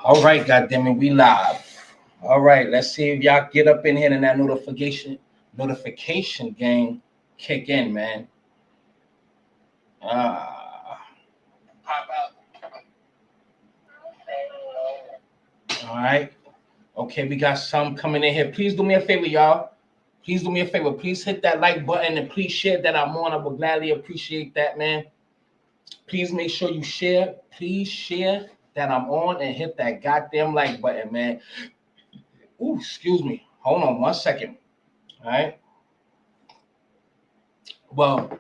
All right, goddammit, we live. All right, let's see if y'all get up in here and that notification gang kick in, man. Pop out. All right. Okay, we got some coming in here. Please do me a favor, y'all. Please do me a favor. Please hit that like button and please share that I'm on. I would gladly appreciate that, man. Please make sure you share. Please share that I'm on and hit that goddamn like button, man. Ooh, excuse me. Hold on 1 second. All right. Well,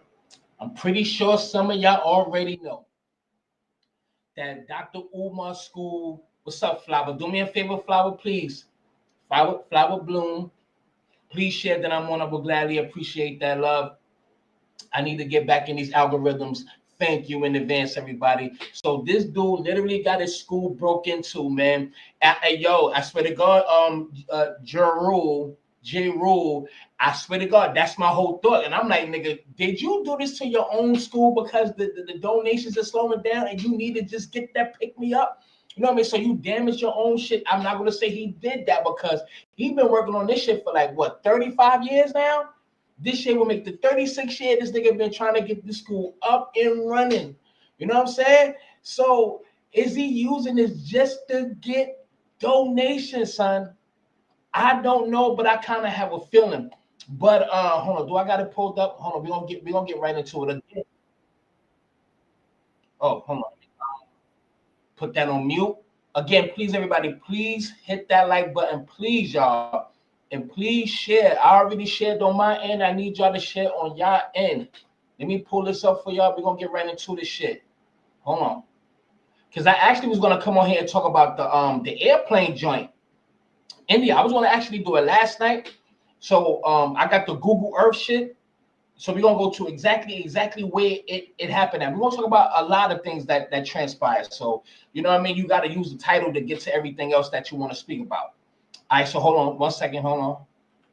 I'm pretty sure some of y'all already know that Dr. Umar School. What's up, Flower? Do me a favor, Flower, please. Flower Bloom. Please share that I'm on. I will gladly appreciate that love. I need to get back in these algorithms. Thank you in advance, everybody. So this dude literally got his school broke into, man. Yo, I swear to God, J. Rule, I swear to God, that's my whole thought. And I'm like, nigga, did you do this to your own school because the donations are slowing down and you need to just get that pick me up? You know what I mean? So you damaged your own shit. I'm not going to say he did that because he's been working on this shit for like, what, 35 years now? This year will make the 36th year this nigga been trying to get the school up and running. You know what I'm saying? So is he using this just to get donations, son? I don't know, but I kind of have a feeling. But hold on, do I got it pulled up? Hold on, we're gonna get right into it again. Oh, hold on. Put that on mute. Again, please, everybody, please hit that like button, please, y'all. And please share. I already shared on my end. I need y'all to share on y'all end. Let me pull this up for y'all. We're gonna get right into this shit. Hold on. Because I actually was gonna come on here and talk about the airplane joint. India. I was gonna actually do it last night. So I got the Google Earth shit. So we're gonna go to exactly where it happened. And we're gonna talk about a lot of things that transpired. So you know what I mean? You gotta use the title to get to everything else that you want to speak about. All right, so hold on 1 second. Hold on.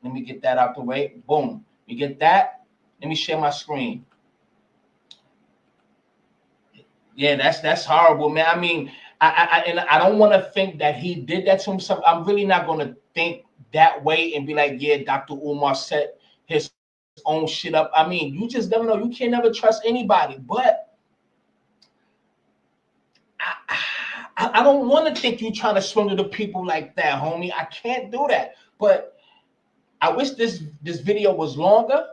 Let me get that out the way. Boom. You get that? Let me share my screen. Yeah, that's horrible, man. I mean, I don't want to think that he did that to himself. I'm really not going to think that way and be like, yeah, Dr. Umar set his own shit up. I mean, you just never know. You can't never trust anybody. But I don't want to think you trying to swindle the people like that, homie. I can't do that. But I wish this video was longer.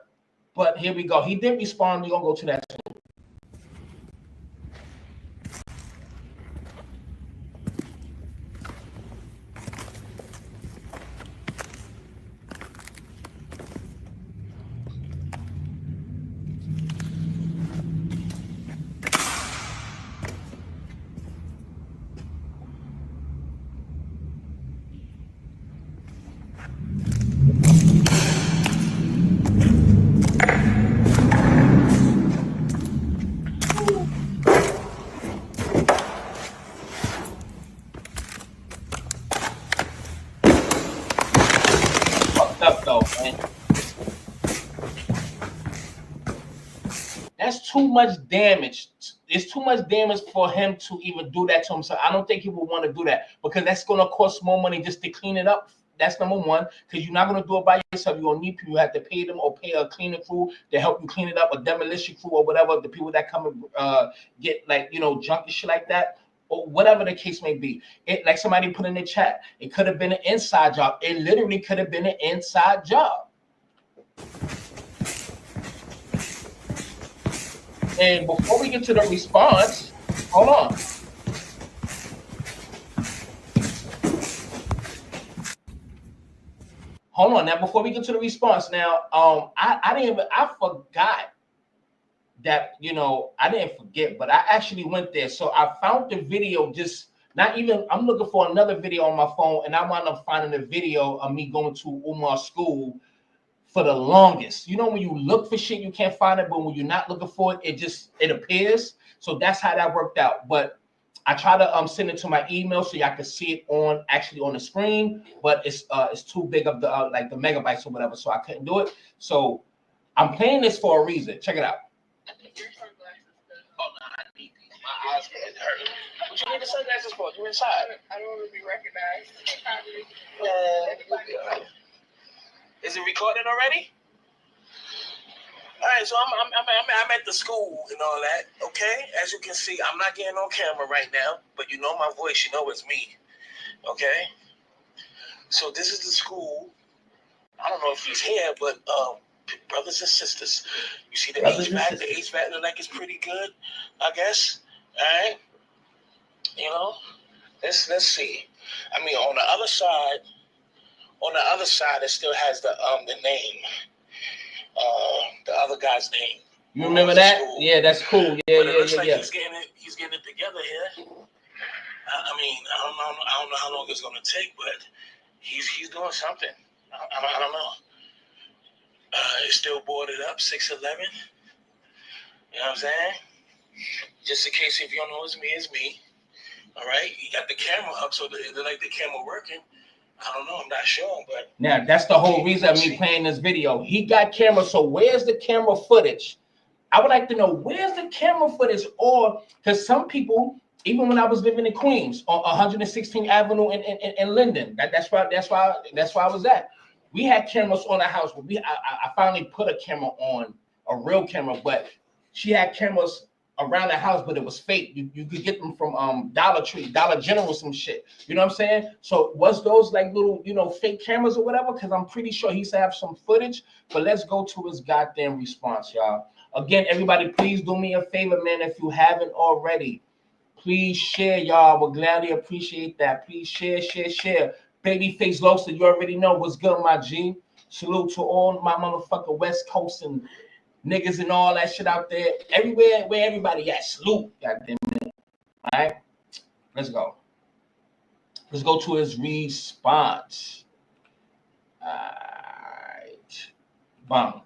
But here we go. He did respond. We're going to go to that too. Up though, man. That's too much damage. It's too much damage for him to even do that to himself. I don't think he would want to do that because that's going to cost more money just to clean it up. That's number one, because you're not going to do it by yourself. You're going to need people. You have to pay them or pay a cleaning crew to help you clean it up, a demolition crew or whatever, the people that come and get like, you know, junk and shit like that. Or whatever the case may be. It, like somebody put in the chat, it could have been an inside job. It literally could have been an inside job. And before we get to the response, hold on. Hold on. Now, before we get to the response, now, I forgot that, you know, I didn't forget, but I actually went there. So I found the video I'm looking for another video on my phone, and I wound up finding a video of me going to Umar's school for the longest. You know, when you look for shit, you can't find it, but when you're not looking for it, it appears. So that's how that worked out. But I try to send it to my email so y'all can see it on the screen, but it's too big of the like the megabytes or whatever, so I couldn't do it. So I'm playing this for a reason. Check it out. My eyes getting hurt. What you need the sunglasses for? You inside. I don't want to be recognized. Yeah. Is it recorded already? All right, so I'm at the school and all that. Okay, as you can see, I'm not getting on camera right now, but you know my voice, you know it's me. Okay, so this is the school. I don't know if he's here, but brothers and sisters, you see the HVAC. The HVAC look like it's pretty good, I guess. All right, you know, let's see. I mean, on the other side, it still has the name. The other guy's name. You remember that? Yeah, that's cool. Yeah, but it looks like he's getting it together here. I mean, I don't know how long it's gonna take, but he's doing something. I don't know. It's still boarded up, 611. You know what I'm saying? Just in case if you don't know it's me. All right, you got the camera up, so they're like the camera working. I don't know. I'm not sure, but now that's the whole reason of me playing this video. He got camera, so where's the camera footage? I would like to know where's the camera footage, or because some people, even when I was living in Queens on 116th Avenue in Linden, that's why I was at. We had cameras on the house, but I finally put a camera on, a real camera, but she had cameras around the house, but it was fake. You could get them from Dollar Tree, Dollar General, some shit. You know what I'm saying? So was those like little, you know, fake cameras or whatever? Because I'm pretty sure he used to have some footage. But let's go to his goddamn response, y'all. Again, everybody, please do me a favor, man. If you haven't already, please share, y'all. We'll gladly appreciate that. Please share. Babyface Losa, you already know what's good, my G. Salute to all my motherfucking West Coast and niggas and all that shit out there. Everywhere where everybody at. Salute. Goddamn it. All right. Let's go. Let's go to his response. All right. Bum.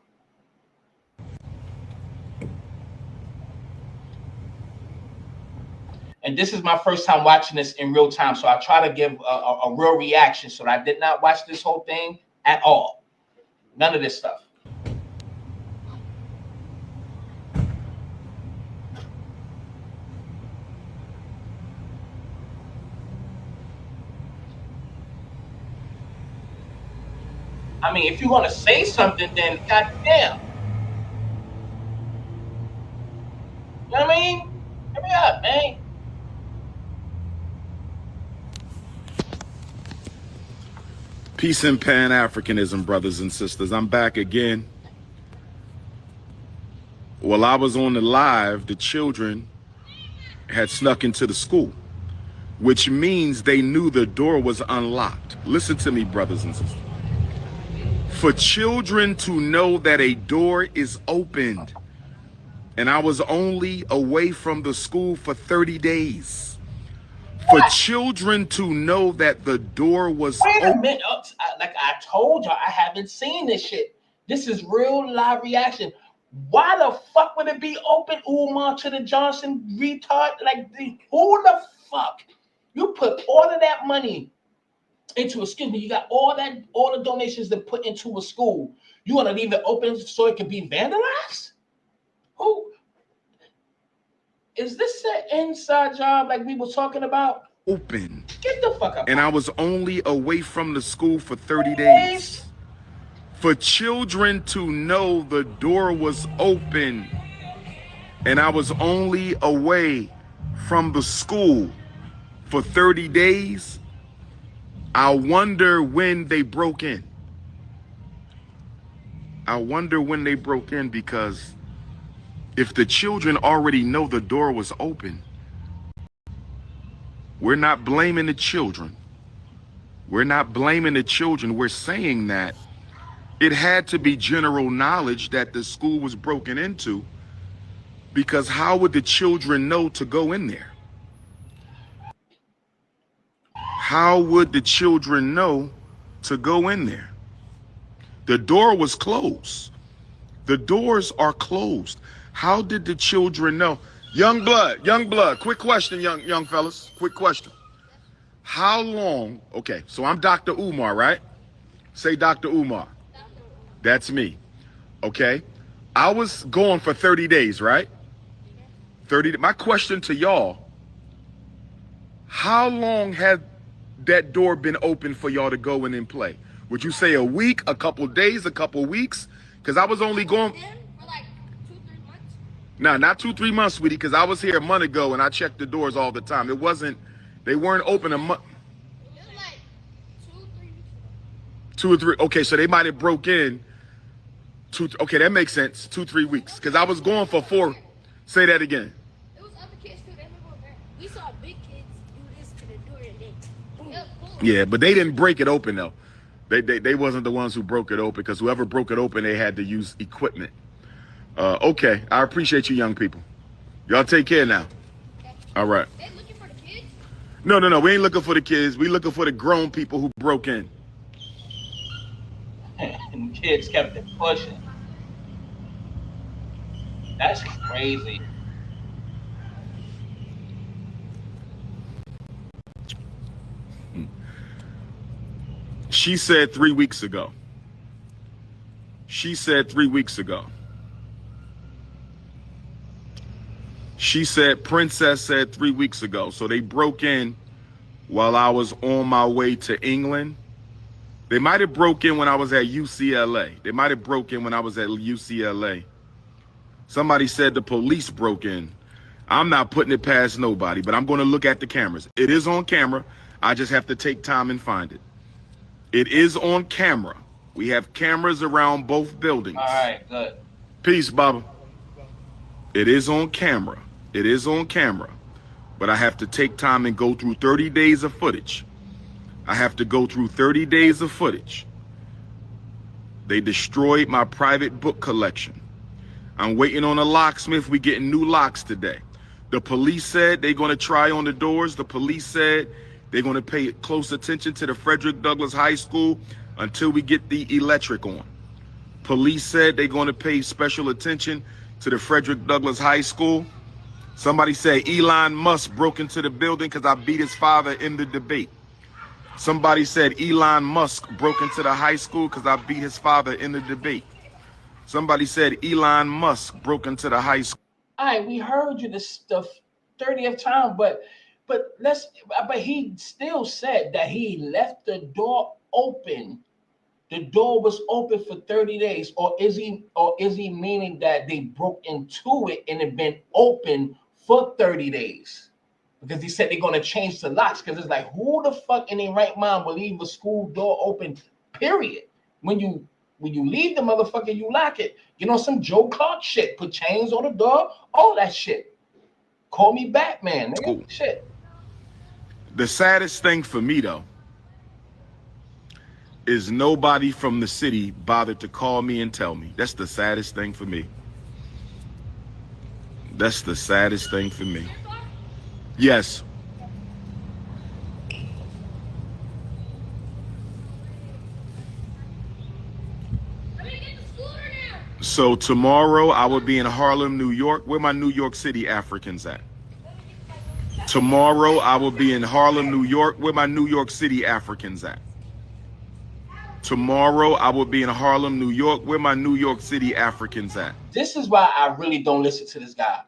And this is my first time watching this in real time, so I try to give a real reaction. So I did not watch this whole thing at all. None of this stuff. I mean, if you're gonna say something, then goddamn. You know what I mean? Hurry up, man. Peace and Pan-Africanism, brothers and sisters. I'm back again. While I was on the live, the children had snuck into the school, which means they knew the door was unlocked. Listen to me, brothers and sisters. For children to know that a door is opened, and I was only away from the school for 30 days. For children to know that the door was open. Wait a minute. Like I told y'all, I haven't seen this shit. This is real live reaction. Why the fuck would it be open, Umar to the Johnson retard? Like, who the fuck? You put all of that money into, excuse me, you got all the donations that put into a school. You want to leave it open so it can be vandalized? Who? Is this an inside job like we were talking about? Open. Get the fuck up. And I was only away from the school for 30 days. For children to know the door was open, and I was only away from the school for 30 days, I wonder when they broke in. I wonder when they broke in, because if the children already know the door was open, we're not blaming the children. We're not blaming the children. We're saying that it had to be general knowledge that the school was broken into, because how would the children know to go in there? How would the children know to go in there? The door was closed. The doors are closed. How did the children know? Young blood, quick question, young fellas, quick question. How long, okay, so I'm Dr. Umar, right? Say Dr. Umar. That's me, okay? I was gone for 30 days, right? 30. My question to y'all, how long had that door been open for y'all to go in and play? Would you say a week, a couple days, a couple weeks? Because I was only going for like 2-3 months. No, not 2-3 months, sweetie, because I was here a month ago and I checked the doors all the time. It wasn't, they weren't open a month. It was like 2-3 weeks ago. 2 or 3. Okay, so they might have broke in okay, that makes sense. 2-3 weeks. Because I was going for 4. Say that again. It was other kids too. They live over there. We saw big kids do this to the door and then Yeah, but they didn't break it open though. They wasn't the ones who broke it open, because whoever broke it open, they had to use equipment. Okay, I appreciate you young people. Y'all take care now. Okay. All right. They looking for the kids? No, we ain't looking for the kids. We looking for the grown people who broke in. And kids kept it pushing. That's crazy. She said 3 weeks ago. She said 3 weeks ago. She said, Princess said 3 weeks ago. So they broke in while I was on my way to England. They might have broke in when I was at UCLA. They might have broke in when I was at UCLA. Somebody said the police broke in. I'm not putting it past nobody, but I'm going to look at the cameras. It is on camera. I just have to take time and find it. It is on camera. We have cameras around both buildings. All right, good. Peace, Baba. It is on camera. It is on camera. But I have to take time and go through 30 days of footage. I have to go through 30 days of footage. They destroyed my private book collection. I'm waiting on a locksmith. We getting new locks today. The police said they're going to try on the doors. The police said they're going to pay close attention to the Frederick Douglass High School until we get the electric on. Police said they're going to pay special attention to the Frederick Douglass High School. Somebody said Elon Musk broke into the building because I beat his father in the debate. Somebody said Elon Musk broke into the high school because I beat his father in the debate. Somebody said Elon Musk broke into the high school. All right, we heard you this stuff 30th time, but he still said that he left the door open. The door was open for 30 days, or is he meaning that they broke into it and it been open for 30 days? Because he said they're gonna change the locks. Because it's like, who the fuck in their right mind will leave a school door open? Period. When you leave the motherfucker, you lock it. You know, some Joe Clark shit. Put chains on the door, all that shit. Call me Batman, nigga. Cool. Shit. The saddest thing for me though is nobody from the city bothered to call me and tell me. That's the saddest thing for me. That's the saddest thing for me. Yes. So tomorrow I will be in Harlem, New York. Where my New York City Africans at? Tomorrow I will be in Harlem, New York. Where my New York City Africans at? Tomorrow I will be in Harlem, New York. Where my New York City Africans at? This is why I really don't listen to this guy.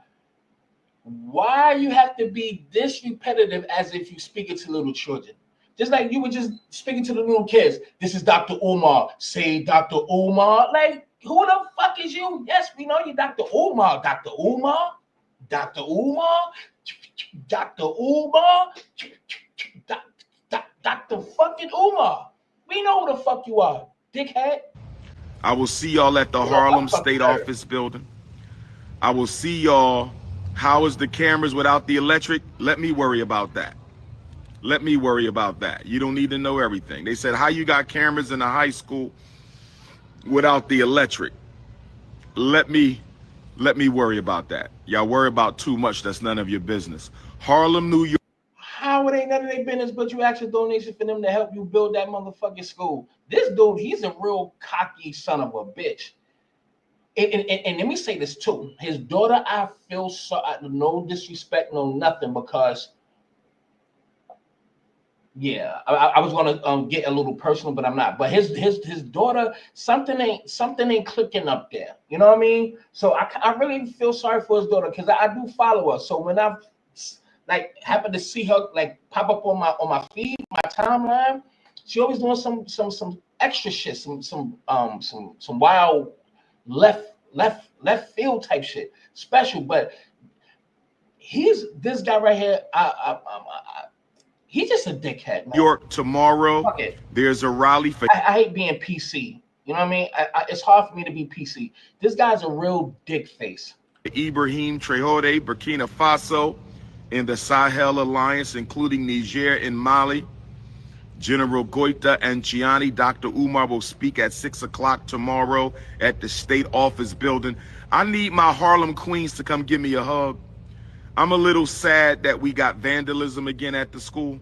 Why you have to be this repetitive as if you speaking to little children? Just like you were just speaking to the little kids. This is Dr. Umar. Say Dr. Umar. Like, who the fuck is you? Yes, we know you, Dr. Umar. Dr. Umar. Dr. Umar. Dr. Umar. Dr. fucking Umar. We know who the fuck you are, dickhead. I will see y'all at the Harlem State Office building. I will see y'all. How is the cameras without the electric? Let me worry about that. Let me worry about that. You don't need to know everything. They said, how you got cameras in the high school without the electric? Let me worry about that. Y'all worry about too much. That's none of your business. Harlem, New York. How it ain't none of their business, but you ask a donation for them to help you build that motherfucking school. This dude, he's a real cocky son of a bitch. And let me say this too. His daughter, I feel so, no disrespect, no nothing, because Yeah, I was gonna get a little personal, but I'm not. But his daughter, something ain't clicking up there. You know what I mean? So I really feel sorry for his daughter because I do follow her. So when I like happen to see her like pop up on my feed, my timeline, she always doing some extra shit, some wild left field type shit, special. But he's this guy right here. He's just a dickhead, man. York tomorrow. Fuck it. There's a rally for I hate being PC. You know what I mean? It's hard for me to be PC. This guy's a real dick face. Ibrahim Traoré, Burkina Faso, in the Sahel Alliance, including Niger and Mali. General Goita and Chiani, Dr. Umar will speak at 6 o'clock tomorrow at the State Office building. I need my Harlem Queens to come give me a hug. I'm a little sad that we got vandalism again at the school.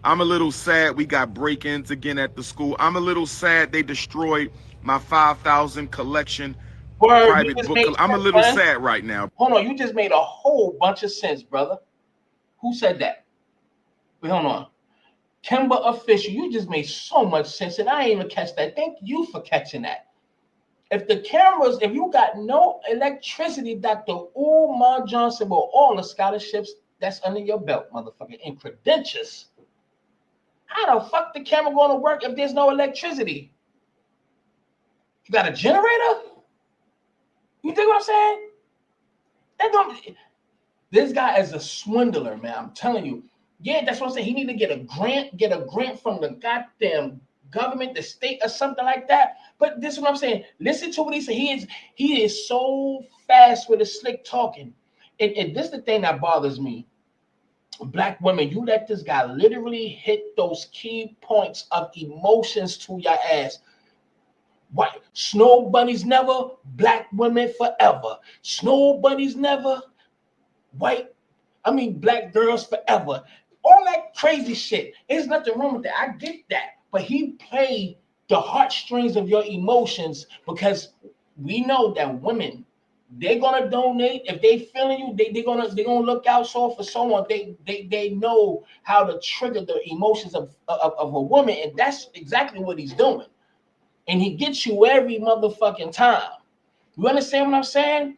I'm a little sad we got break-ins again at the school. I'm a little sad they destroyed my 5,000 collection private book. I'm a little sad right now. Hold on, you just made a whole bunch of sense, brother. Who said that? Wait, hold on. Kimber Official, you just made so much sense, and I ain't even catch that. Thank you for catching that. If the cameras, if you got no electricity, Dr. Umar Johnson, with all the scholarships that's under your belt, motherfucker, and credentials, how the fuck the camera going to work if there's no electricity? You got a generator? You think what I'm saying? This guy is a swindler, man. I'm telling you. Yeah, that's what I'm saying. He need to get a grant from the goddamn government, the state, or something like that. But this is what I'm saying. Listen to what he said. He is so fast with his slick talking. And this is the thing that bothers me. Black women, you let this guy literally hit those key points of emotions to your ass. What? Snow bunnies never, black women forever. Snow bunnies never, black girls forever. All that crazy shit. There's nothing wrong with that. I get that. But he played the heartstrings of your emotions because we know that women, they're gonna donate if they feeling you. They're gonna look out for someone. They know how to trigger the emotions of a woman, and that's exactly what he's doing. And he gets you every motherfucking time. You understand what I'm saying?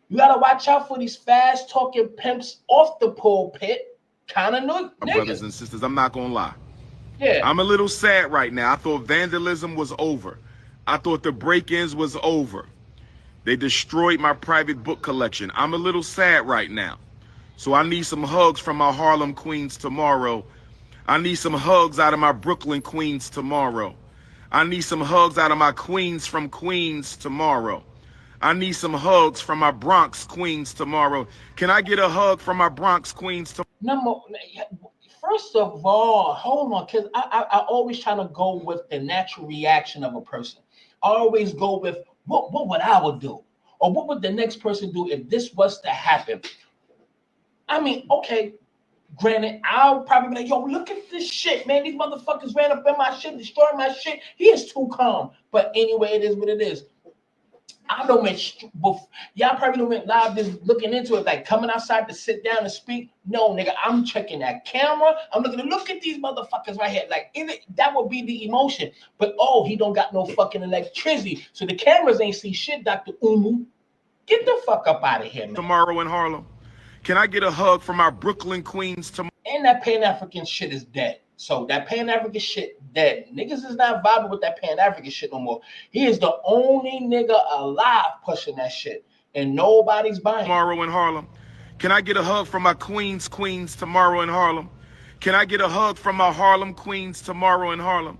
You gotta watch out for these fast talking pimps off the pulpit, kind of niggas. Brothers and sisters, I'm not gonna lie. Yeah, I'm a little sad right now. I thought vandalism was over. I thought the break-ins was over. They destroyed my private book collection. I'm a little sad right now. So I need some hugs from my Harlem Queens tomorrow. I need some hugs out of my Brooklyn Queens tomorrow. I need some hugs out of my Queens from Queens tomorrow. I need some hugs from my Bronx Queens tomorrow. Can I get a hug from my Bronx Queens tomorrow? First of all, hold on, because I always try to go with the natural reaction of a person. I always go with what would I would do? Or what would the next person do if this was to happen? I mean, okay, granted, I'll probably be like, yo, look at this shit, man. These motherfuckers ran up in my shit, destroyed my shit. He is too calm. But anyway, it is what it is. I don't make y'all probably don't make live just looking into it, like coming outside to sit down and speak. No, nigga, I'm checking that camera. I'm looking to look at these motherfuckers right here. Like that would be the emotion. But he don't got no fucking electricity. So the cameras ain't see shit, Dr. Umu. Get the fuck up out of here, man. Tomorrow in Harlem. Can I get a hug from our Brooklyn Queens tomorrow? And that Pan-African shit is dead. So that Pan-African shit dead. Niggas is not vibing with that Pan-African shit no more. He is the only nigga alive pushing that shit. And nobody's buying. Tomorrow in Harlem. Can I get a hug from my Queens tomorrow in Harlem? Can I get a hug from my Harlem Queens tomorrow in Harlem?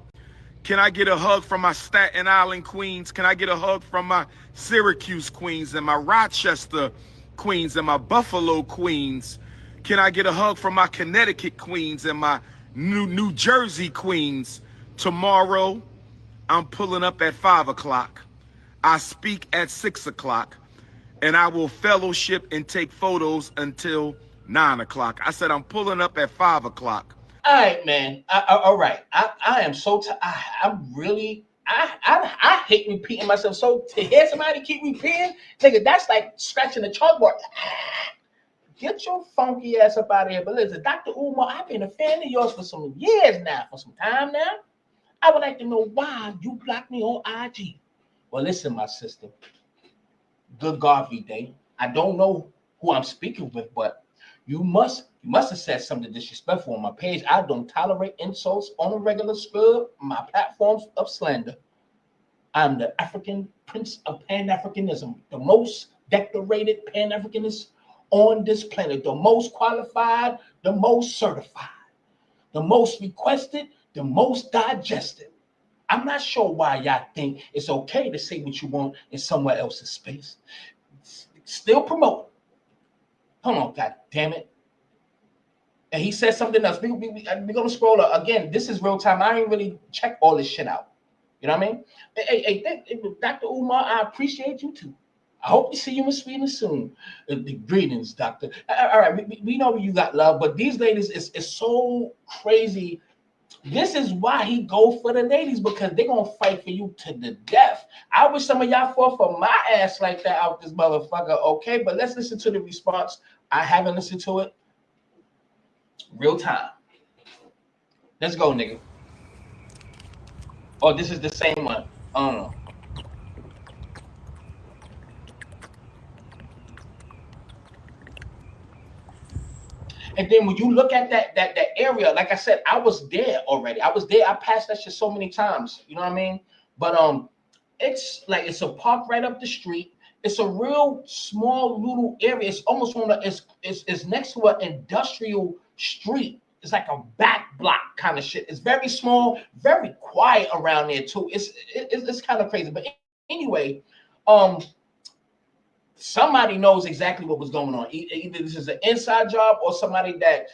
Can I get a hug from my Staten Island Queens? Can I get a hug from my Syracuse Queens and my Rochester Queens and my Buffalo Queens? Can I get a hug from my Connecticut Queens and my New Jersey Queens? Tomorrow, I'm pulling up at 5 o'clock. I speak at 6 o'clock, and I will fellowship and take photos until 9 o'clock. I said I'm pulling up at 5 o'clock. All right, man. All right. I am so I'm really. I hate repeating myself. So to hear somebody keep repeating, nigga, that's like scratching the chalkboard. Get your funky ass up out of here. But listen, Dr. Umar, I've been a fan of yours for some years now, for some time now. I would like to know why you blocked me on IG. Well, listen, my sister. Good Garvey Day. I don't know who I'm speaking with, but you must have said something disrespectful on my page. I don't tolerate insults on a regular scale. My platforms of slander. I'm the African Prince of Pan-Africanism, the most decorated Pan-Africanist on this planet, the most qualified, the most certified, the most requested, the most digested. I'm not sure why y'all think it's okay to say what you want in someone else's space. Still promote. Hold on, God damn it. And he said something else. We're going to scroll up. Again, this is real time. I ain't really check all this shit out. You know what I mean? Hey, Dr. Umar, I appreciate you too. I hope to see you in Sweden soon. Greetings, doctor. All right, we know you got love, but these ladies is so crazy. This is why he go for the ladies, because they're going to fight for you to the death. I wish some of y'all fought for my ass like that out this motherfucker, okay? But let's listen to the response. I haven't listened to it. Real time. Let's go, nigga. Oh, this is the same one. I don't know. And then when you look at that area, like I said, I was there already. I was there. I passed that shit so many times. You know what I mean? But it's like it's a park right up the street. It's a real small little area. It's almost on it's next to an industrial street. It's like a back block kind of shit. It's very small, very quiet around there too. It's kind of crazy. But anyway, somebody knows exactly what was going on. Either this is an inside job or somebody that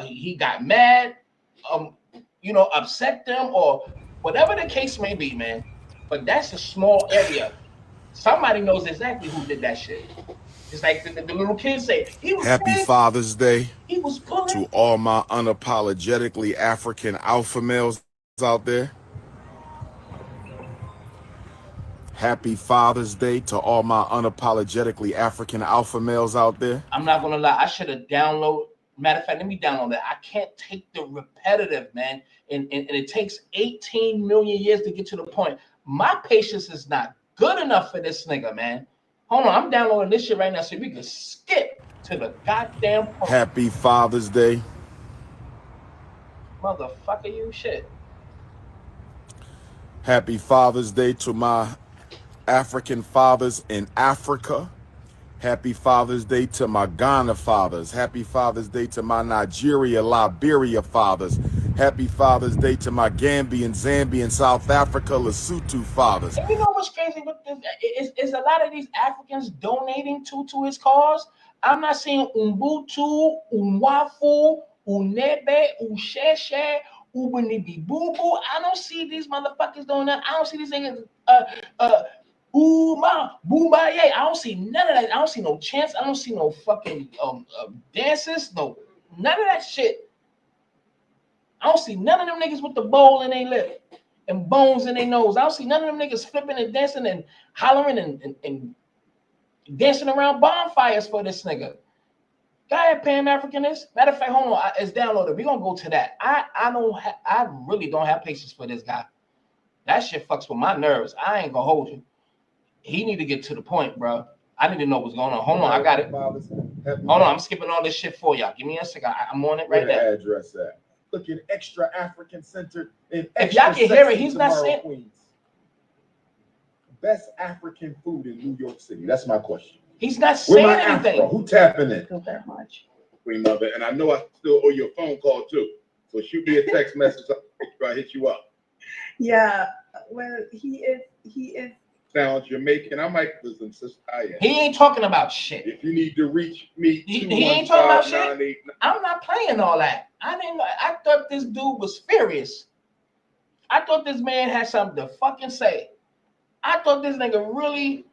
he got mad, upset them, or whatever the case may be, man. But that's a small area. Somebody knows exactly who did that shit. It's like the little kids say, he was Happy pulling, Father's Day he was pulling. to all my unapologetically African alpha males out there. Happy Father's Day to all my unapologetically African alpha males out there. I'm not gonna lie, I should have downloaded. Matter of fact, let me download that. I can't take the repetitive, man. And it takes 18 million years to get to the point. My patience is not good enough for this nigga, man. Hold on, I'm downloading this shit right now so we can skip to the goddamn point. Happy Father's Day. Motherfucker, you shit. Happy Father's Day to my African fathers in Africa. Happy Father's Day to my Ghana fathers. Happy Father's Day to my Nigeria, Liberia fathers. Happy Father's Day to my Gambian, Zambian, South Africa, Lesotho fathers. And you know what's crazy with this? Is a lot of these Africans donating to his cause. I'm not seeing Ubuntu, Umwafu, Unebe, Usheshe, Ubunibi Boo Boo. I don't see these motherfuckers doing that. I don't see these niggas Uma, Boomaye. I don't see none of that. I don't see no chants. I don't see no fucking dances. No, none of that shit. I don't see none of them niggas with the bowl in their lip and bones in their nose. I don't see none of them niggas flipping and dancing and hollering and dancing around bonfires for this nigga. Go ahead, Pan-Africanist. Matter of fact, hold on, it's downloaded. We're gonna go to that. I really don't have patience for this guy. That shit fucks with my nerves. I ain't gonna hold you. He need to get to the point, bro. I need to know what's going on. Hold on, I got it. Hold on, I'm skipping all this shit for y'all. Give me a second. I'm on it right now. Where the address at? Looking extra African centered. If y'all can hear it, he's not saying. Queens. Best African food in New York City. That's my question. He's not saying anything. Afro? Who tapping in? Not that much. Queen Mother, and I know I still owe you a phone call too. So shoot me a text message if I hit you up. Yeah, well, he is. Sounds Jamaican. I might listen, sister. He ain't talking about shit. If you need to reach me, he ain't talking about shit. I'm not playing all that. I thought this dude was furious. I thought this man had something to fucking say. I thought this nigga really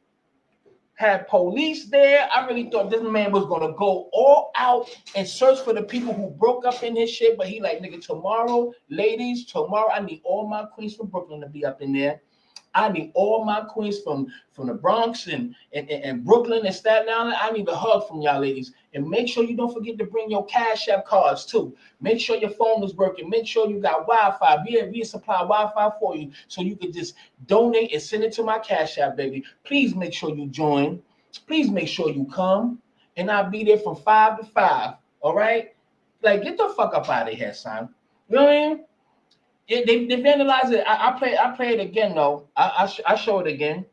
had police there. I really thought this man was gonna go all out and search for the people who broke up in his shit. But he like, nigga, tomorrow, ladies, tomorrow I need all my queens from Brooklyn to be up in there. I need all my queens from the Bronx and Brooklyn and Staten Island. I need a hug from y'all ladies. And make sure you don't forget to bring your Cash App cards too. Make sure your phone is working. Make sure you got Wi-Fi. We supply Wi-Fi for you so you can just donate and send it to my Cash App, baby. Please make sure you join. Please make sure you come. And I'll be there from 5 to 5. All right? Like, get the fuck up out of here, son. You know what I mean? They vandalized it. I play it again though. I show it again.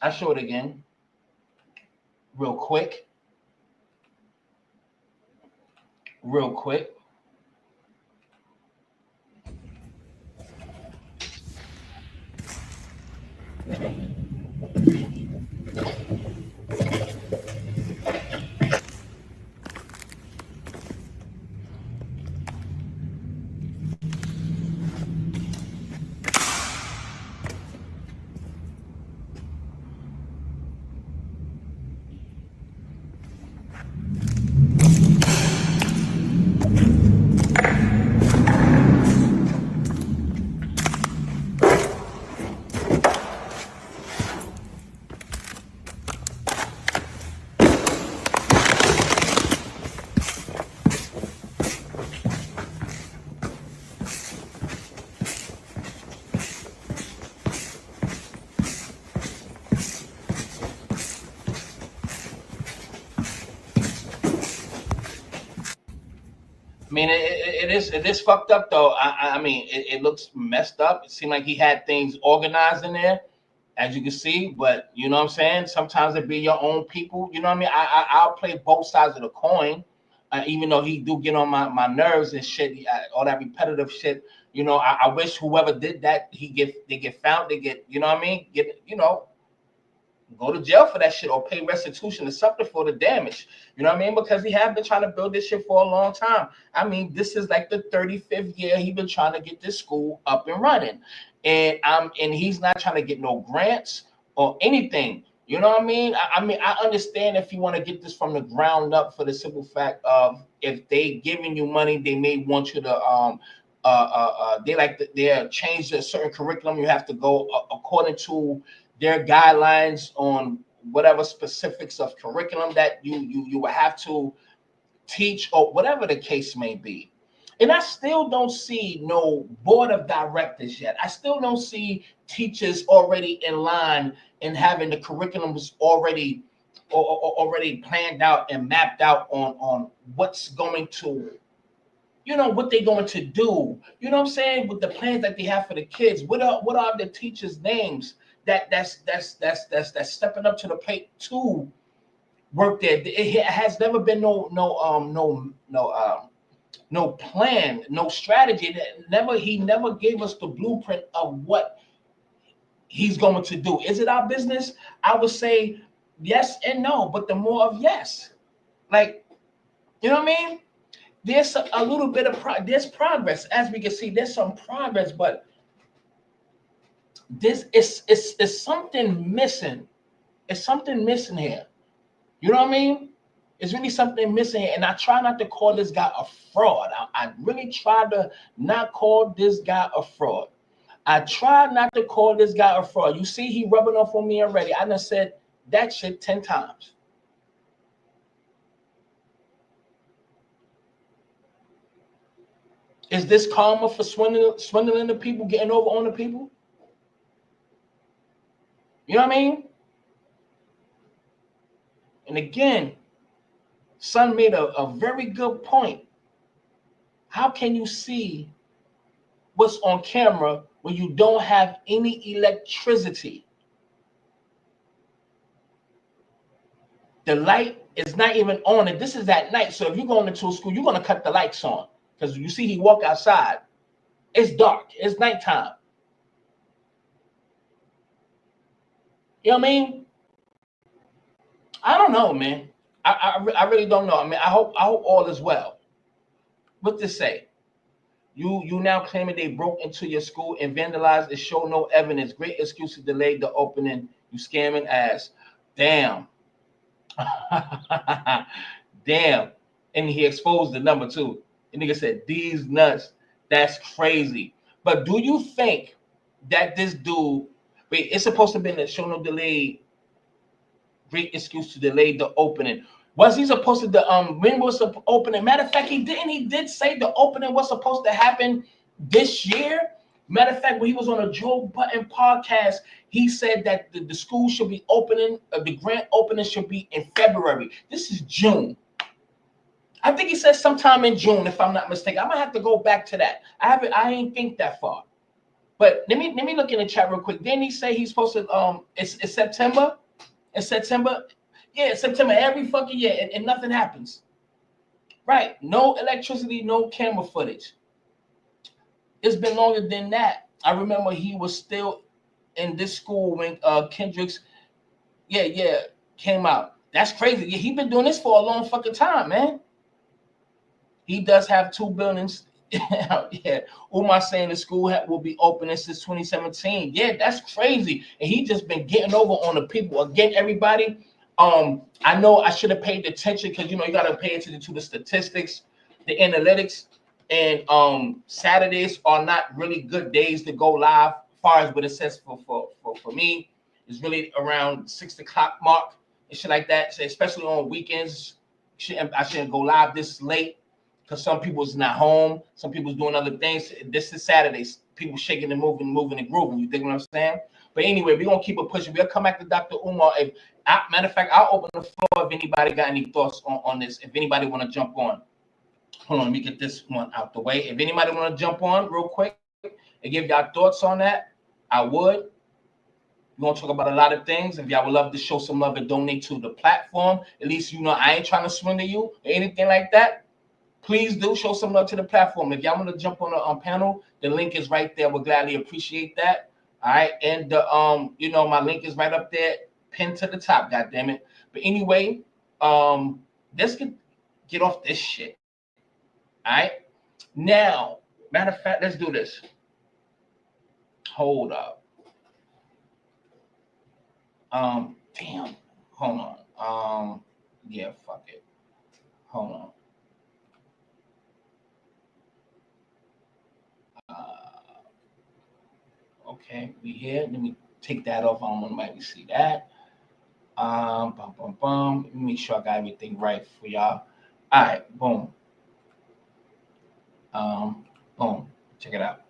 I show it again. Real quick. Real quick. I mean, it is fucked up though. I mean, it looks messed up. It seemed like he had things organized in there, as you can see. But you know what I'm saying? Sometimes it be your own people. You know what I mean? I'll play both sides of the coin, even though he do get on my nerves and shit, all that repetitive shit. You know, I wish whoever did that, they get found, they get, you know what I mean? Go to jail for that shit or pay restitution or something for the damage. You know what I mean? Because he have been trying to build this shit for a long time. I mean, this is like the 35th year he been trying to get this school up and running. And he's not trying to get no grants or anything. You know what I mean? I mean, I understand if you want to get this from the ground up for the simple fact of if they giving you money, they may want you to they change a certain curriculum. You have to go according to their guidelines on whatever specifics of curriculum that you will have to teach or whatever the case may be. And I still don't see no board of directors yet. I still don't see teachers already in line and having the curriculums already planned out and mapped out on what's going to, you know, what they're going to do. You know what I'm saying? With the plans that they have for the kids. What are the teachers' names that's stepping up to the plate to work there? It has never been no plan, no strategy. He never gave us the blueprint of what he's going to do. Is it our business? I would say yes and no, but the more of yes. Like, you know what I mean? There's a little bit of there's progress, as we can see. There's some progress, but this is something missing. It's something missing here. You know what I mean? It's really something missing here. And I try not to call this guy a fraud. I really try to not call this guy a fraud. I try not to call this guy a fraud. You see, he rubbing off on me already. I done said that shit 10 times. Is this karma for swindling the people, getting over on the people? You know what I mean? And again, Son made a very good point. How can you see what's on camera when you don't have any electricity? The light is not even on, and this is at night. So if you're going into a school, you're going to cut the lights on. Because you see he walk outside. It's dark. It's nighttime. You know what I mean? I don't know, man. I really don't know. I mean, I hope all is well. What to say? You now claiming they broke into your school and vandalized and show no evidence. Great excuse to delay the opening. You scamming ass. Damn. Damn. And he exposed the number too. The nigga said, these nuts, that's crazy. But do you think that this dude, Wait, it's supposed to be a show no delay. Great excuse to delay the opening. Was he supposed to when was the opening? Matter of fact, he didn't. He did say the opening was supposed to happen this year. Matter of fact, when he was on a Joe Button podcast, he said that the school should be opening, the grand opening should be in February. This is June. I think he said sometime in June, if I'm not mistaken. I'm gonna have to go back to that. I ain't think that far. But let me look in the chat real quick. Didn't he say he's supposed to it's September? In September? Yeah, September every fucking year, and nothing happens. Right. No electricity, no camera footage. It's been longer than that. I remember he was still in this school when Kendrick's came out. That's crazy. Yeah, he been doing this for a long fucking time, man. He does have 2 buildings. Yeah, Umar saying the school will be opening since 2017. Yeah, that's crazy. And he just been getting over on the people. Again, everybody, I know I should have paid attention because you gotta pay attention to the statistics, the analytics, and Saturdays are not really good days to go live. As far as what it says for me, it's really around 6 o'clock mark and shit like that. So especially on weekends, I shouldn't go live this late. Because some people's not home, some people's doing other things. This is Saturdays. People shaking and moving and grooving. You think what I'm saying? But anyway, we're gonna keep it pushing. We'll come back to Dr. Umar. Matter of fact, I'll open the floor if anybody got any thoughts on this. If anybody want to jump on. Hold on, let me get this one out the way. If anybody want to jump on real quick and give y'all thoughts on that, I would. We're gonna talk about a lot of things. If y'all would love to show some love and donate to the platform, at least I ain't trying to swindle you or anything like that. Please do show some love to the platform. If y'all want to jump on the panel, the link is right there. We'll gladly appreciate that. All right, and my link is right up there, pinned to the top. God damn it! But anyway, let's get off this shit. All right, now, matter of fact, let's do this. Hold up. Damn. Hold on. Yeah, fuck it. Hold on. Okay, we here. Let me take that off. I don't want nobody to see that. Let me make sure I got everything right for y'all. All right, boom. Boom. Check it out.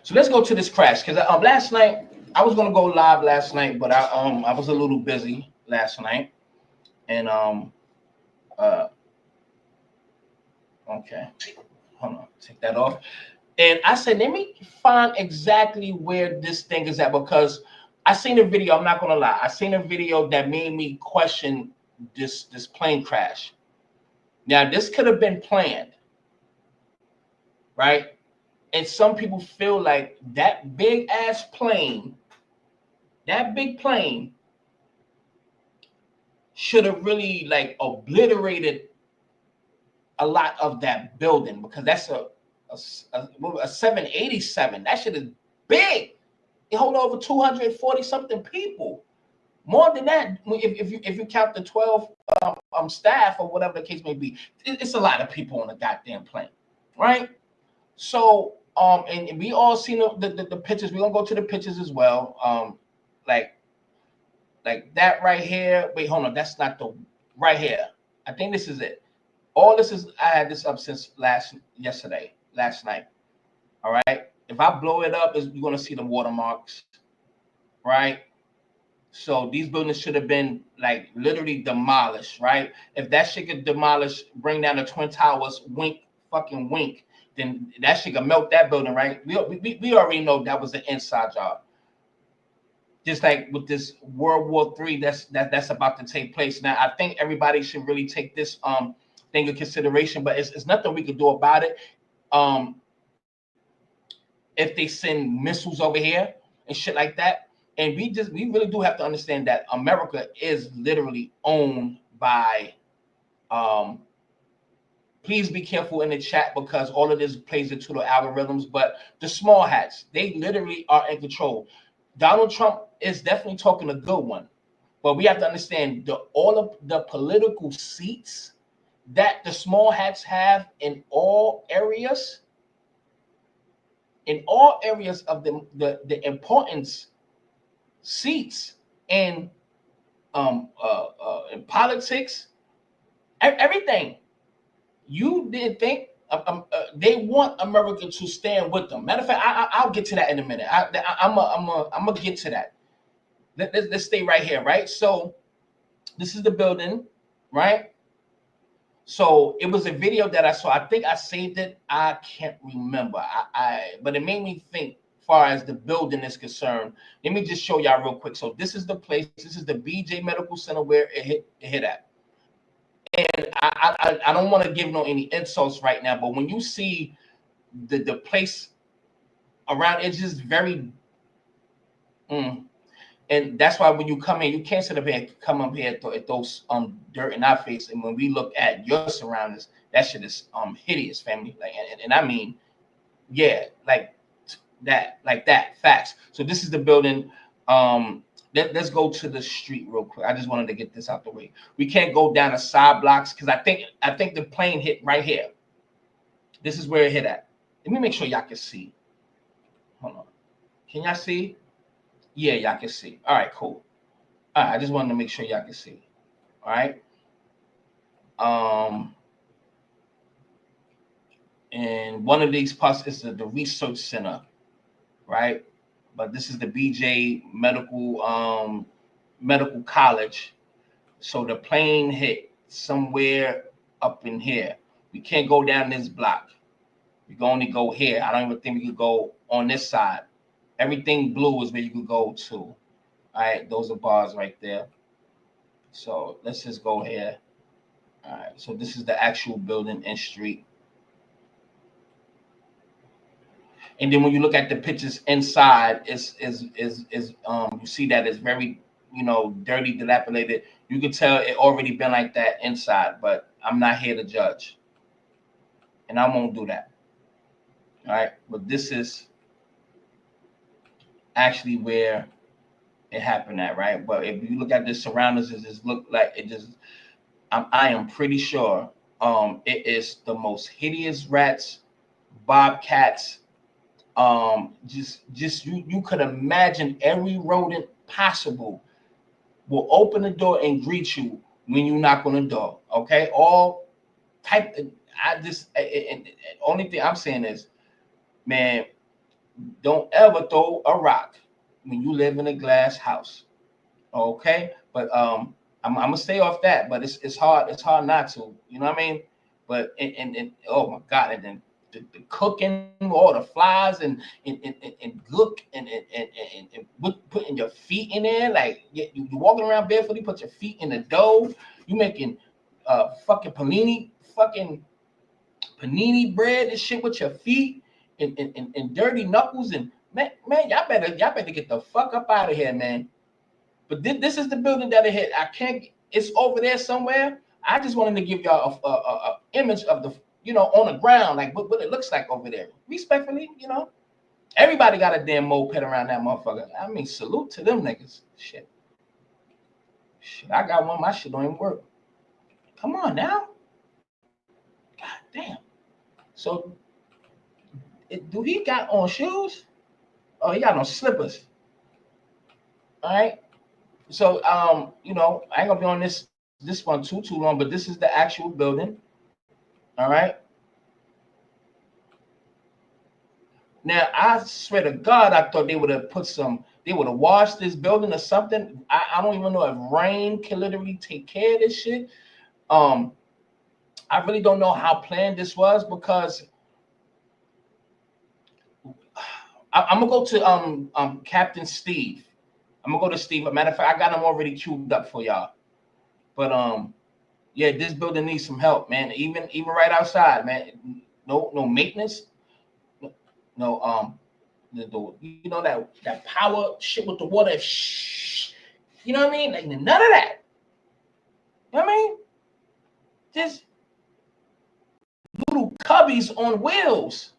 So let's go to this crash because last night I was gonna go live last night, but I was a little busy last night, and okay, hold on, take that off. And I said, let me find exactly where this thing is at because I seen a video. I'm not gonna lie, I seen a video that made me question this plane crash. Now this could have been planned, right? And some people feel like that big ass plane, that big plane, should have really like obliterated a lot of that building because that's a 787. That shit is big. It hold over 240 something people. More than that, if you count the 12 staff or whatever the case may be, it's a lot of people on a goddamn plane, right? So and we all seen the pictures. We're gonna go to the pictures as well. Like that right here. Wait, hold on. That's not the right here. I think this is it. All this is. I had this up since last night. All right. If I blow it up, you're gonna see the watermarks, right? So these buildings should have been like literally demolished, right? If that shit get demolished, bring down the Twin Towers, wink, then that shit could melt that building, right? We already know that was an inside job. Just like with this World War III that's about to take place. Now, I think everybody should really take this thing into consideration, but it's nothing we could do about it. If they send missiles over here and shit like that, and we really do have to understand that America is literally owned by. Please be careful in the chat because all of this plays into the algorithms. But the small hats, they literally are in control. Donald Trump is definitely talking a good one, but we have to understand all of the political seats that the small hats have in all areas. in all areas of the importance seats in in politics, everything. You didn't think they want America to stand with them. Matter of fact, I'll get to that in a minute. I'm gonna get to that. Let's stay right here, right? So this is the building, right? So it was a video that I saw. I think I saved it. I can't remember. But it made me think. Far as the building is concerned, let me just show y'all real quick. So this is the place. This is the BJ Medical Center where it hit at. And I don't want to give no any insults right now, but when you see the place around, it's just very. And that's why when you come in, you can't sit up here and come up here and throw dirt in our face. And when we look at your surroundings, that shit is hideous, family. Like, and I mean, yeah, like that. Facts. So this is the building. Let's go to the street real quick. I just wanted to get this out the way. We can't go down the side blocks because I think the plane hit right here. This is where it hit at. Let me make sure y'all can see. Hold on. Can y'all see? Yeah, y'all can see. All right, cool. All right, I just wanted to make sure y'all can see. All right. And one of these parts is the research center, right? But this is the BJ Medical College. So the plane hit somewhere up in here. We can't go down this block. We can only go here. I don't even think we could go on this side. Everything blue is where you could go to. All right, those are bars right there. So let's just go here. All right, so this is the actual building and street. And then when you look at the pictures inside, you see that it's very, dirty, dilapidated. You can tell it already been like that inside, but I'm not here to judge. And I won't do that. All right, but this is actually where it happened at, right? But if you look at the surroundings, it just look like it just. I am pretty sure it is the most hideous rats, bobcats. Just you could imagine every rodent possible will open the door and greet you when you knock on the door. Okay, all type. Only thing I'm saying is, man, don't ever throw a rock when you live in a glass house. Okay, but I'm gonna stay off that. But it's hard. It's hard not to. You know what I mean? But and oh my God, and then the cooking, all the flies and look and putting your feet in there, like you walking around barefoot, you put your feet in the dough, you making fucking panini bread and shit with your feet and dirty knuckles and man, y'all better get the fuck up out of here, man. But this is the building that it hit. I can't. It's over there somewhere. I just wanted to give y'all a image of the. On the ground, like what it looks like over there. Respectfully, everybody got a damn moped around that motherfucker. I mean, salute to them niggas. Shit, I got one. My shit don't even work. Come on now. God damn. So, do he got on shoes? Oh, he got on slippers. All right. So, I ain't gonna be on this one too long, but this is the actual building. All right. Now, I swear to God, I thought they would have washed this building or something. I don't even know if rain can literally take care of this shit. I really don't know how planned this was because I'm gonna go to Captain Steve. I'm gonna go to Steve. As a matter of fact, I got him already queued up for y'all. But yeah, this building needs some help, man. Even right outside, man. No maintenance. No, that power shit with the water. You know what I mean? Like none of that. You know what I mean? Just little cubbies on wheels.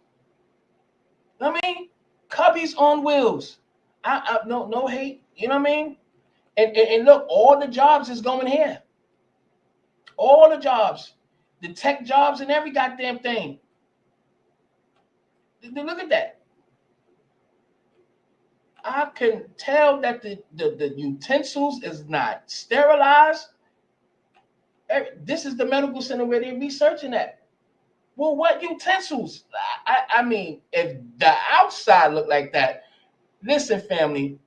You know what I mean? Cubbies on wheels. I no hate. You know what I mean? And look, all the jobs is going here. All the jobs, the tech jobs and every goddamn thing. Look at that. I can tell that the utensils is not sterilized. This is the medical center where they're researching at. Well, what utensils? I mean, if the outside look like that, listen, family.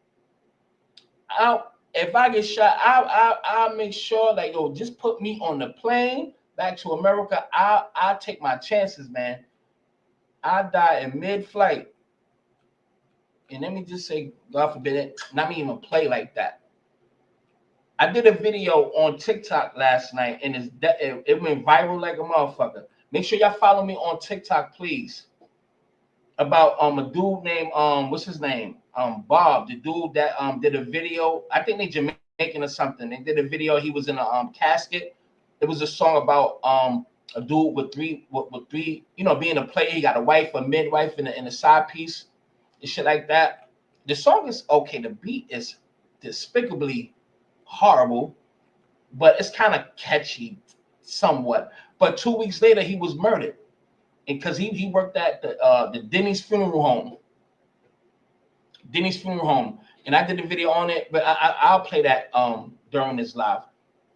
If I get shot, I'll make sure, like, yo, just put me on the plane back to America. I'll take my chances, man. I die in mid-flight. And let me just say, God forbid it, not me even play like that. I did a video on TikTok last night, and it went viral like a motherfucker. Make sure y'all follow me on TikTok, please. About a dude named what's his name? Bob, the dude that did a video. I think they Jamaican or something. They did a video. He was in a casket. It was a song about a dude with three, you know, being a player. He got a wife, a midwife, and a side piece, and shit like that. The song is okay. The beat is despicably horrible, but it's kind of catchy somewhat. But 2 weeks later, he was murdered, and because he worked at the Denny's funeral home. Denny's funeral home, and I did a video on it, but I'll play that during this live.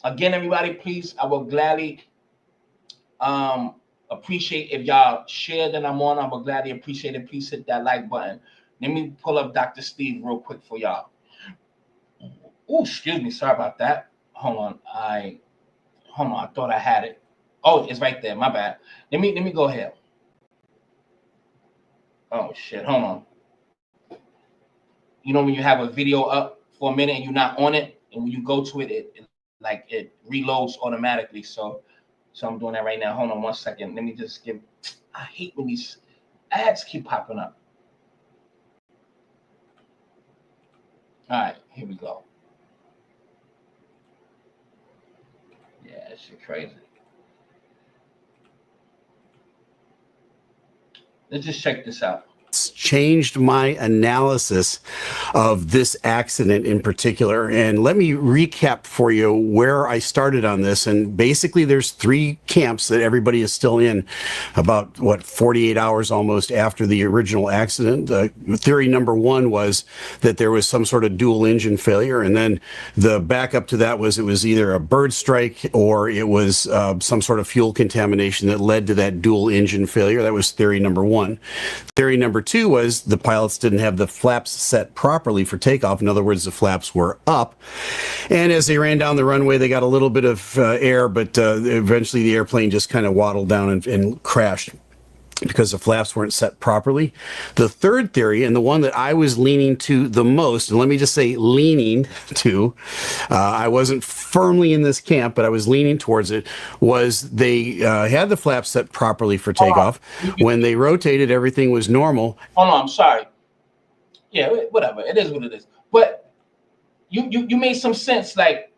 Again, everybody, please, I will gladly appreciate if y'all share that I'm on. I will gladly appreciate it. Please hit that like button. Let me pull up Dr. Steve real quick for y'all. Oh, excuse me, sorry about that. Hold on, I thought I had it. Oh, it's right there. My bad. Let me go ahead. Oh shit, hold on. You know when you have a video up for a minute and you're not on it, and when you go to it, it reloads automatically. So I'm doing that right now. Hold on 1 second. Let me just give. I hate when these ads keep popping up. All right, here we go. Yeah, that shit crazy. Let's just check this out. Changed my analysis of this accident in particular. And let me recap for you where I started on this. And basically there's 3 camps that everybody is still in about 48 hours almost after the original accident. Theory number 1 was that there was some sort of dual engine failure. And then the backup to that was it was either a bird strike or it was some sort of fuel contamination that led to that dual engine failure. That was theory number 1. Theory number 2 was the pilots didn't have the flaps set properly for takeoff. In other words, the flaps were up. And as they ran down the runway, they got a little bit of air, but eventually the airplane just kind of waddled down and crashed because the flaps weren't set properly. The third theory, and the one that I was leaning to the most, and let me just say leaning to, I wasn't firmly in this camp, but I was leaning towards it, was they had the flaps set properly for takeoff. When they rotated, everything was normal. Hold on, I'm sorry. Yeah, whatever. It is what it is. But you made some sense, like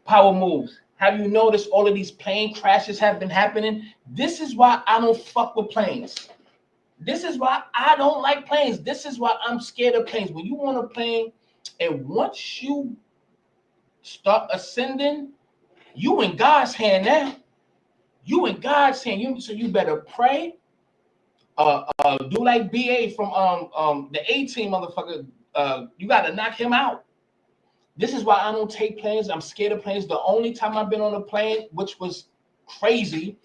power moves. Have you noticed all of these plane crashes have been happening? This is why I don't fuck with planes. This is why I don't like planes. This is why I'm scared of planes. When you want a plane, and once you start ascending, you in God's hand now. You in God's hand. So you better pray. Do like BA from the A-Team, motherfucker. You gotta knock him out. This is why I don't take planes. I'm scared of planes. The only time I've been on a plane, which was crazy,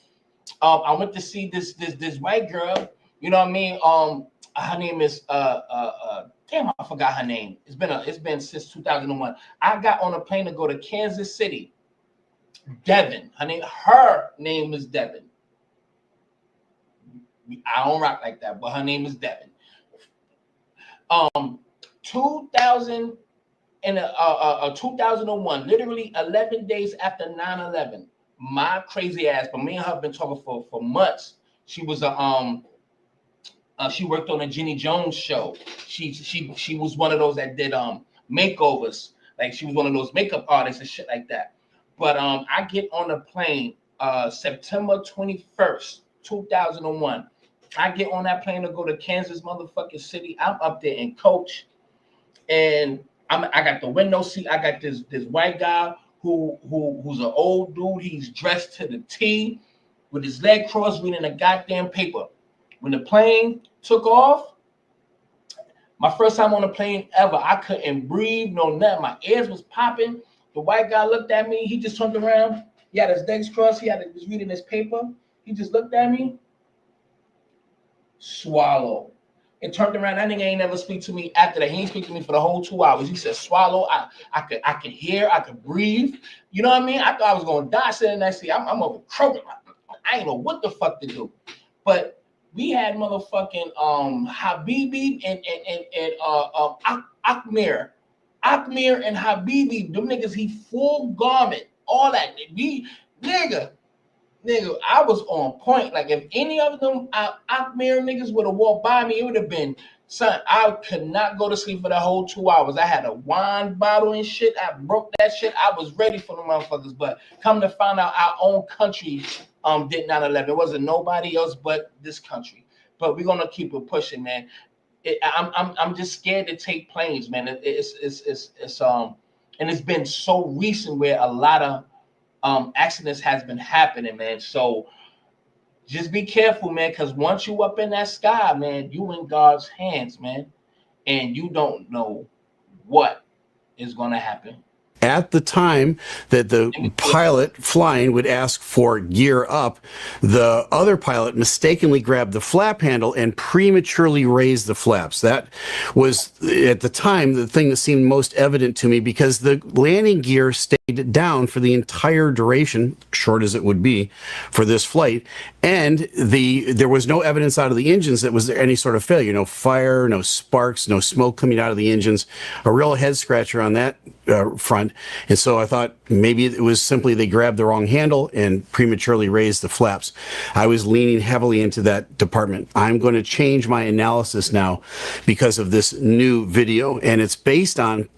I went to see this white girl. You know what I mean? Her name is damn, I forgot her name. It's been since 2001. I got on a plane to go to Kansas City. Devin. Her name is Devin. I don't rock like that, but her name is Devin. 2001, literally 11 days after 9/11, my crazy ass, but me and her have been talking for months. She was she worked on a Jenny Jones show. She was one of those that did makeovers. Like she was one of those makeup artists and shit like that. But I get on a plane September 21st, 2001. I get on that plane to go to Kansas motherfucking City. I'm up there in coach, and I got the window seat. I got this white guy who's an old dude. He's dressed to the T with his leg crossed reading a goddamn paper. When the plane took off, My first time on a plane ever. I couldn't breathe, no nothing. My ears was popping. The white guy looked at me. He just turned around. He had his legs crossed. He was reading his paper. He just looked at me. Swallow. And turned around. That nigga ain't never speak to me after that. He ain't speak to me for the whole 2 hours. He said, swallow. I could hear. I could breathe. You know what I mean? I thought I was going to die sitting next to you. I'm over croaking. I ain't know what the fuck to do. But we had motherfucking Habibi and Akmir. Akmir and Habibi, them niggas, he full garment, all that. Nigga, I was on point. Like, if any of them Akmir niggas would have walked by me, it would have been, son, I could not go to sleep for the whole 2 hours. I had a wine bottle and shit. I broke that shit. I was ready for the motherfuckers. But come to find out, our own country did 9/11. It wasn't nobody else but this country. But we're gonna keep it pushing, man. I'm just scared to take planes, man. And it's been so recent where a lot of accidents has been happening, man. So just be careful, man, because once you up in that sky, man, you in God's hands, man, and you don't know what is gonna happen. At the time that the pilot flying would ask for gear up, the other pilot mistakenly grabbed the flap handle and prematurely raised the flaps. That was, at the time, the thing that seemed most evident to me, because the landing gear stayed down for the entire duration, short as it would be, for this flight. And there was no evidence out of the engines that was there any sort of failure. No fire, no sparks, no smoke coming out of the engines. A real head scratcher on that front. And so I thought maybe it was simply they grabbed the wrong handle and prematurely raised the flaps. I was leaning heavily into that department. I'm going to change my analysis now because of this new video, and it's based on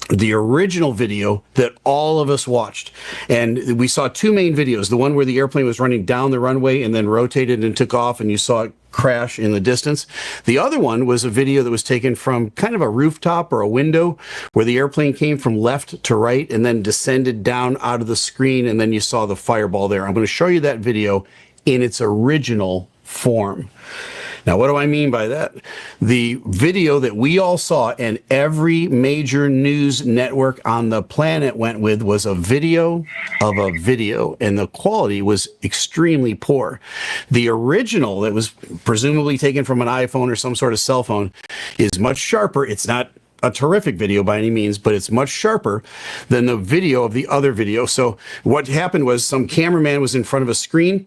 the original video that all of us watched. And we saw two main videos, the one where the airplane was running down the runway and then rotated and took off, and you saw it crash in the distance. The other one was a video that was taken from kind of a rooftop or a window where the airplane came from left to right and then descended down out of the screen, and then you saw the fireball there. I'm going to show you that video in its original form. Now, what do I mean by that? The video that we all saw and every major news network on the planet went with was a video of a video, and the quality was extremely poor. The original that was presumably taken from an iPhone or some sort of cell phone is much sharper. It's not a terrific video by any means, but it's much sharper than the video of the other video. So what happened was some cameraman was in front of a screen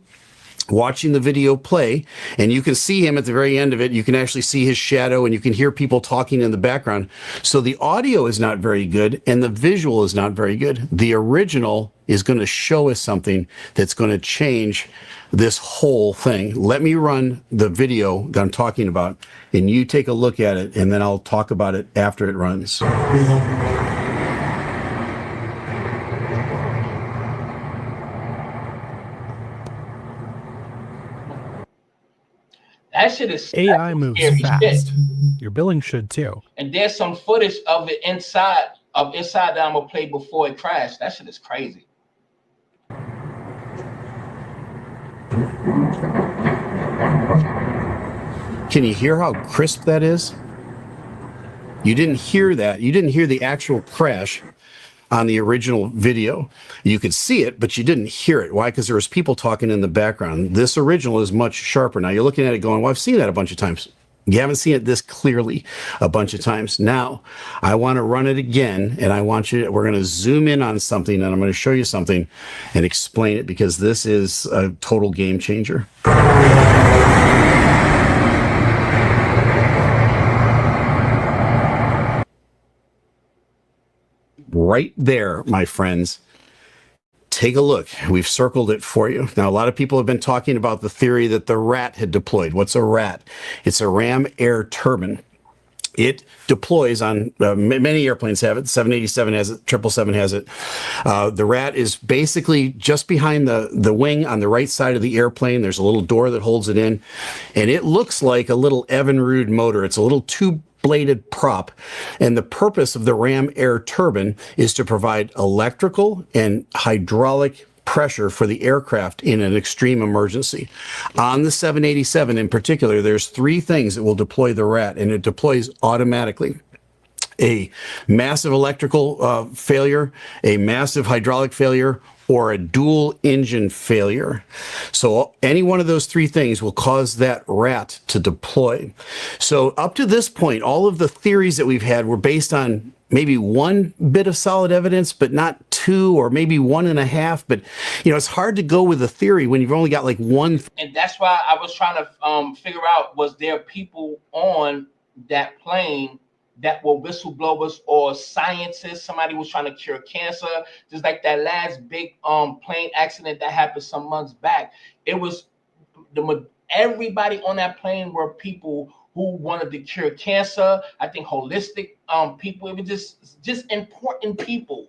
watching the video play, and you can see him at the very end of it. You can actually see his shadow, and you can hear people talking in the background. So the audio is not very good, and the visual is not very good. The original is going to show us something that's going to change this whole thing. Let me run the video that I'm talking about, and you take a look at it, and then I'll talk about it after it runs. That shit is AI moves fast. Shit. Your billing should too. And there's some footage of it inside that I'm gonna play before it crashed. That shit is crazy. Can you hear how crisp that is? You didn't hear that. You didn't hear the actual crash on the original video. You could see it, but you didn't hear it. Why? Because there was people talking in the background. This original is much sharper. Now you're looking at it going, well, I've seen that a bunch of times. You haven't seen it this clearly a bunch of times. Now I want to run it again, and we're going to zoom in on something, and I'm going to show you something and explain it, because this is a total game changer. Right there, my friends. Take a look. We've circled it for you. Now, a lot of people have been talking about the theory that the rat had deployed. What's a rat? It's a ram air turbine. It deploys on many airplanes have it. 787 has it. 777 has it. The rat is basically just behind the wing on the right side of the airplane. There's a little door that holds it in, and it looks like a little Evinrude motor. It's a little two-bladed prop, and the purpose of the ram air turbine is to provide electrical and hydraulic pressure for the aircraft in an extreme emergency. On the 787 in particular, there's three things that will deploy the rat, and it deploys automatically. A massive electrical failure, a massive hydraulic failure, or a dual engine failure. So any one of those three things will cause that rat to deploy. So up to this point, all of the theories that we've had were based on maybe one bit of solid evidence, but not two, or maybe 1.5. But it's hard to go with a theory when you've only got like one. And that's why I was trying to figure out, was there people on that plane that were whistleblowers or scientists? Somebody was trying to cure cancer, just like that last big plane accident that happened some months back. It was everybody on that plane were people who wanted to cure cancer. I think holistic people. It was just important people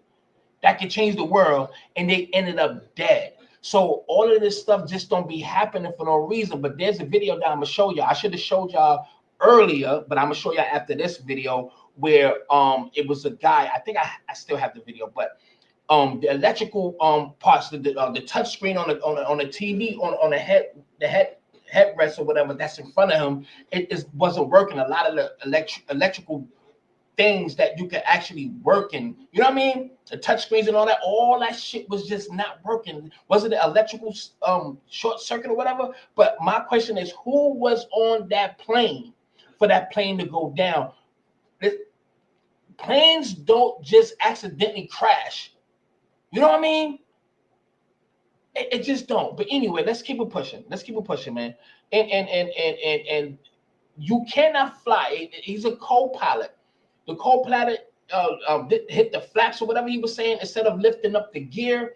that could change the world, and they ended up dead. So all of this stuff just don't be happening for no reason. But there's a video that I'm gonna show you. I should have showed y'all earlier, but I'm gonna show you after this video, where it was a guy. I think I still have the video, but the electrical parts, the touch screen on the TV on the headrest or whatever that's in front of him, it wasn't working. A lot of the electrical things that you could actually work in, you know what I mean? The touch screens and all that shit was just not working. Was it an electrical short circuit or whatever? But my question is, who was on that plane for that plane to go down? Planes don't just accidentally crash. You know what I mean? It just don't. But anyway, let's keep it pushing. Let's keep it pushing, man. And you cannot fly. He's a co-pilot. The co-pilot hit the flaps or whatever he was saying instead of lifting up the gear.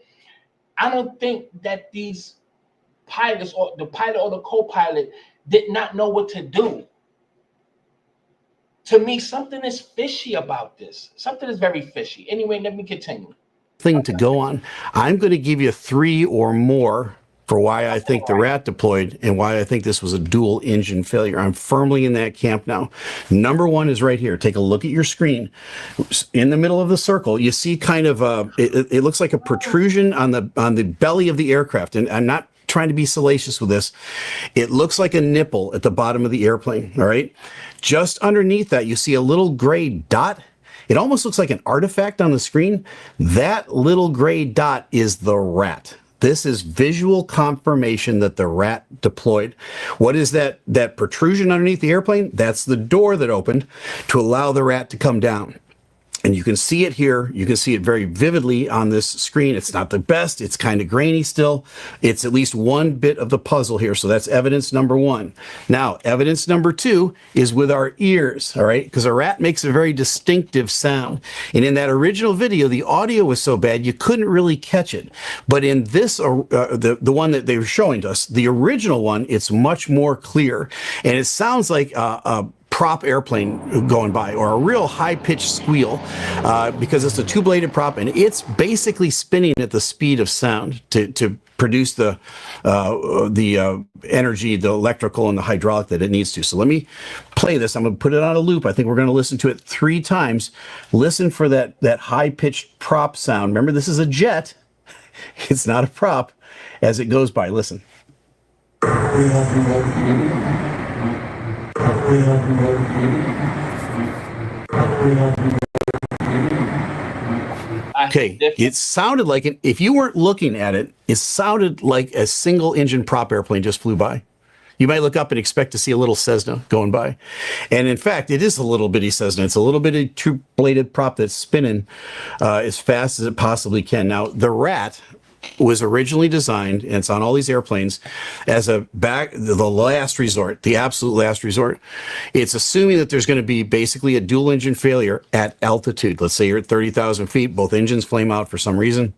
I don't think that these pilots, or the pilot or the co-pilot, did not know what to do. To me, something is fishy about this. Something is very fishy. Anyway, let me continue. Thing to go on. I'm going to give you 3 or more for why I think the rat deployed and why I think this was a dual engine failure. I'm firmly in that camp now. Number 1 is right here. Take a look at your screen. In the middle of the circle, you see kind of it looks like a protrusion on the belly of the aircraft. And I'm not trying to be salacious with this. It looks like a nipple at the bottom of the airplane. All right. Just underneath that, you see a little gray dot. It almost looks like an artifact on the screen. That little gray dot is the rat. This is visual confirmation that the rat deployed. What is that protrusion underneath the airplane? That's the door that opened to allow the rat to come down. And you can see it here. You can see it very vividly on this screen. It's not the best. It's kind of grainy still. It's at least one bit of the puzzle here. So that's evidence number 1. Now, evidence number 2 is with our ears, all right? Because a rat makes a very distinctive sound. And in that original video, the audio was so bad, you couldn't really catch it. But in this, the one that they were showing to us, the original one, it's much more clear. And it sounds like a prop airplane going by, or a real high-pitched squeal, because it's a 2-bladed prop, and it's basically spinning at the speed of sound to produce the energy, the electrical and the hydraulic that it needs to. So let me play this. I'm going to put it on a loop. I think we're going to listen to it 3 times. Listen for that high-pitched prop sound. Remember, this is a jet. It's not a prop. As it goes by, listen. Okay, it sounded like if you weren't looking at it, it sounded like a single engine prop airplane just flew by. You might look up and expect to see a little Cessna going by. And in fact, it is a little bitty Cessna. It's a little bitty 2-bladed prop that's spinning as fast as it possibly can. Now, the rat was originally designed, and it's on all these airplanes, as the last resort, the absolute last resort. It's assuming that there's going to be basically a dual engine failure at altitude. Let's say you're at 30,000 feet, both engines flame out for some reason.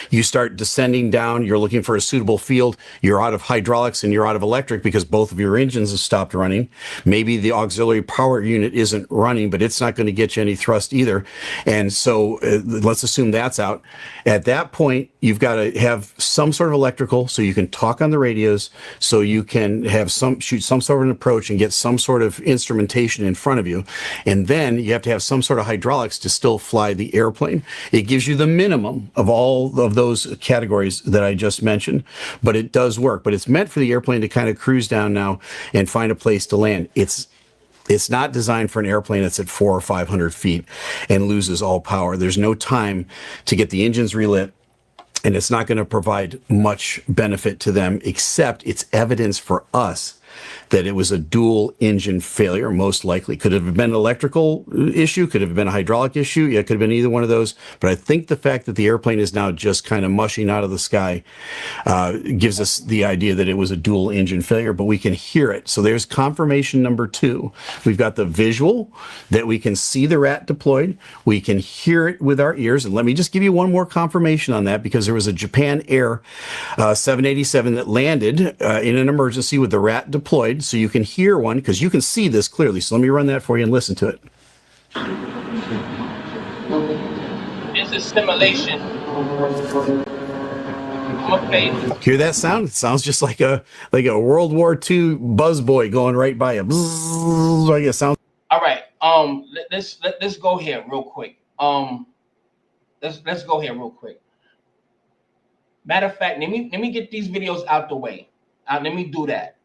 You start descending down, you're looking for a suitable field, you're out of hydraulics and you're out of electric because both of your engines have stopped running. Maybe the auxiliary power unit isn't running, but it's not going to get you any thrust either. And so let's assume that's out. At that point, you've got to have some sort of electrical so you can talk on the radios, so you can have shoot some sort of an approach and get some sort of instrumentation in front of you. And then you have to have some sort of hydraulics to still fly the airplane. It gives you the minimum of all all of those categories that I just mentioned, but it does work. But it's meant for the airplane to kind of cruise down now and find a place to land. It's not designed for an airplane that's at 400 or 500 feet and loses all power. There's no time to get the engines relit, and it's not going to provide much benefit to them, except it's evidence for us that it was a dual engine failure, most likely. Could it have been an electrical issue? Could it have been a hydraulic issue? Yeah, it could have been either one of those. But I think the fact that the airplane is now just kind of mushing out of the sky gives us the idea that it was a dual engine failure, but we can hear it. So there's confirmation number 2. We've got the visual that we can see the rat deployed. We can hear it with our ears. And let me just give you one more confirmation on that, because there was a Japan Air 787 that landed in an emergency with the rat deployed. So you can hear one, because you can see this clearly. So let me run that for you and listen to it. This is simulation. I'm gonna Hear that sound? It sounds just like a World War II buzzboy going right by you. Bzzz, like it sounds. All right. Let's go here real quick. Let's go here real quick. Matter of fact, let me get these videos out the way. Let me do that.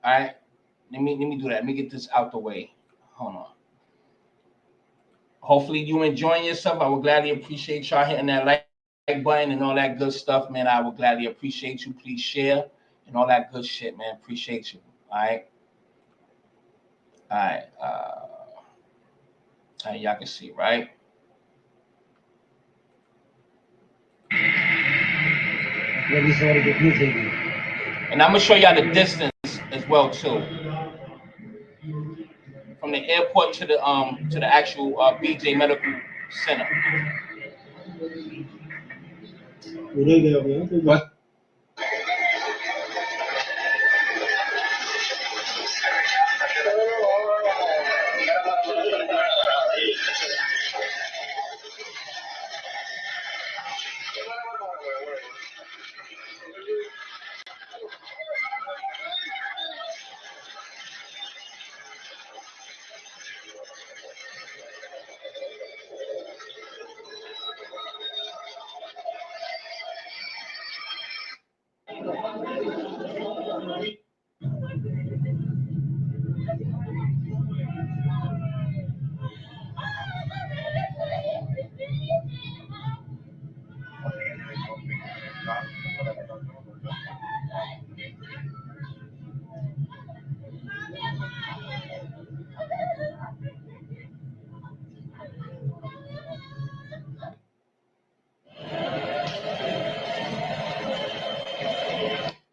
All right. Let me do that. Let me get this out the way. Hold on. Hopefully you enjoying yourself. I would gladly appreciate y'all hitting that like button and all that good stuff, man. I would gladly appreciate you. Please share and all that good shit, man. Appreciate you. All right. All right. All right, y'all can see, right? And I'm gonna show y'all the distance as well too, from the airport to the actual BJ Medical Center. What?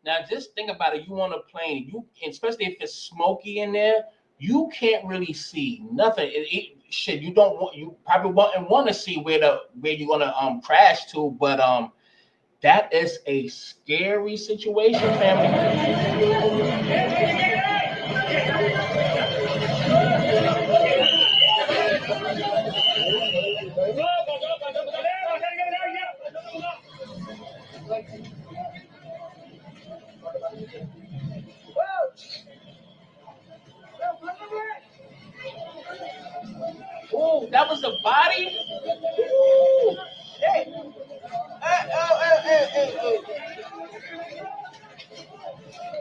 Now, just think about it. You on a plane, especially if it's smoky in there, you can't really see nothing. Shit, you probably wouldn't want to see where you're gonna crash to, but that is a scary situation, family. Oh, that was a body. Ooh, shit.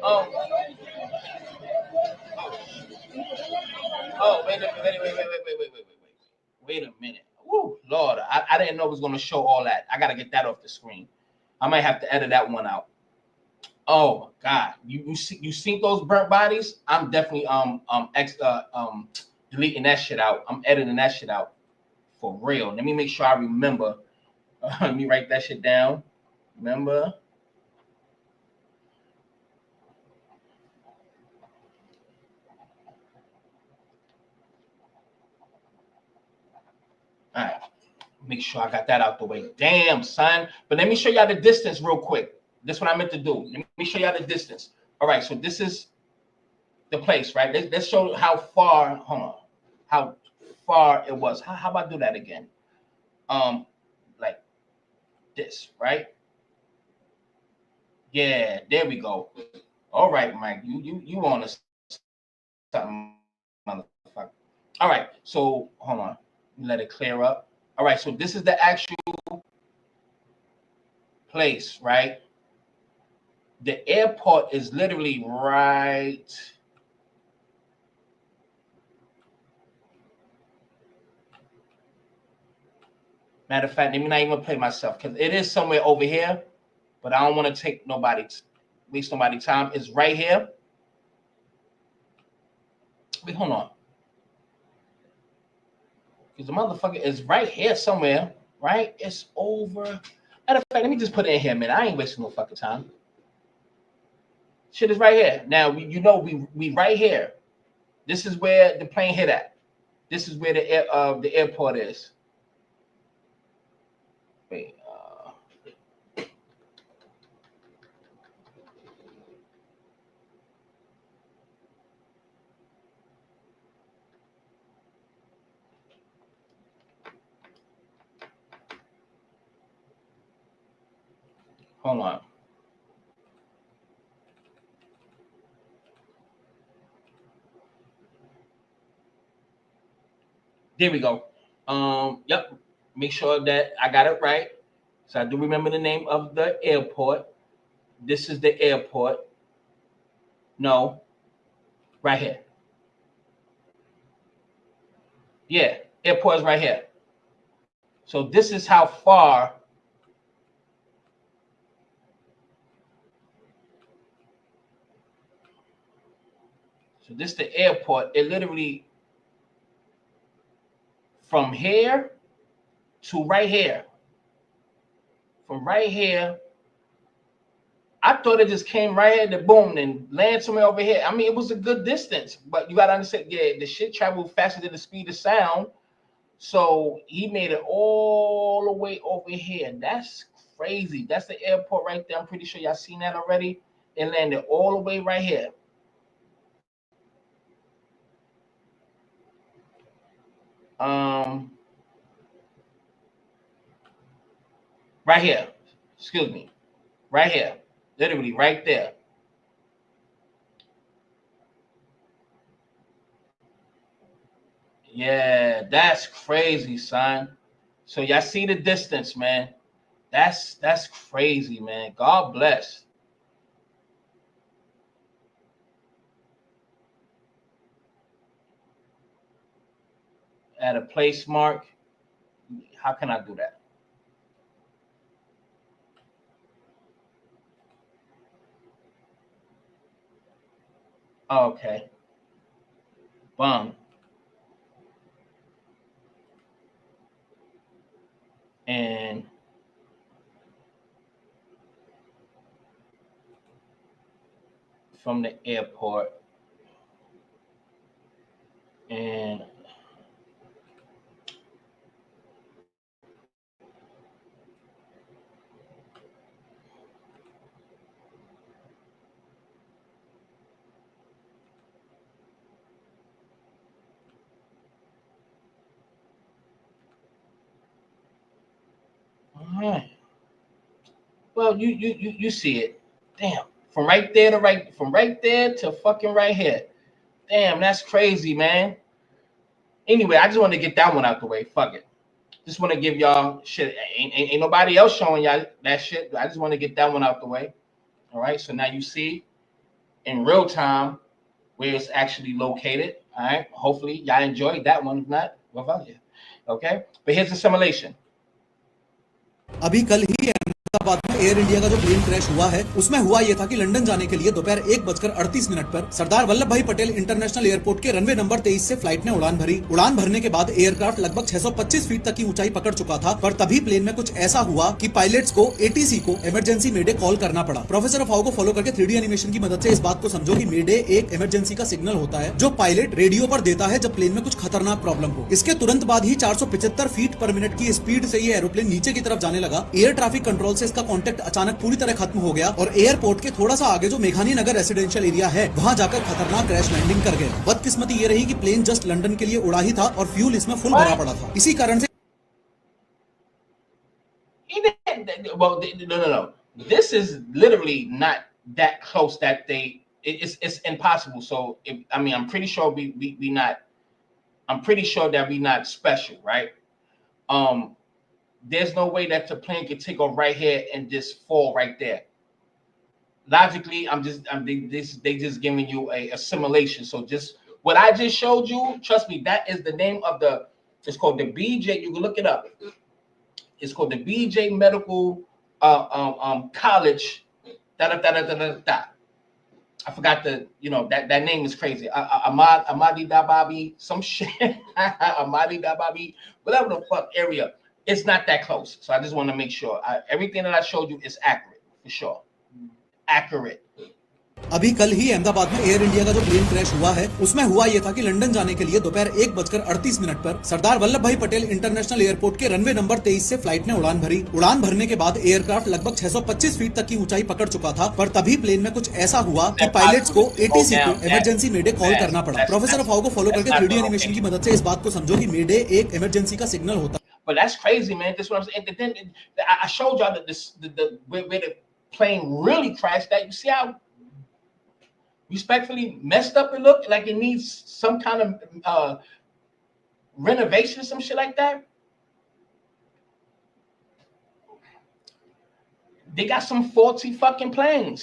Oh, wait a minute. Woo, Lord, I didn't know it was gonna show all that. I gotta get that off the screen. I might have to edit that one out. Oh my God, you seen those burnt bodies? I'm definitely deleting that shit out. I'm editing that shit out for real. Let me make sure I remember. Let me write that shit down. Remember. All right. Make sure I got that out the way. Damn, son. But let me show y'all the distance real quick. This is what I meant to do. Let me show y'all the distance. All right, so this is the place, right? Let's show how far, hold on, how far it was. How about do that again? Like this, right? Yeah, there we go. All right, Mike, you on to something, motherfucker. All right, so hold on. Let it clear up. All right, so this is the actual place, right? The airport is literally right. Matter of fact, let me not even play myself because it is somewhere over here, but I don't want to take waste nobody's time. It's right here. Wait, hold on. Because the motherfucker is right here somewhere, right? It's over. Matter of fact, let me just put it in here, man. I ain't wasting no fucking time. Shit is right here. Now, we right here. This is where the plane hit at. This is where the airport is. Wait. Hold on. There we go. Yep. Make sure that I got it right. So I do remember the name of the airport. This is the airport. No, right here. Yeah, airport is right here. So this is how far. So this is the airport. It literally from here to right here. From right here, I thought it just came right here, the boom, and land somewhere over here. I mean, it was a good distance, but you gotta understand, yeah, the shit traveled faster than the speed of sound. So he made it all the way over here. That's crazy. That's the airport right there. I'm pretty sure y'all seen that already. It landed all the way right here. Right here. Excuse me. Right here. Literally right there. Yeah, that's crazy, son. So y'all see the distance, man. That's crazy, man. God bless. At a place mark. How can I do that? Okay. Boom. And from the airport. And all right. Well, you see it. Damn. From right there to fucking right here. Damn, that's crazy, man. Anyway, I just want to get that one out the way. Fuck it. Just want to give y'all shit. Ain't nobody else showing y'all that shit. I just want to get that one out the way. All right. So now you see in real time where it's actually located. All right. Hopefully y'all enjoyed that one. If not, well, fuck you. Okay. But here's the simulation. अभी कल ही अहमदाबाद में air India का जो plane crash हुआ है उसमें हुआ यह था कि लंदन जाने के लिए दोपहर 1:38 पर सरदार वल्लभ भाई पटेल इंटरनेशनल एयरपोर्ट के रनवे नंबर 23 से फ्लाइट ने उड़ान भरी। उड़ान भरने के बाद एयरक्राफ्ट लगभग 625 फीट तक की ऊंचाई पकड़ चुका था, पर तभी प्लेन में कुछ ऐसा हुआ कि पायलट्स को एटीसी को इमरजेंसी मेडे कॉल करना पड़ा। प्रोफेसर ऑफ हाउ को फॉलो करके 3D एनिमेशन की मदद से इस बात को समझो कि मेडे एक इमरजेंसी का सिग्नल होता है जो पायलट रेडियो पर देता है जब प्लेन में कुछ खतरनाक प्रॉब्लम हो। इसके तुरंत बाद ही 475 फीट पर मिनट की स्पीड से ये एरोप्लेन नीचे की तरफ जाने लगा। एयर ट्रैफिक कंट्रोल से इसका कांटेक्ट अचानक पूरी तरह खत्म हो गया और एयरपोर्ट के थोड़ा सा आगे जो मेघानी नगर रेसिडेंशियल एरिया है वहां जाकर खतरनाक क्रैश लैंडिंग कर गया। बदकिस्मती ये रही कि प्लेन जस्ट लंदन के लिए उड़ा ही था और फ्यूल इसमें फुल भरा पड़ा था। इसी कारण से Well, no. This is literally not that close that it's impossible. So I'm pretty sure I'm pretty sure that we not special, right? there's no way that the plane can take off right here and just fall right there. Logically, they just giving you a simulation. So just what I just showed you, trust me, that is the name of the. It's called the BJ. You can look it up. It's called the BJ Medical College. I forgot the, that name is crazy. Ahmadi Dababi, some shit. Ahmadi Dababi, whatever the fuck area. It's not that close. So I just want to make sure everything that I showed you is accurate for sure. Accurate. अभी कल ही अहमदाबाद में air India का जो plane crash हुआ है उसमें हुआ ये था कि लंदन जाने के लिए दोपहर 1:38 पर सरदार वल्लभ भाई पटेल इंटरनेशनल एयरपोर्ट के रनवे नंबर 23 से फ्लाइट ने उड़ान भरी। उड़ान भरने के बाद एयरक्राफ्ट लगभग 625 फीट तक की ऊंचाई पकड़ चुका था, पर तभी प्लेन में कुछ ऐसा हुआ कि पायलट्स को एटीसी को इमरजेंसी मेडे कॉल करना पड़ा। प्रोफेसर अफाव को फॉलो करके 3D एनिमेशन की मदद से इस बात को समझो कि मेडे एक इमरजेंसी का सिग्नल होता है। But that's crazy, man. That's what I'm saying. And then I showed y'all that where the plane really crashed. That you see how respectfully messed up it looked, like it needs some kind of renovation, some shit like that. They got some faulty fucking planes.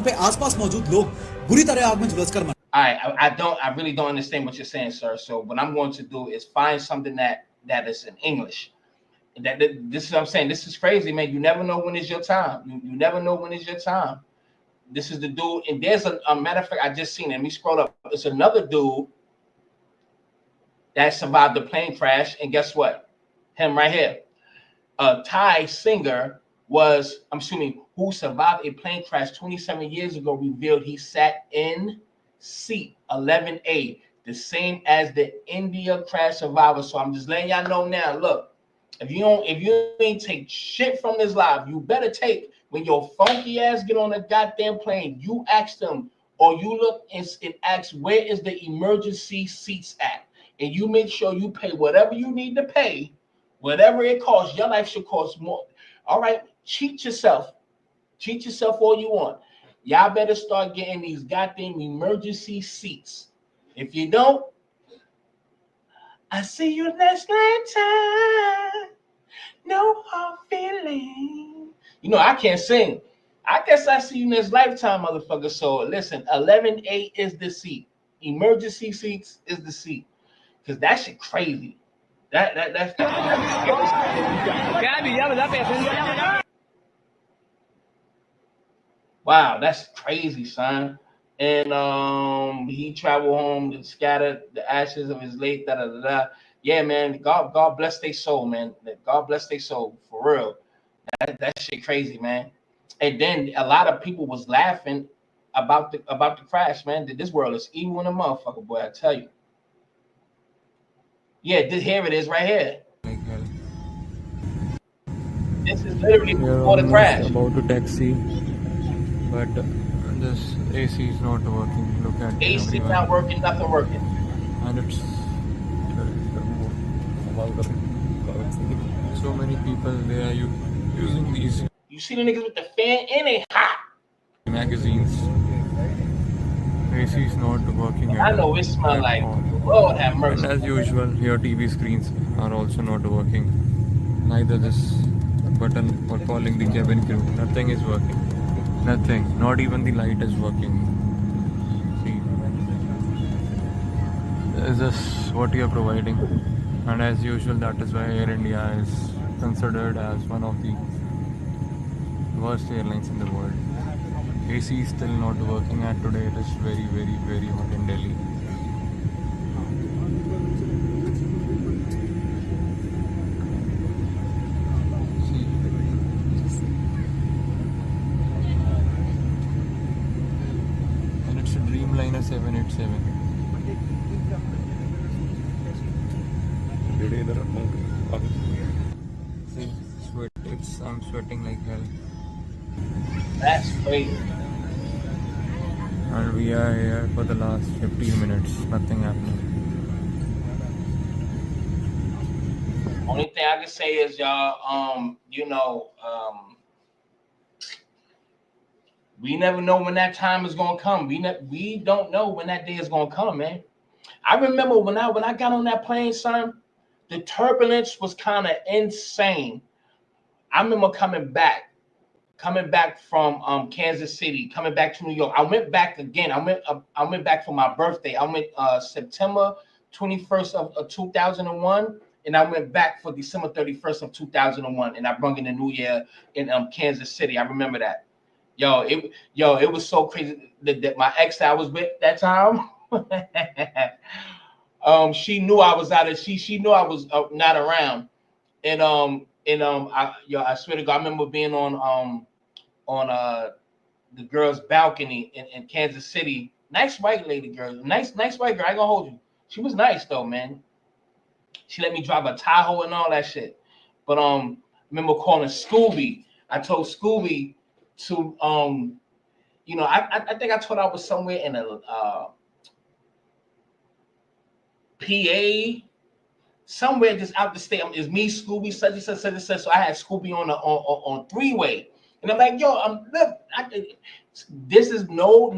पे आसपास मौजूद लोग बुरी तरह आग में झुलसकर मर। I really don't understand what you're saying, sir. So what I'm going to do is find something that is in English. This is what I'm saying. This is crazy, man. You never know when it's your time. You never know when it's your time. This is the dude, and there's a matter of fact, I just seen it. Let me scroll up. It's another dude that survived the plane crash, and guess what? Him right here. A Thai singer was, I'm assuming, who survived a plane crash 27 years ago, revealed he sat in seat 11A, the same as the India crash survivor. So I'm just letting y'all know now. Look, if you ain't take shit from this live, you better take. When your funky ass get on a goddamn plane, you ask them, or you look and ask, where is the emergency seats at? And you make sure you pay whatever you need to pay, whatever it costs. Your life should cost more. All right, cheat yourself. Cheat yourself all you want. Y'all better start getting these goddamn emergency seats. If you don't, I see you next lifetime. No hard feeling. You know, I can't sing. I guess I see you next lifetime, motherfucker. So listen, 11A is the seat. Emergency seats is the seat. Because that shit crazy. That's wow, that's crazy, son. And he traveled home to scatter the ashes of his late Yeah, man. God bless their soul, man. God bless their soul for real. That shit crazy, man. And then a lot of people was laughing about the crash, man. This world is evil in a motherfucker, boy. I tell you. Yeah, here it is, right here. This is literally before the crash. About to taxi, but this AC is not working. Look at AC everyone. Not working, nothing working. And it's so many people they are using these. You see the niggas with the fan and they hot. Magazines. AC is not working. I know it smells like Lord have mercy. And as usual, your TV screens are also not working. Neither this button for calling the cabin crew. Nothing is working. Nothing. Not even the light is working. See, is this what you are providing? And as usual, that is why Air India is considered as one of the worst airlines in the world. AC is still not working, and today it is very, very, very hot in Delhi. See, and it's a Dreamliner 787. See, I'm sweating like hell. That's crazy. And we are here for the last 15 minutes. Nothing happening. Only thing I can say is, y'all, we never know when that time is gonna come. We don't know when that day is gonna come, man. I remember when I got on that plane, son. the turbulence was kind of insane. I remember coming back from Kansas City, coming back to New York. I went back again. I went back for my birthday. I went September 21st of 2001, and I went back for December 31st of 2001, and I brung in the New Year in Kansas City. I remember that. It was so crazy that my ex that I was with that time. She knew I was out of she knew I was not around, and I swear to God, I remember being on the girl's balcony in Kansas City. Nice white lady girl, nice white girl. I ain't gonna hold you. She was nice though, man. She let me drive a Tahoe and all that shit. But I remember calling Scooby. I told Scooby to I think I told I was somewhere in a PA, somewhere just out the state. It's me, Scooby, such and such, such and such. So I had Scooby on three-way, and I'm like, yo, this is no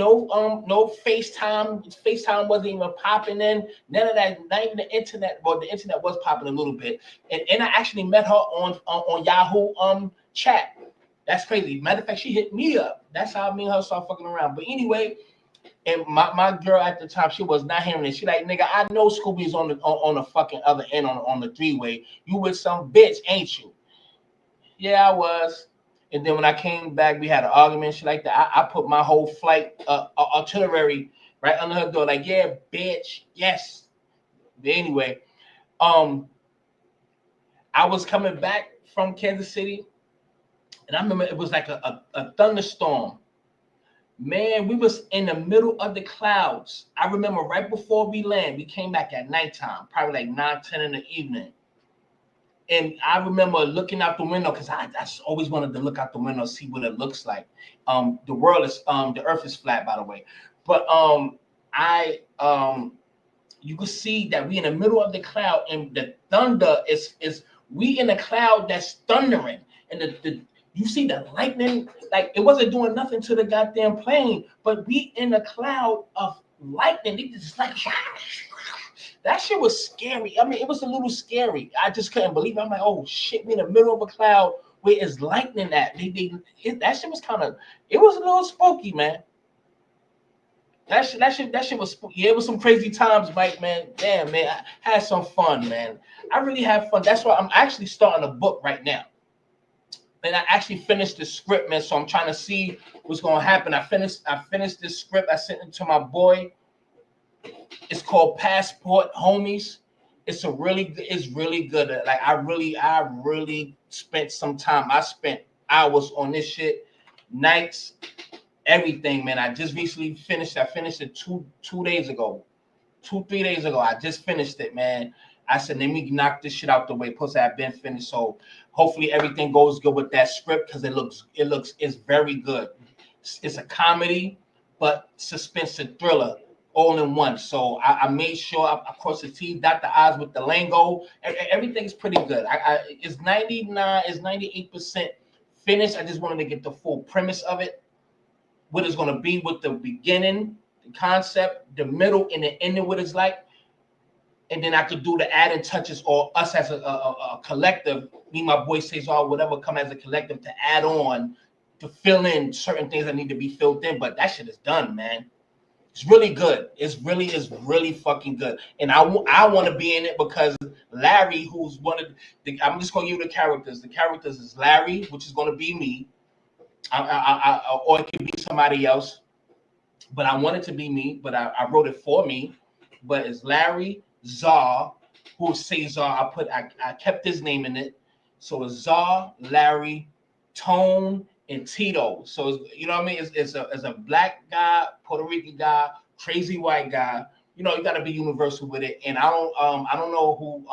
FaceTime. FaceTime wasn't even popping in. None of that. Not even the internet. Well, the internet was popping a little bit, and I actually met her on Yahoo chat. That's crazy. Matter of fact, she hit me up. That's how me and her started fucking around. But anyway. And my girl at the time, she was not hearing it. She like, nigga, I know Scooby's on the fucking other end on the three-way. You with some bitch, ain't you? Yeah, I was. And then when I came back, we had an argument. She like that. I put my whole flight itinerary right under her door. Like, yeah, bitch, yes. But anyway, I was coming back from Kansas City, and I remember it was like a thunderstorm. Man, we was in the middle of the clouds. I remember right before we land, we came back at nighttime, probably like 9, 10 in the evening. And I remember looking out the window because I always wanted to look out the window, see what it looks like. The earth is flat, by the way. But you could see that we in the middle of the cloud, and the thunder is we in a cloud that's thundering, and you see the lightning, like it wasn't doing nothing to the goddamn plane, but we in a cloud of lightning. It just like that shit was scary. I mean, it was a little scary. I just couldn't believe it. I'm like, oh shit, we in the middle of a cloud where is lightning at? That shit was kind of, it was a little spooky, man. That shit was spooky. Yeah, it was some crazy times, Mike, man. Damn, man, I had some fun, man. I really had fun. That's why I'm actually starting a book right now. And I actually finished the script, man. So I'm trying to see what's gonna happen. I finished this script. I sent it to my boy. It's called Passport Homies. It's really good. Like I really spent some time. I spent hours on this shit, nights, everything, man. I just recently finished. I finished it 2 days ago, 3 days ago. I just finished it, man. I said, let me knock this shit out the way. Plus, I've been finished. So hopefully everything goes good with that script because it's very good. It's a comedy, but suspense and thriller all in one. So I made sure I crossed the T's, dot the I's with the lingo. Everything's pretty good. It's 98% finished. I just wanted to get the full premise of it, what it's going to be with the beginning, the concept, the middle, and the ending, what it's like. And then I could do the added touches, or us as a collective, me, my boy says, or whatever, come as a collective to add on, to fill in certain things that need to be filled in. But that shit is done, man. It's really good. It's really fucking good. And I want to be in it because Larry, who's one of the, I'm just going to give you the characters. The characters is Larry, which is going to be me. Or it could be somebody else. But I want it to be me, but I wrote it for me. But it's Larry, Czar, who says Czar. I kept his name in it. So it's Czar, Larry, Tone, and Tito. So it's, you know what I mean? It's a black guy, Puerto Rican guy, crazy white guy. You know, you got to be universal with it. And I don't know who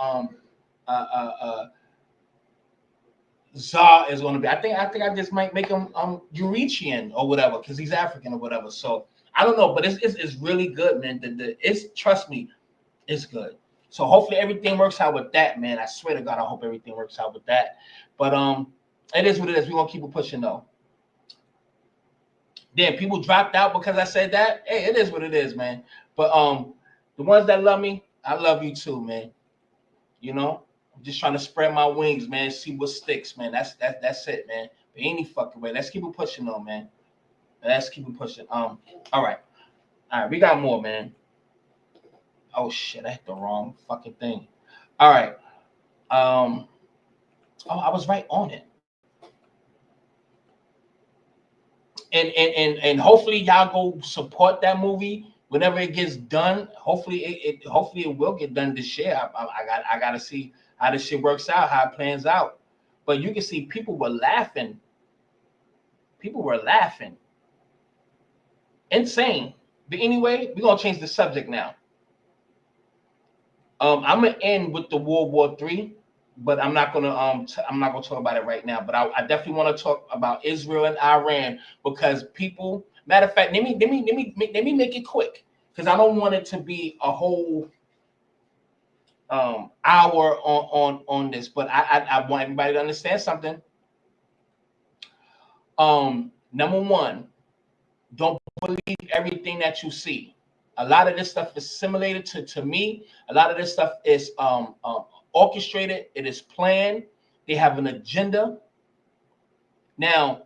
Czar is going to be. I think I just might make him Eurichian or whatever because he's African or whatever. So I don't know, but it's really good, man. Trust me, it's good. So hopefully everything works out with that, man. I swear to God, I hope everything works out with that. But it is what it is. We're gonna keep it pushing though. Then people dropped out because I said that. Hey, it is what it is, man. But the ones that love me, I love you too, man. You know, Just trying to spread my wings, man. See what sticks, man. That's it, man. But any fucking way. Let's keep it pushing though, man. Let's keep it pushing. All right. We got more, man. Oh shit, I hit the wrong fucking thing. All right. Oh, I was right on it. And hopefully y'all go support that movie whenever it gets done. Hopefully it will get done this year. I gotta see how this shit works out, how it plans out. But you can see people were laughing. People were laughing. Insane. But anyway, we're gonna change the subject now. I'm gonna end with the World War III, but I'm not gonna talk about it right now. But I definitely want to talk about Israel and Iran because people. Matter of fact, let me make it quick because I don't want it to be a whole hour on this. But I want everybody to understand something. Number one, don't believe everything that you see. A lot of this stuff is simulated to me. A lot of this stuff is orchestrated. It is planned. They have an agenda. Now,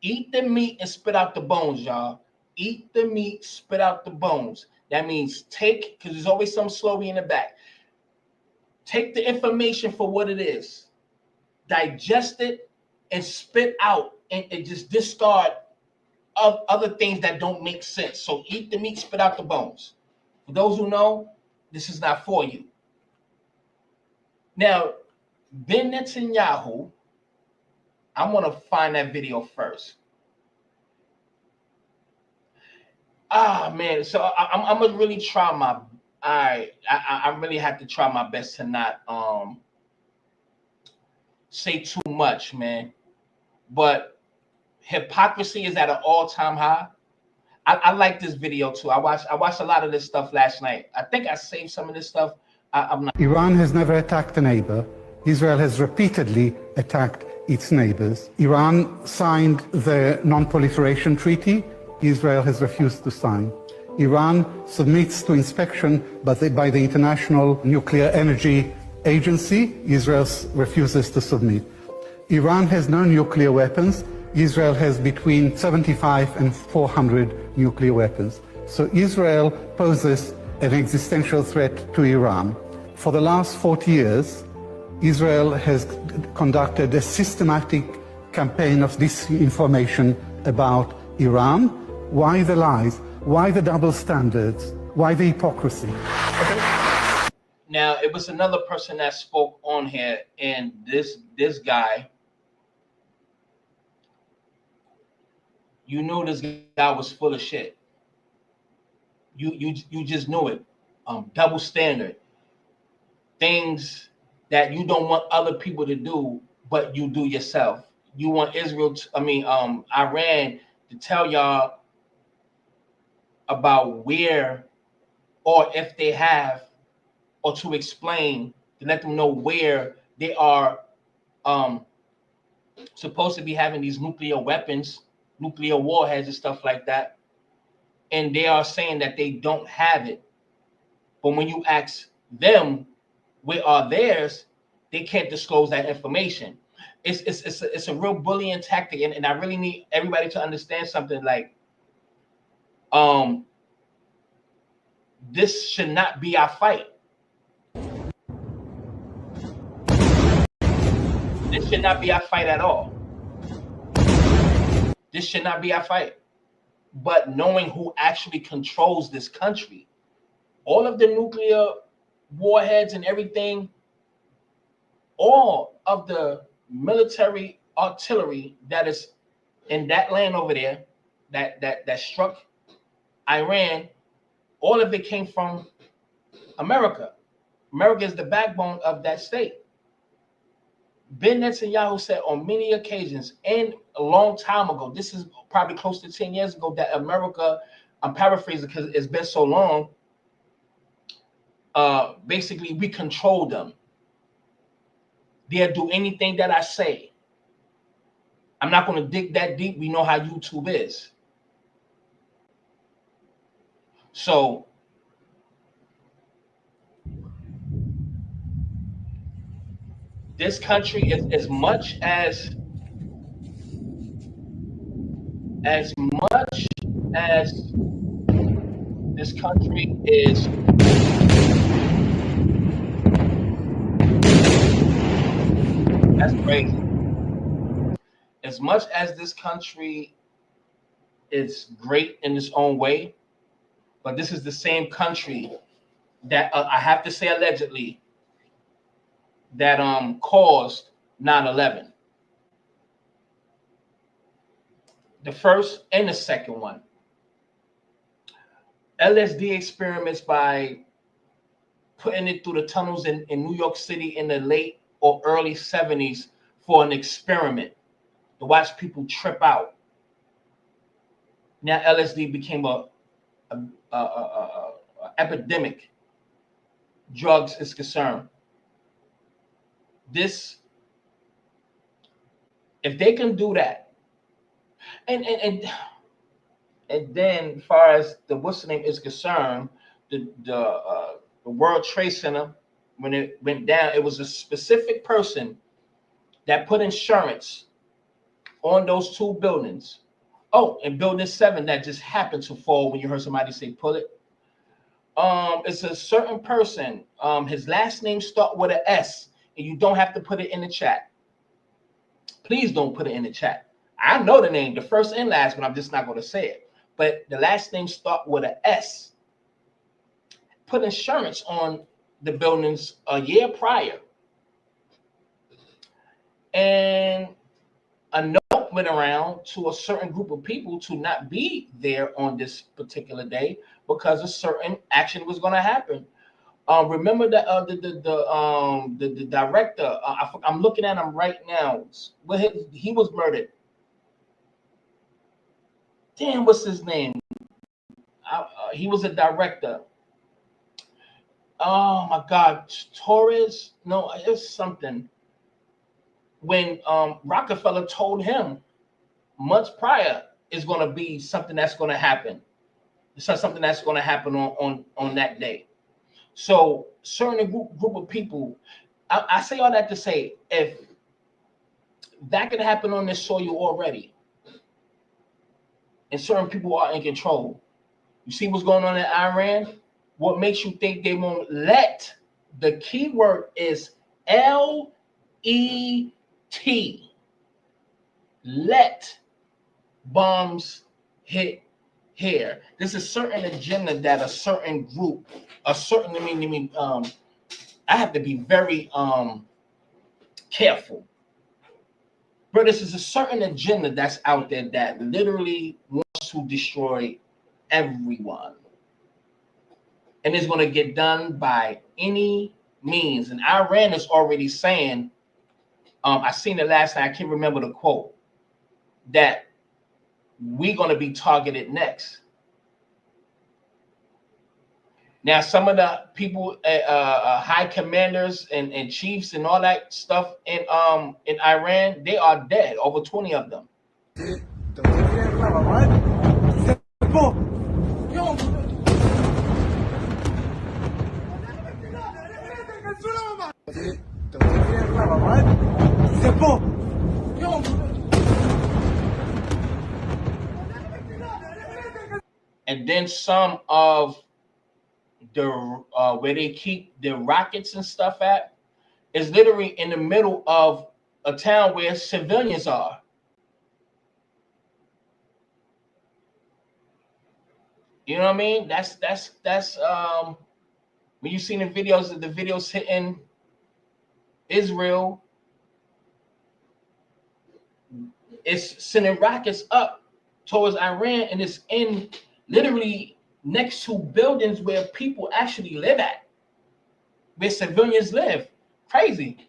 eat the meat and spit out the bones, y'all. Eat the meat, spit out the bones. That means because there's always some slowly in the back. Take the information for what it is. Digest it and spit out and just discard of other things that don't make sense. So eat the meat, spit out the bones. For those who know, this is not for you. Now, Ben Netanyahu, I want to find that video first. Man, so I'm gonna really try my. I really have to try my best to not say too much, man. But hypocrisy is at an all-time high. I like this video too. I watched a lot of this stuff last night. I think I saved some of this stuff. I'm not. Iran has never attacked a neighbor. Israel has repeatedly attacked its neighbors. Iran signed the Non-Proliferation Treaty. Israel has refused to sign. Iran submits to inspection by the International Nuclear Energy Agency. Israel refuses to submit. Iran has no nuclear weapons. Israel has between 75 and 400 nuclear weapons. So Israel poses an existential threat to Iran. For the last 40 years, Israel has conducted a systematic campaign of disinformation about Iran. Why the lies? Why the double standards? Why the hypocrisy? Now, it was another person that spoke on here, and this guy, you know, this guy was full of shit. You just knew it. Double standard. Things that you don't want other people to do, but you do yourself. You want Iran to tell y'all about where, or if they have, or to explain, to let them know where they are supposed to be having these nuclear weapons, nuclear warheads and stuff like that. And they are saying that they don't have it. But when you ask them where are theirs, they can't disclose that information. It's a real bullying tactic, and I really need everybody to understand something. Like, this should not be our fight. This should not be our fight at all. This should not be our fight. But knowing who actually controls this country, all of the nuclear warheads and everything, all of the military artillery that is in that land over there that struck Iran, all of it came from America. America is the backbone of that state. Ben Netanyahu said on many occasions, and a long time ago, this is probably close to 10 years ago, that America, I'm paraphrasing because it's been so long, basically we control them. They'll do anything that I say. I'm not going to dig that deep. We know how YouTube is. So this country is as much as this country is that's crazy. As much as this country is great in its own way, but this is the same country that I have to say allegedly that caused 9/11. The first and the second one. LSD experiments by putting it through the tunnels in New York City in the late or early 70s for an experiment to watch people trip out. Now LSD became a epidemic. Drugs is concerned. This, if they can do that, and then as far as the what's the name is concerned, the World Trade Center, when it went down, it was a specific person that put insurance on those two buildings. Oh, and building 7 that just happened to fall when you heard somebody say pull it. It's a certain person. His last name start with an S, and you don't have to put it in the chat. Please don't put it in the chat. I know the name, the first and last, but I'm just not going to say it. But the last name start with an S. Put insurance on the buildings a year prior. And a note went around to a certain group of people to not be there on this particular day because a certain action was going to happen. Remember that the director, I'm looking at him right now. He was murdered. Damn, what's his name? He was a director. Oh my God, Torres? No, it's something. When Rockefeller told him months prior is going to be something that's going to happen. It's not something that's going to happen on that day. So certain group of people, I say all that to say, if that could happen on this soil already, and certain people are in control. You see what's going on in Iran? What makes you think they won't let? The key word is LET. Let bombs hit here. There's a certain agenda that a certain group, I have to be very careful. But this is a certain agenda that's out there that literally wants to destroy everyone. And it's going to get done by any means. And Iran is already saying, I seen it last night, I can't remember the quote, that we're going to be targeted next. Now, some of the people, high commanders and chiefs and all that stuff in Iran, they are dead. Over 20 of them. And then some of the where they keep the rockets and stuff at is literally in the middle of a town where civilians are. You know what I mean? That's when you seen the videos hitting Israel, it's sending rockets up towards Iran, and it's in literally next to buildings where people actually live at, where civilians live. Crazy.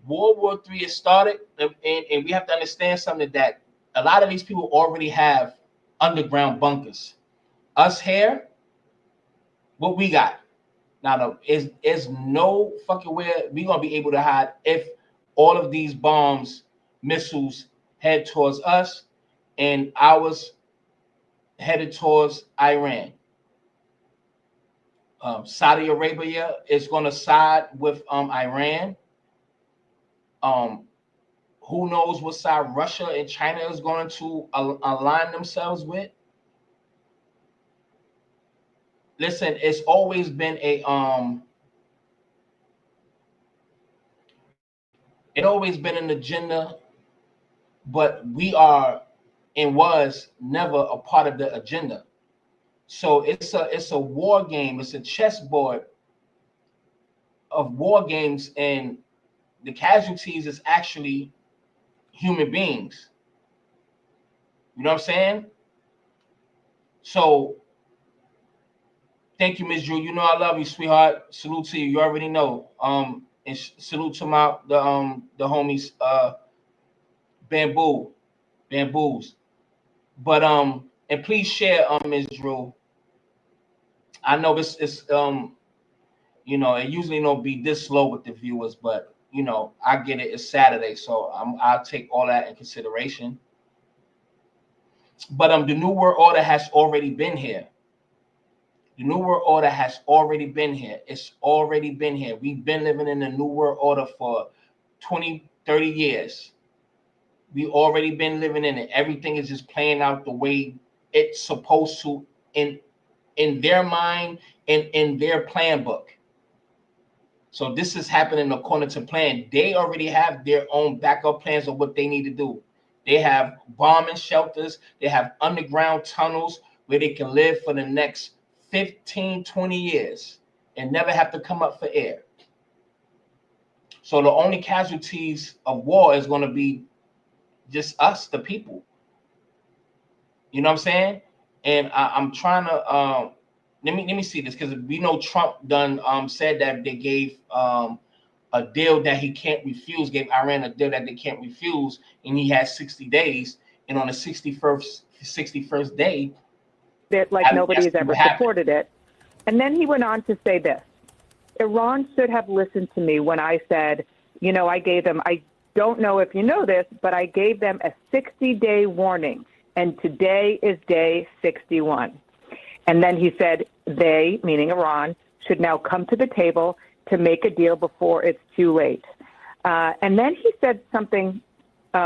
World War III has started, and we have to understand something, that a lot of these people already have underground bunkers. Us here, what we got? Now, is no fucking way we gonna be able to hide if all of these bombs, missiles head towards us, and ours headed towards Iran. Saudi Arabia is gonna side with Iran. Who knows what side Russia and China is going to align themselves with? Listen, it's always been a it always been an agenda, but we are and was never a part of the agenda. So it's a war game. It's a chessboard of war games, and the casualties is actually human beings. You know what I'm saying? So thank you, Miss Drew. You know I love you, sweetheart. Salute to you. You already know. And salute to the homies, bamboos. But and please share, Miss Drew. I know it's you know, it usually don't be this slow with the viewers, but you know, I get it. It's Saturday, so I'll take all that in consideration. But the New World Order has already been here. The New World Order has already been here. It's already been here. We've been living in the New World Order for 20, 30 years. We already been living in it. Everything is just playing out the way it's supposed to in their mind and in their plan book. So this is happening according to plan. They already have their own backup plans of what they need to do. They have bombing shelters. They have underground tunnels where they can live for the next 15, 20 years and never have to come up for air. So the only casualties of war is going to be just us, the people. You know what I'm saying? And I'm trying to let me see this, because we know Trump done said that they gave a deal that he can't refuse, gave Iran a deal that they can't refuse, and he has 60 days. And on the 61st day, it like nobody has ever supported it. And then he went on to say this: Iran should have listened to me when I said, you know, I gave them, I don't know if you know this, but I gave them a 60-day warning, and today is day 61. And then he said they, meaning Iran, should now come to the table to make a deal before it's too late. And then he said something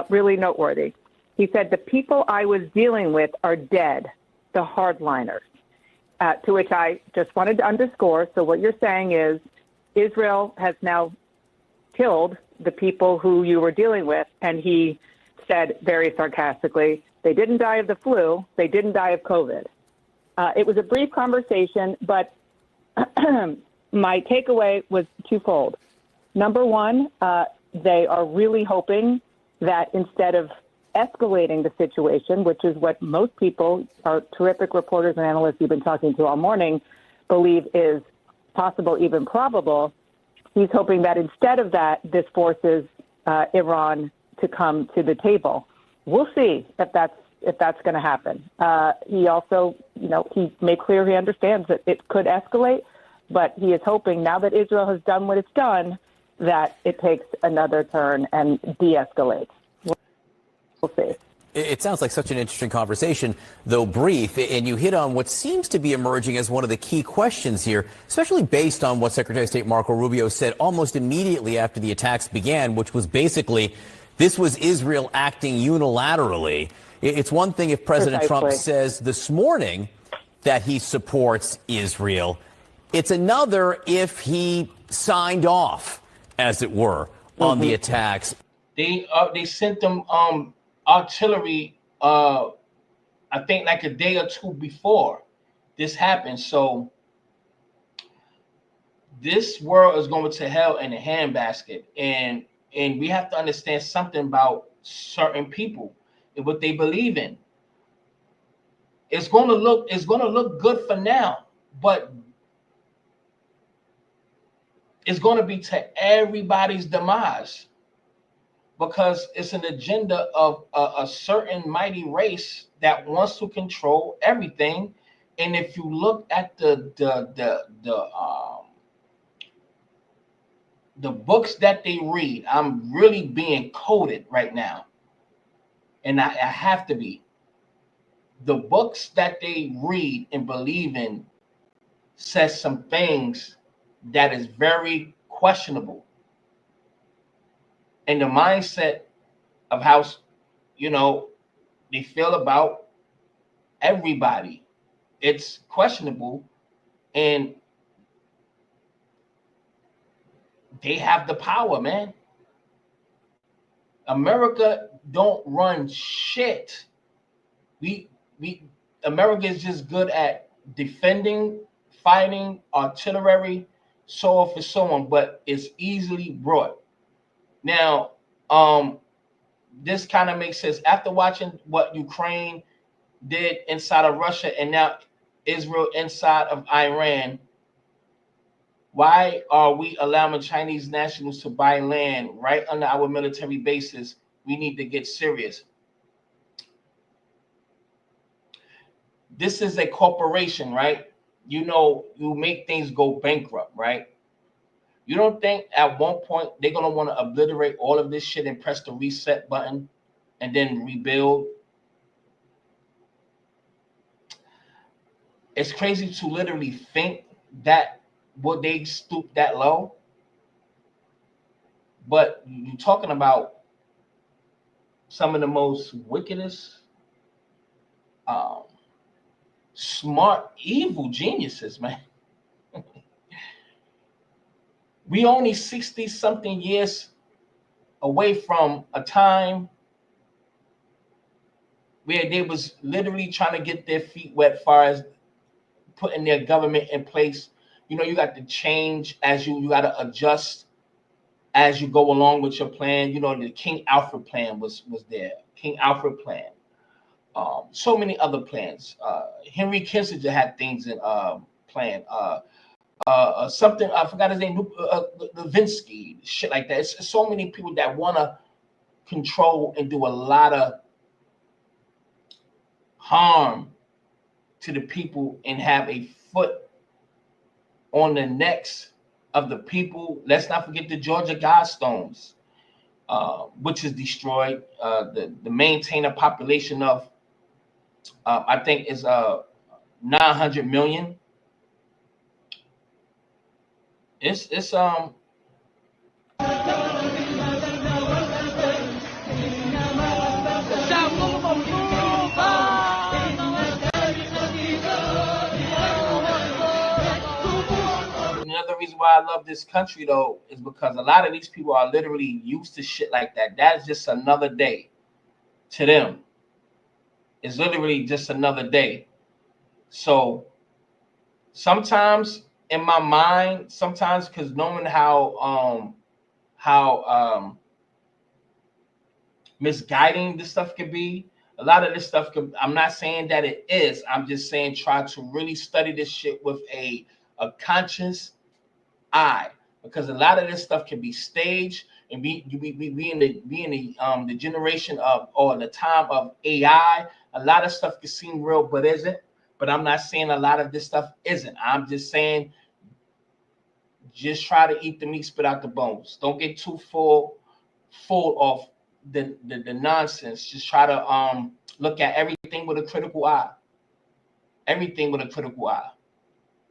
really noteworthy. He said, the people I was dealing with are dead, the hardliners, to which I just wanted to underscore. So what you're saying is Israel has now killed the people who you were dealing with. And he said very sarcastically, they didn't die of the flu, they didn't die of COVID. It was a brief conversation, but my takeaway was twofold. Number one, they are really hoping that instead of escalating the situation, which is what most people, our terrific reporters and analysts you've been talking to all morning, believe is possible, even probable, he's hoping that instead of that, this forces Iran to come to the table. We'll see if that's going to happen. He also, you know, he made clear he understands that it could escalate, but he is hoping now that Israel has done what it's done, that it takes another turn and de-escalates. We'll see. It sounds like such an interesting conversation, though brief, and you hit on what seems to be emerging as one of the key questions here, especially based on what Secretary of State Marco Rubio said almost immediately after the attacks began, which was basically this was Israel acting unilaterally. It's one thing if President Trump says this morning that he supports Israel. It's another if he signed off, as it were, on the attacks. They sent them artillery, I think like a day or two before this happened. So this world is going to hell in a handbasket, and we have to understand something about certain people and what they believe in. It's going to look good for now, but it's going to be to everybody's demise, because it's an agenda of a certain mighty race that wants to control everything. And if you look at the the books that they read, I'm really being coded right now. And I have to be. The books that they read and believe in says some things that is very questionable. And the mindset of how, you know, they feel about everybody, it's questionable. And they have the power, man. America don't run shit. We America is just good at defending, fighting, artillery, so off and so on, but it's easily brought. Now, this kind of makes sense after watching what Ukraine did inside of Russia and now Israel inside of Iran. Why are we allowing Chinese nationals to buy land right under our military bases? We need to get serious. This is a corporation, right? You know, you make things go bankrupt, right? You don't think at one point they're going to want to obliterate all of this shit and press the reset button and then rebuild? It's crazy to literally think that would they stoop that low? But you're talking about some of the most wickedest, smart, evil geniuses, man. We only 60-something years away from a time where they was literally trying to get their feet wet as far as putting their government in place. You know, you got to change as you got to adjust as you go along with your plan. You know, the King Alfred plan was there. King Alfred plan. So many other plans. Henry Kissinger had things in plan. Something I forgot his name. Levinsky, shit like that. It's so many people that want to control and do a lot of harm to the people and have a foot on the necks of the people. Let's not forget the Georgia Guidestones, which is destroyed. The maintainer population of I think is 900 million. It's another reason why I love this country though is because a lot of these people are literally used to shit like that. That's just another day to them. It's literally just another day. So sometimes in my mind, sometimes because knowing how misguiding this stuff could be, a lot of this stuff could, I'm not saying that it is, I'm just saying try to really study this shit with a conscious eye, because a lot of this stuff can be staged and be in the generation of, or the time of AI. A lot of stuff can seem real but isn't. But I'm not saying a lot of this stuff isn't. I'm just saying just try to eat the meat, spit out the bones. Don't get too full of the nonsense. Just try to look at everything with a critical eye. Everything with a critical eye.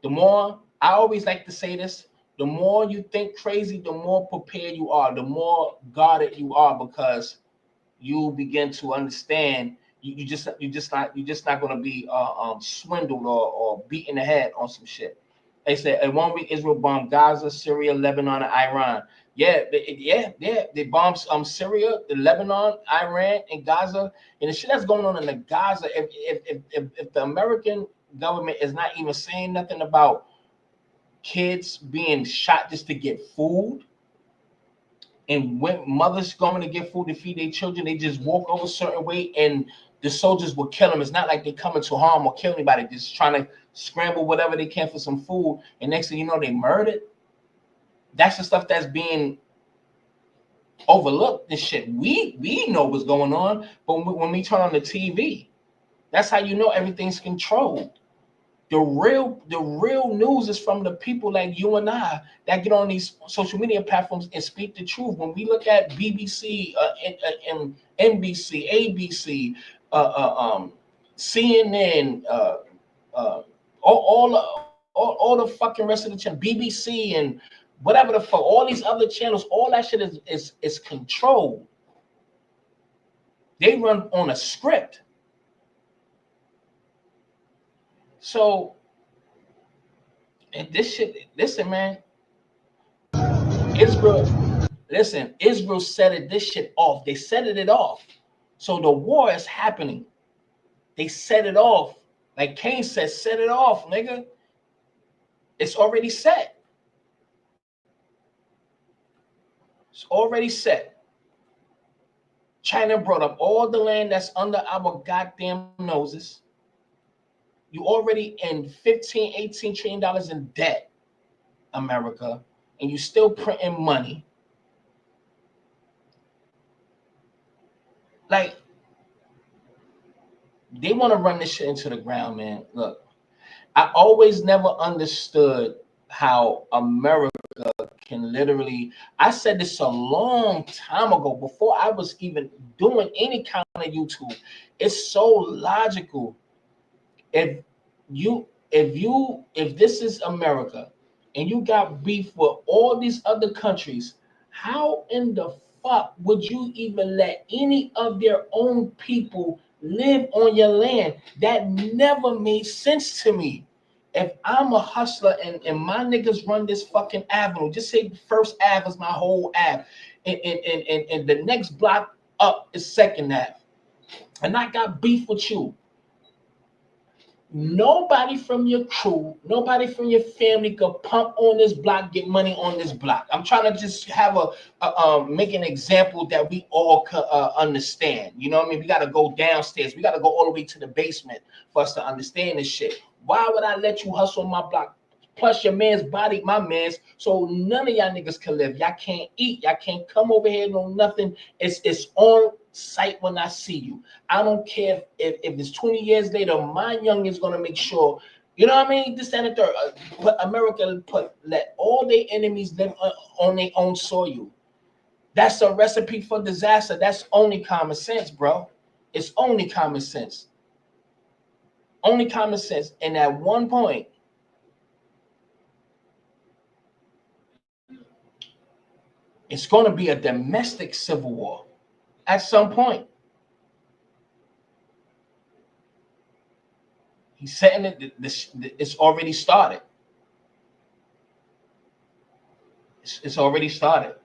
The more, I always like to say this, the more you think crazy, the more prepared you are, the more guarded you are, because you begin to understand you're just not going to be swindled or beat in the head on some shit. They said in 1 week Israel bombed Gaza, Syria, Lebanon, and Iran. They bombed Syria, the Lebanon, Iran, and Gaza, and the shit that's going on in the Gaza. If the American government is not even saying nothing about kids being shot just to get food, and when mothers going to get food to feed their children, they just walk over a certain way and the soldiers will kill them. It's not like they're coming to harm or kill anybody, just trying to scramble whatever they can for some food, and next thing you know, they murdered. That's the stuff that's being overlooked. This shit we know what's going on, but when we turn on the TV, that's how you know everything's controlled. The real news is from the people like you and I that get on these social media platforms and speak the truth. When we look at BBC, and NBC, ABC, CNN, all the fucking rest of the channel, BBC and whatever the fuck, all these other channels, all that shit is controlled. They run on a script. So, and this shit, listen, man. Israel set this shit off. They set it off. So the war is happening. They set it off. Like Cain said, set it off, nigga. It's already set. It's already set. China brought up all the land that's under our goddamn noses. You already in $15-18 trillion in debt, America, and you still printing money. Like, they want to run this shit into the ground, man. Look, I always never understood how America can literally, I said this a long time ago, before I was even doing any kind of YouTube. It's so logical. If this is America and you got beef with all these other countries, how in the fuck would you even let any of their own people live on your land? That never made sense to me. If I'm a hustler and my niggas run this fucking avenue, just say First Ave is my whole Ave, and the next block up is Second Ave, and I got beef with you. Nobody from your crew, nobody from your family could pump on this block, get money on this block. I'm trying to just have make an example that we all could understand. You know what I mean? We got to go downstairs. We got to go all the way to the basement for us to understand this shit. Why would I let you hustle my block? Plus your man's body, my man's, so none of y'all niggas can live. Y'all can't eat. Y'all can't come over here, no nothing. It's on sight when I see you. I don't care if it's 20 years later, my young is gonna make sure, you know what I mean? This and the third. America let all their enemies live on their own soil. That's a recipe for disaster. That's only common sense, bro. It's only common sense. Only common sense. And at one point, it's going to be a domestic civil war at some point. He's saying that it's already started. It's already started.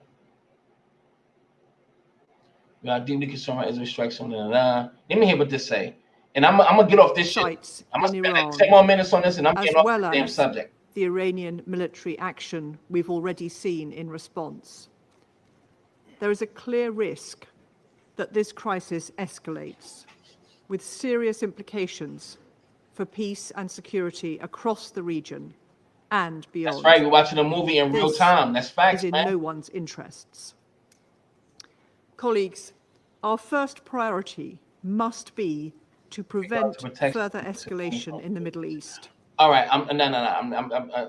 We are deeply concerned about Israel's strikes on Let me hear what this say. And I'm gonna get off this shit. I'm gonna spend like 10 more minutes on this, and I'm getting off the damn subject. The Iranian military action we've already seen in response. There is a clear risk that this crisis escalates, with serious implications for peace and security across the region and beyond. That's right. You're watching a movie in real time. That's facts, man. Is in no one's interests. Colleagues, our first priority must be to prevent further escalation in the Middle East. All right,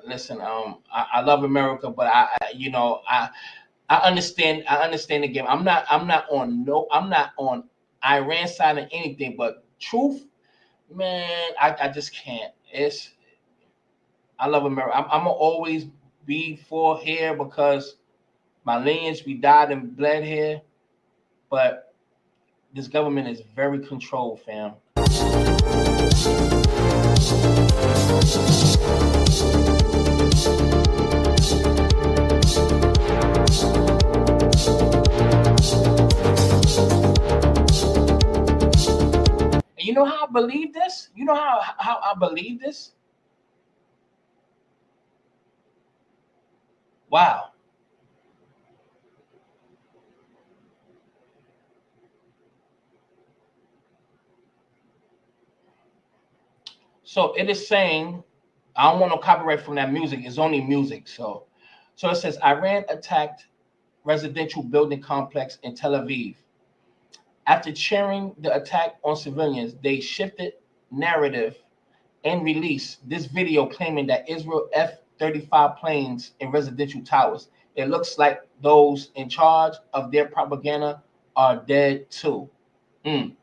listen. I love America, but I understand the game. I'm not on Iran side or anything, but truth, man, I just can't. I love America. I'm gonna always be for here because my lineage, we died and bled here, but this government is very controlled, fam. And you know how I believe this? You know how I believe this? Wow. So it is saying, I don't want no copyright from that music. It's only music. So it says Iran attacked residential building complex in Tel Aviv. After cheering the attack on civilians, they shifted narrative and released this video claiming that Israel F-35 planes in residential towers. It looks like those in charge of their propaganda are dead too. And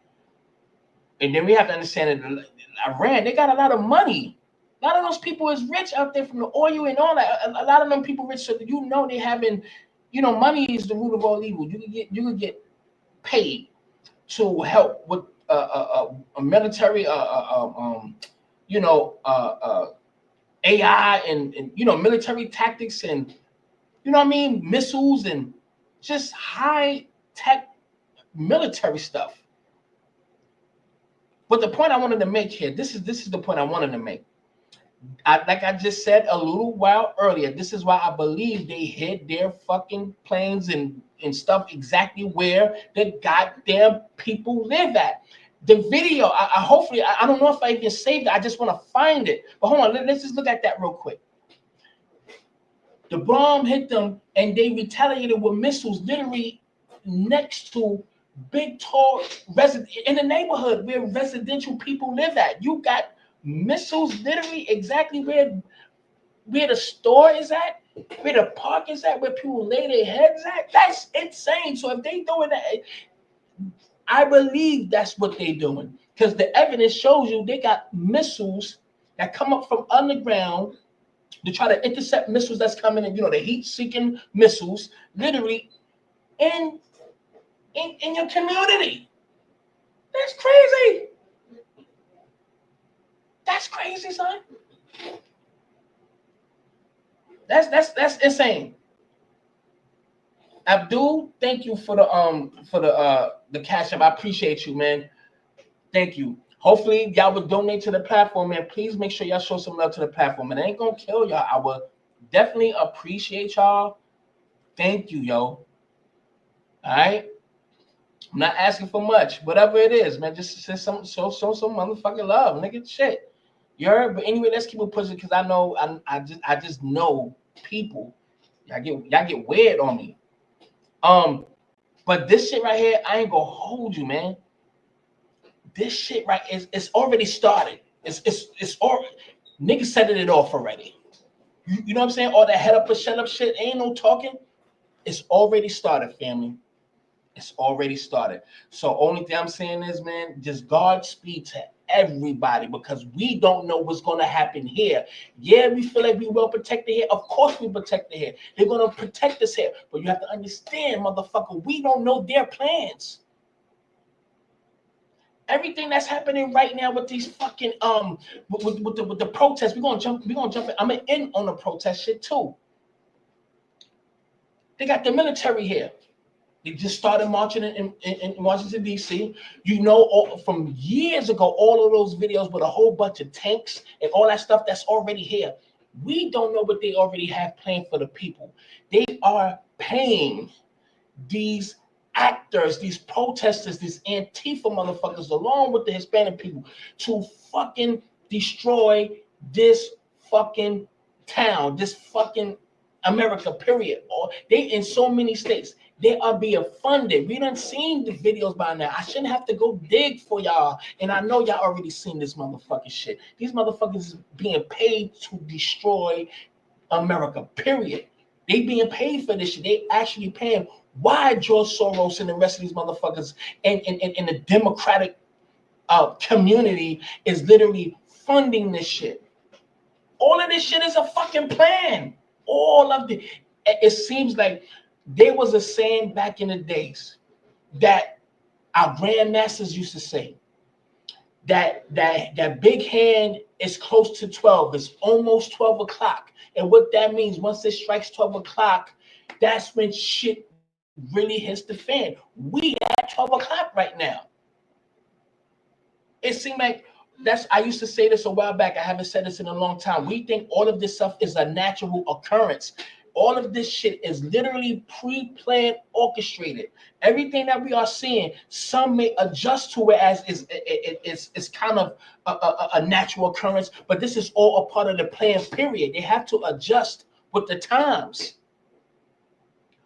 then we have to understand that Iran, they got a lot of money. A lot of those people is rich out there from the oil and all that. A lot of them people rich, so you know they having, you know, money is the root of all evil. You could get paid to help with a military, you know, AI and you know, military tactics and, you know what I mean, missiles and just high tech military stuff. But the point I wanted to make here, this is the point I wanted to make. Like I just said a little while earlier, this is why I believe they hid their fucking planes and stuff exactly where the goddamn people live at. The video, I hopefully, I don't know if I even saved it. I just want to find it. But hold on, let's just look at that real quick. The bomb hit them and they retaliated with missiles literally next to big, tall in the neighborhood where residential people live at. You got missiles literally exactly where the store is at, where the park is at, where people lay their heads at. That's insane. So if they doing that, I believe that's what they're doing, because the evidence shows you they got missiles that come up from underground to try to intercept missiles that's coming in, you know, the heat-seeking missiles, literally in your community. That's crazy. That's crazy, son. That's insane. Abdul, thank you for the cash app. I appreciate you, man. Thank you. Hopefully y'all will donate to the platform, man. Please make sure y'all show some love to the platform. And it ain't gonna kill y'all. I will definitely appreciate y'all. Thank you, yo. All right. I'm not asking for much. Whatever it is, man. Just show some motherfucking love, nigga. Shit. You heard? But anyway, let's keep it pushing, because I know I just know people. Y'all get weird on me. But this shit right here, I ain't gonna hold you, man. This shit right is it's already started. It's already, niggas setting it off already. You know what I'm saying? All that head up or shut up shit, ain't no talking. It's already started, family. It's already started. So only thing I'm saying is, man, just Godspeed to everybody, because we don't know what's going to happen here. Yeah, we feel like we well protected here. Of course we protected here. They're going to protect us here. But you have to understand, motherfucker, we don't know their plans. Everything that's happening right now with these fucking with the protests, we're gonna jump in. I'm gonna end on the protest shit too. They got the military here. They just started marching in Washington, D.C. You know, from years ago, all of those videos with a whole bunch of tanks and all that stuff that's already here. We don't know what they already have planned for the people. They are paying these actors, these protesters, these Antifa motherfuckers, along with the Hispanic people, to fucking destroy this fucking town, this fucking America, period. Or they in so many states. They are being funded. We done seen the videos by now. I shouldn't have to go dig for y'all. And I know y'all already seen this motherfucking shit. These motherfuckers is being paid to destroy America, period. They being paid for this shit. They actually paying. Why George Soros and the rest of these motherfuckers and the Democratic community is literally funding this shit. All of this shit is a fucking plan. All of the, it seems like there was a saying back in the days that our grandmasters used to say, that big hand is close to 12. It's almost 12 o'clock. And what that means, once it strikes 12 o'clock, that's when shit really hits the fan. We at 12 o'clock right now. It seemed like I used to say this a while back. I haven't said this in a long time. We think all of this stuff is a natural occurrence. All of this shit is literally pre-planned, orchestrated. Everything that we are seeing, some may adjust to it as it's kind of a natural occurrence, but this is all a part of the plan, period. They have to adjust with the times.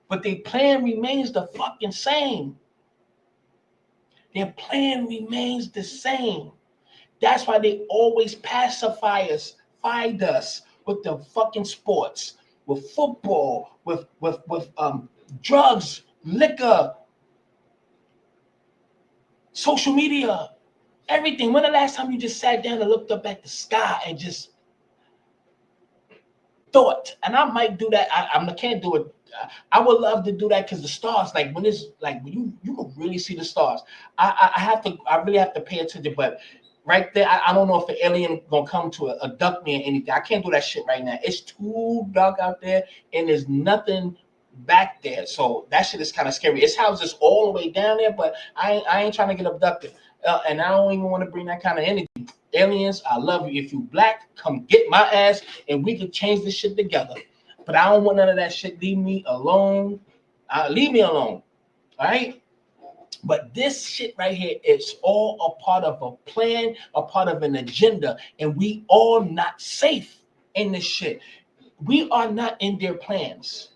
But their plan remains the fucking same. Their plan remains the same. That's why they always find us with the fucking sports, with football, with drugs, liquor, social media, everything. When the last time you just sat down and looked up at the sky and just thought? And I might do that. I can't do it. I would love to do that because the stars, like when it's like when you can really see the stars. I really have to pay attention. But right there, I don't know if the alien gonna come to abduct me or anything. I can't do that shit right now. It's too dark out there, and there's nothing back there. So that shit is kind of scary. It's houses all the way down there, but I ain't trying to get abducted, and I don't even want to bring that kind of energy. Aliens, I love you. If you black, come get my ass, and we can change this shit together. But I don't want none of that shit. Leave me alone. Leave me alone. All right. But this shit right here, it's all a part of a plan, a part of an agenda, and we all not safe in this shit. We are not in their plans.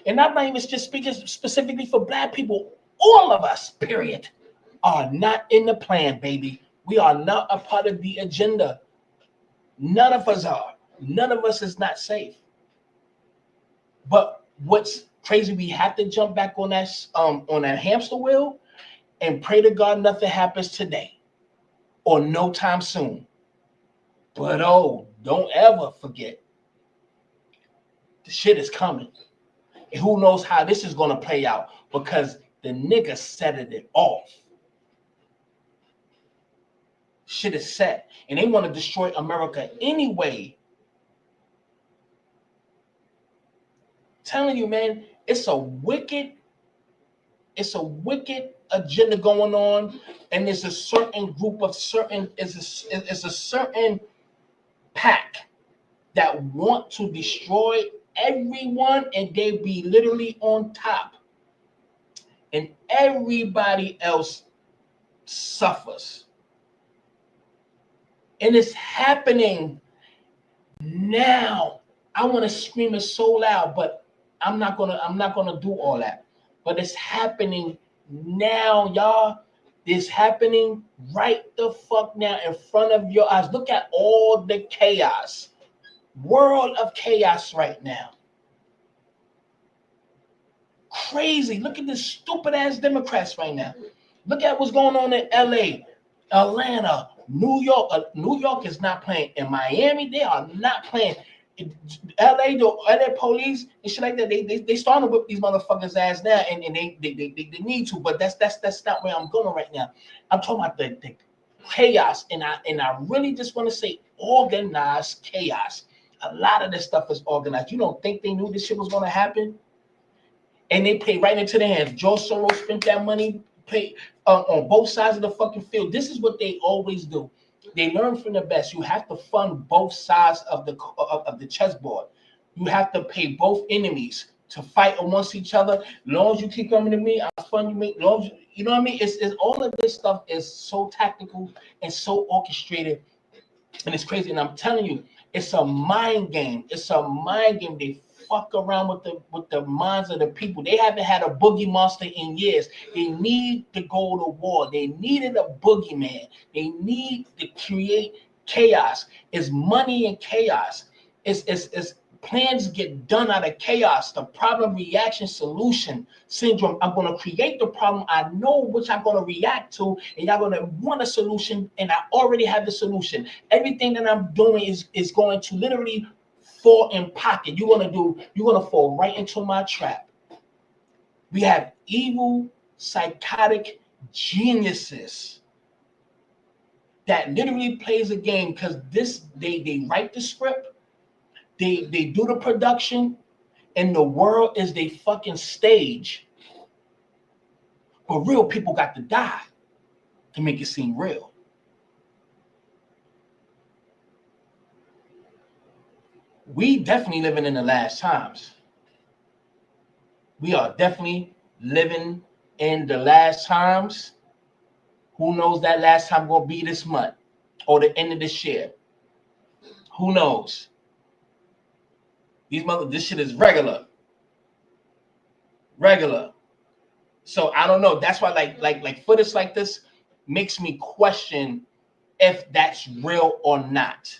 And I'm not even just speaking specifically for black people. All of us, period, are not in the plan, baby. We are not a part of the agenda. None of us are. None of us is not safe. But what's crazy, we have to jump back on that hamster wheel and pray to God nothing happens today or no time soon. But don't ever forget, the shit is coming. And who knows how this is going to play out, because the nigga set it off. Shit is set, and they want to destroy America anyway. Telling you, man, it's a wicked agenda going on, and there's a certain group of it's a certain pack that want to destroy everyone, and they be literally on top, and everybody else suffers. And it's happening now. I want to scream it so loud, but I'm not gonna do all that. But it's happening now, y'all. It's happening right the fuck now in front of your eyes. Look at all the chaos. World of chaos right now. Crazy. Look at the stupid ass Democrats right now. Look at what's going on in LA, Atlanta, New York. New York is not playing. In Miami, they are not playing. LA, the LA police and shit like that, they starting to whip these motherfuckers ass now, and they need to, but that's not where I'm going right now. I'm talking about the chaos, and I really just want to say organized chaos. A lot of this stuff is organized. You don't think they knew this shit was going to happen? And they play right into their hands. George Soros spent that money, pay on both sides of the fucking field. This is what they always do. They learn from the best. You have to fund both sides of the chessboard. You have to pay both enemies to fight amongst each other. As long as you keep coming to me, I'll fund you. You know what I mean? It's all of this stuff is so tactical and so orchestrated, and it's crazy. And I'm telling you, it's a mind game. It's a mind game. They fuck around with the minds of the people. They haven't had a boogie monster in years. They need to go to war. They needed a boogeyman. They need to create chaos. It's money and chaos. It's plans get done out of chaos. The problem, reaction, solution syndrome. I'm going to create the problem. I know which I'm going to react to, and y'all going to want a solution, and I already have the solution. Everything that I'm doing is going to literally fall in pocket. You're going to fall right into my trap. We have evil, psychotic geniuses that literally plays a game, because they write the script, they do the production, and the world is their fucking stage. But real people got to die to make it seem real. We definitely living in the last times. We are definitely living in the last times. Who knows that last time gonna be this month or the end of this year? Who knows? This shit is regular. So I don't know. That's why like footage like this makes me question if that's real or not.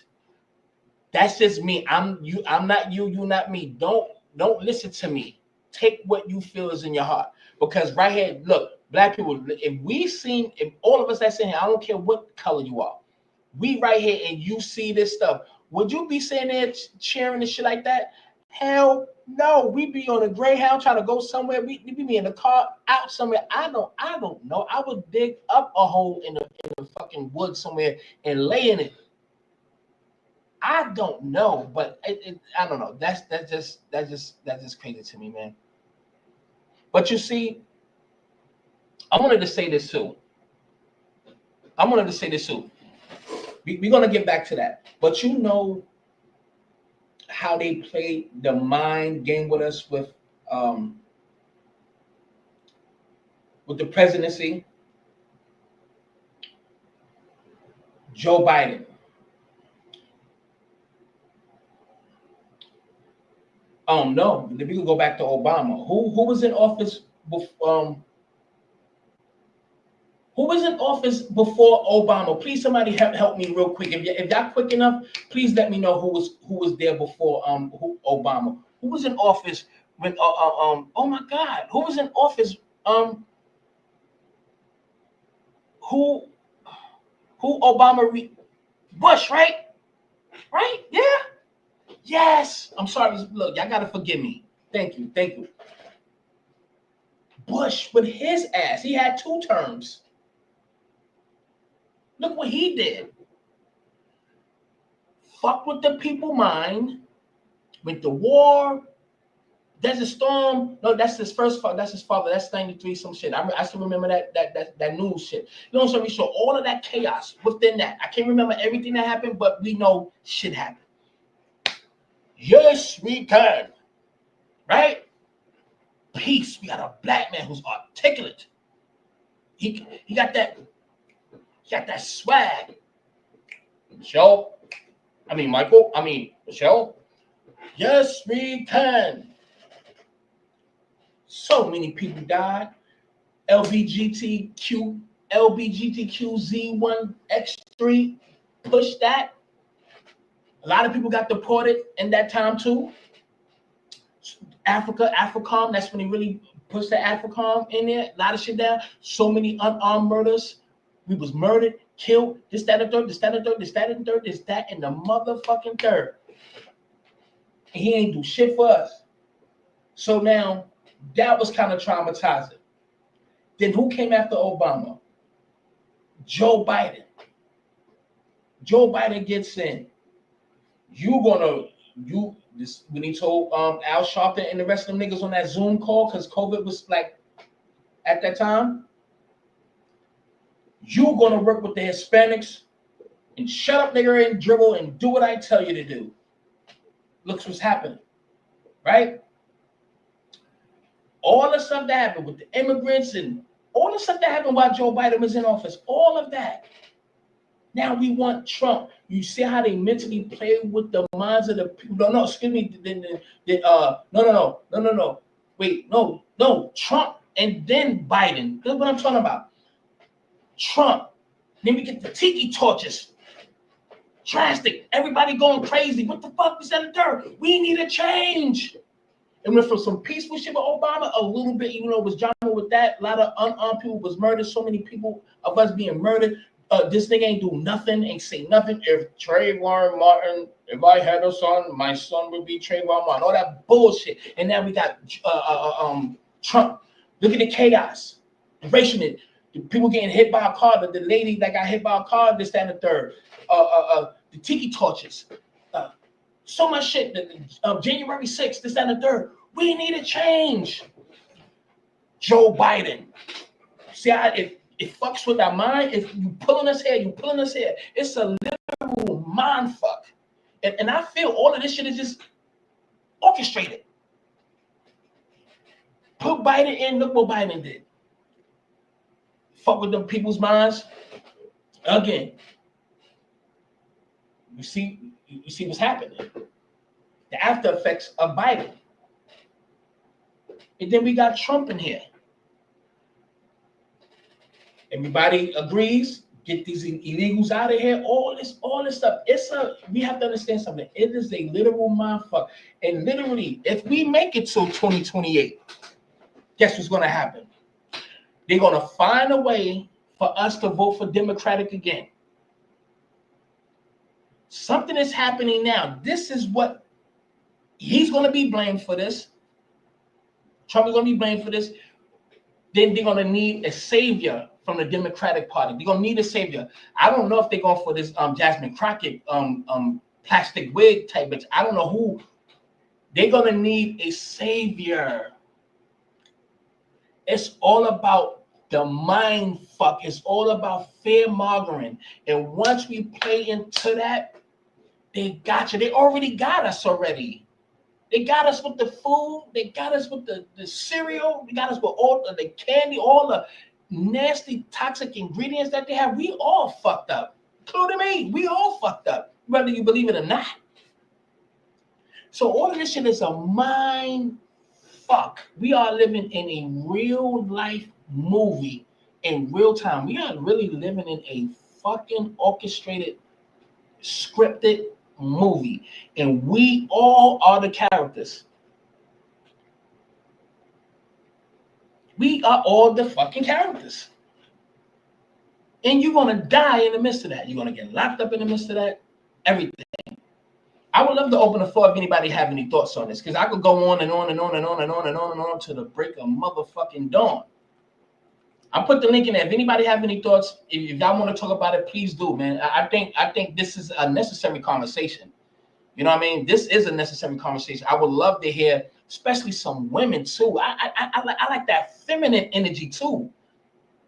That's just me. I'm not you, you not me. Don't listen to me. Take what you feel is in your heart. Because right here, look, black people, if all of us that's in here, I don't care what color you are, we right here and you see this stuff, would you be sitting there cheering and shit like that? Hell no. We be on a Greyhound trying to go somewhere. We be in the car out somewhere. I don't know. I would dig up a hole in the fucking woods somewhere and lay in it. I don't know, but I don't know. That's just crazy to me, man. But you see, I wanted to say this too. We're gonna get back to that. But you know how they play the mind game with us with the presidency. Joe Biden. No, we can go back to Obama. Who was in office before? Who was in office before Obama? Please, somebody help me real quick. If y'all quick enough, please let me know who was there before Obama. Who was in office when oh my God, who was in office who Obama Bush, right? Yeah. Yes. I'm sorry. Look, y'all gotta forgive me. Thank you. Bush with his ass. He had 2 terms. Look what he did. Fuck with the people mind. With the war. Desert Storm. No, that's his first father. That's his father. That's 93, some shit. I still remember that news shit. You know what I'm saying? We saw all of that chaos within that. I can't remember everything that happened, but we know shit happened. Yes, we can. Right? Peace. We got a black man who's articulate. He got that swag. Michelle. Michelle. Yes, we can. So many people died. LBGTQZ1X3 push that. A lot of people got deported in that time too. AFRICOM, that's when they really pushed the AFRICOM in there. A lot of shit down. So many unarmed murders. We was murdered, killed, this, that, and third, this, that, and third, this, that, and third, this, that, and the motherfucking third. And he ain't do shit for us. So now, that was kind of traumatizing. Then who came after Obama? Joe Biden. Joe Biden gets in. When he told Al Sharpton and the rest of them niggas on that Zoom call, because COVID was like at that time, you're gonna work with the Hispanics and shut up, nigga, and dribble and do what I tell you to do. Looks what's happening, right? All the stuff that happened with the immigrants and all the stuff that happened while Joe Biden was in office, all of that. Now we want Trump. You see how they mentally play with the minds of the people. No, excuse me. No. Wait, no. Trump and then Biden. That's what I'm talking about. Trump. Then we get the tiki torches. Drastic. Everybody going crazy. What the fuck is that? We need a change. And went from some peaceful shit with Obama a little bit, even though it was drama with that. A lot of unarmed people was murdered. So many people of us being murdered. This nigga ain't do nothing, ain't say nothing. If Trayvon Martin, if I had a son, my son would be Trayvon Martin. All that bullshit. And now we got Trump. Look at the chaos. The racial, the people getting hit by a car. The lady that got hit by a car, this, that, and the third. The tiki torches. So much shit. January 6th, this, that, and the third. We need a change. Joe Biden. See how it fucks with our mind. If you pulling us here, It's a literal mind fuck. And I feel all of this shit is just orchestrated. Put Biden in, look what Biden did. Fuck with them people's minds. Again, you see what's happening. The after effects of Biden. And then we got Trump in here. Everybody agrees get these illegals out of here, all this stuff. We have to understand something. It is a literal mindfuck. And literally, if we make it till 2028, guess what's gonna happen? They're gonna find a way for us to vote for Democratic again. Something is happening now. This is what he's gonna be blamed for this. Trump is gonna be blamed for this. Then they're gonna need a savior from the Democratic Party. They're gonna need a savior. I don't know if they're going for this Jasmine Crockett plastic wig type bitch. I don't know who. They're gonna need a savior. It's all about the mind fuck. It's all about fear mongering. And once we play into that, they got you. They already got us already. They got us with the food. They got us with the cereal. They got us with all the candy, all the nasty, toxic ingredients that they have. We all fucked up, including me. We all fucked up, whether you believe it or not. So all of this shit is a mind fuck. We are living in a real life movie in real time. We are really living in a fucking orchestrated, scripted movie, and we all are the characters. We are all the fucking characters, and you're gonna die in the midst of that. You're gonna get locked up in the midst of that. Everything. I would love to open the floor if anybody have any thoughts on this, because I could go on and on and on and on and on and on and on to the break of motherfucking dawn. I'll put the link in there. If anybody have any thoughts, if y'all want to talk about it, please do, man. I think this is a necessary conversation. You know what I mean? This is a necessary conversation. I would love to hear, especially some women too. I like that feminine energy too.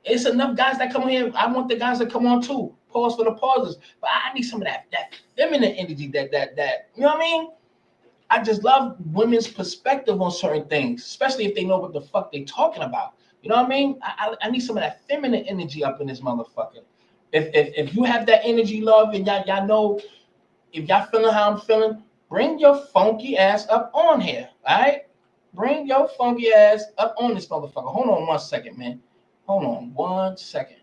It's enough guys that come on here. I want the guys that come on too. Pause for the pauses. But I need some of that feminine energy, that you know what I mean? I just love women's perspective on certain things, especially if they know what the fuck they talking about. You know what I mean? I need some of that feminine energy up in this motherfucker. If you have that energy, love, and y'all know, if y'all feeling how I'm feeling, bring your funky ass up on here, all right? Bring your funky ass up on this motherfucker. Hold on 1 second, man. Hold on 1 second.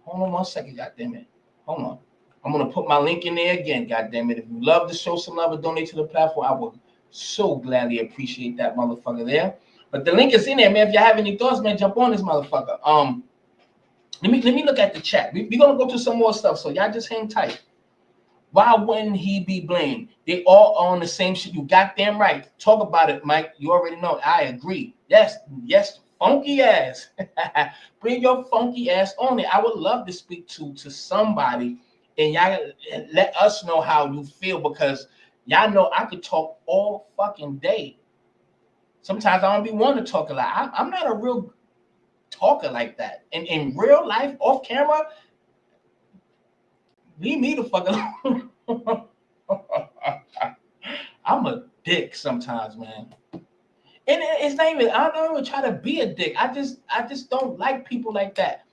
Hold on 1 second, goddammit. Hold on. I'm going to put my link in there again, goddammit. If you love to show some love and donate to the platform, I would so gladly appreciate that motherfucker there. But the link is in there, man. If y'all have any thoughts, man, jump on this motherfucker. Let me look at the chat. We're going to go to some more stuff, so y'all just hang tight. Why wouldn't he be blamed? They all on the same shit. You got damn right. Talk about it, Mike. You already know. I agree. Yes, funky ass. Bring your funky ass on it. I would love to speak to somebody, and y'all let us know how you feel, because y'all know I could talk all fucking day. Sometimes I don't be wanting to talk a lot. I'm not a real talker like that. And in real life, off camera, leave me the fuck alone. I'm a dick sometimes, man. And it's not even, I don't even try to be a dick. I just don't like people like that.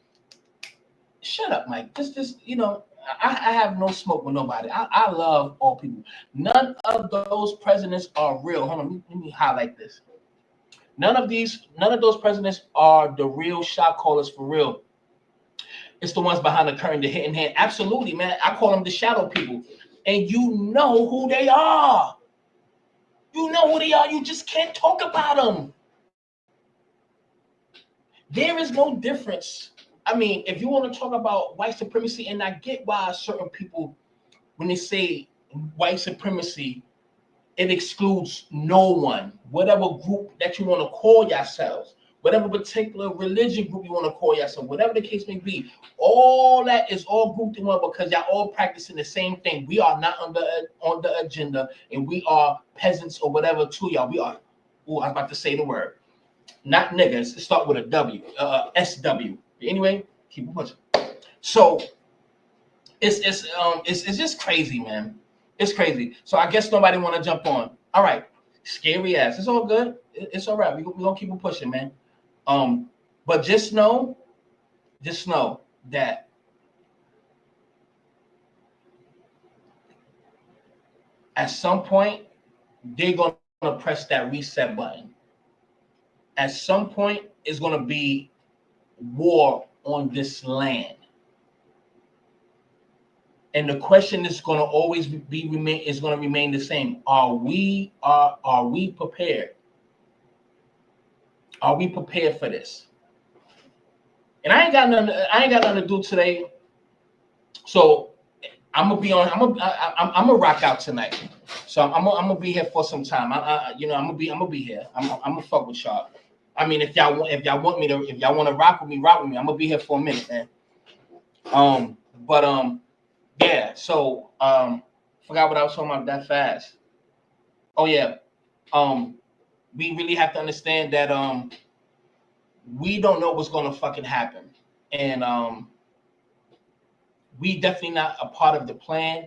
Shut up, Mike. Just you know, I have no smoke with nobody. I love all people. None of those presidents are real. Hold on, let me highlight this. None of those presidents are the real shot callers for real. It's the ones behind the curtain, the hidden hand. Absolutely, man. I call them the shadow people. And you know who they are. You know who they are. You just can't talk about them. There is no difference. I mean, if you want to talk about white supremacy, and I get why certain people, when they say white supremacy, it excludes no one, whatever group that you want to call yourselves, whatever particular religion group you want to call yourself, whatever the case may be, all that is all grouped in one, because y'all all practicing the same thing. We are not on the agenda, and we are peasants or whatever to y'all. We are, I was about to say the word, not niggas. It start with a W, SW. Anyway, keep it pushing. So it's just crazy, man. It's crazy. So I guess nobody want to jump on. All right, scary ass. It's all good. It's all right. We're gonna keep it pushing, man. But just know that at some point they're gonna press that reset button. At some point, it's gonna be war on this land. And the question is going to always remain the same. Are we prepared? Are we prepared for this? And I ain't got nothing to do today. So I'm gonna rock out tonight. So I'm gonna be here for some time. I'm gonna be here. I'm gonna fuck with y'all. I mean, if y'all want to rock with me, rock with me. I'm gonna be here for a minute, man. Yeah. So forgot what I was talking about that fast. Oh yeah. We really have to understand that we don't know what's gonna fucking happen, and we definitely not a part of the plan,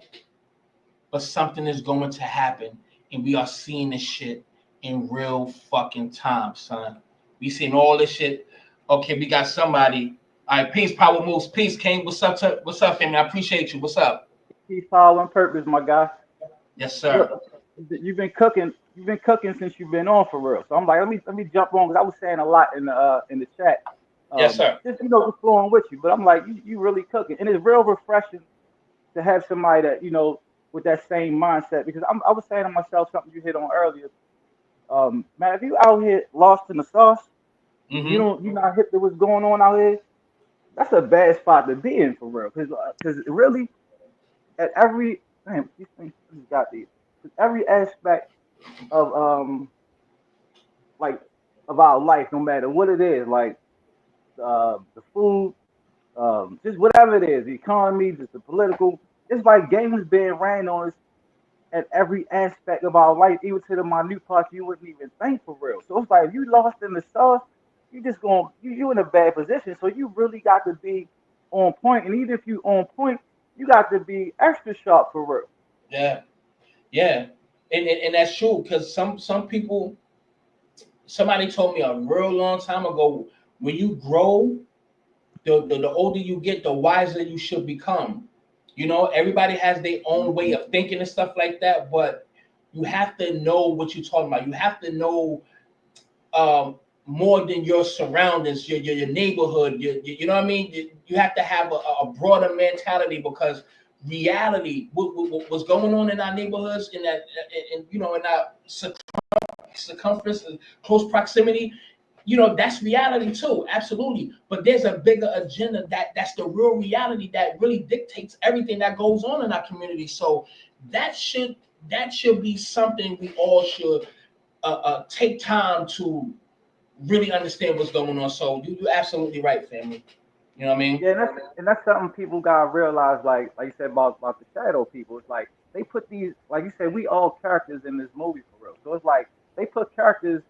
but something is going to happen, and we are seeing this shit in real fucking time, son. We seeing all this shit. Okay, we got somebody. All right, peace, power moves, peace, King. What's up, family? I appreciate you. What's up? Peace, power, on purpose, my guy. Yes, sir. Look, you've been cooking since you've been on for real. So I'm like, let me jump on because I was saying a lot in the chat. Yes, sir. Just just flowing with you. But I'm like, you really cooking, and it's real refreshing to have somebody that with that same mindset. Because I was saying to myself something you hit on earlier. Man, if you out here lost in the sauce, you not hip to what's going on out here. That's a bad spot to be in for real. Because really, at every these things got these. Every aspect of like of our life, no matter what it is, like the food, just whatever it is, the economy, just the political. It's like games being ran on us at every aspect of our life, even to the minute parts you wouldn't even think for real. So it's like if you lost in the sauce, you in a bad position. So you really got to be on point, and even if you on point, you got to be extra sharp for real. Yeah, and that's true because some people. Somebody told me a real long time ago, when you grow, the older you get, the wiser you should become. Everybody has their own way of thinking and stuff like that, but you have to know what you're talking about. You have to know more than your surroundings, your neighborhood. You know what I mean? You have to have a broader mentality because reality, what's going on in our neighborhoods, in our circumference, close proximity, that's reality too, absolutely. But there's a bigger agenda that's the real reality that really dictates everything that goes on in our community. So that should be something we all should take time to really understand what's going on. So you're absolutely right, family. You know what I mean? Yeah, and that's something people gotta realize. Like you said about the shadow people. It's like they put these, like you said, we all characters in this movie for real. So it's like they put characters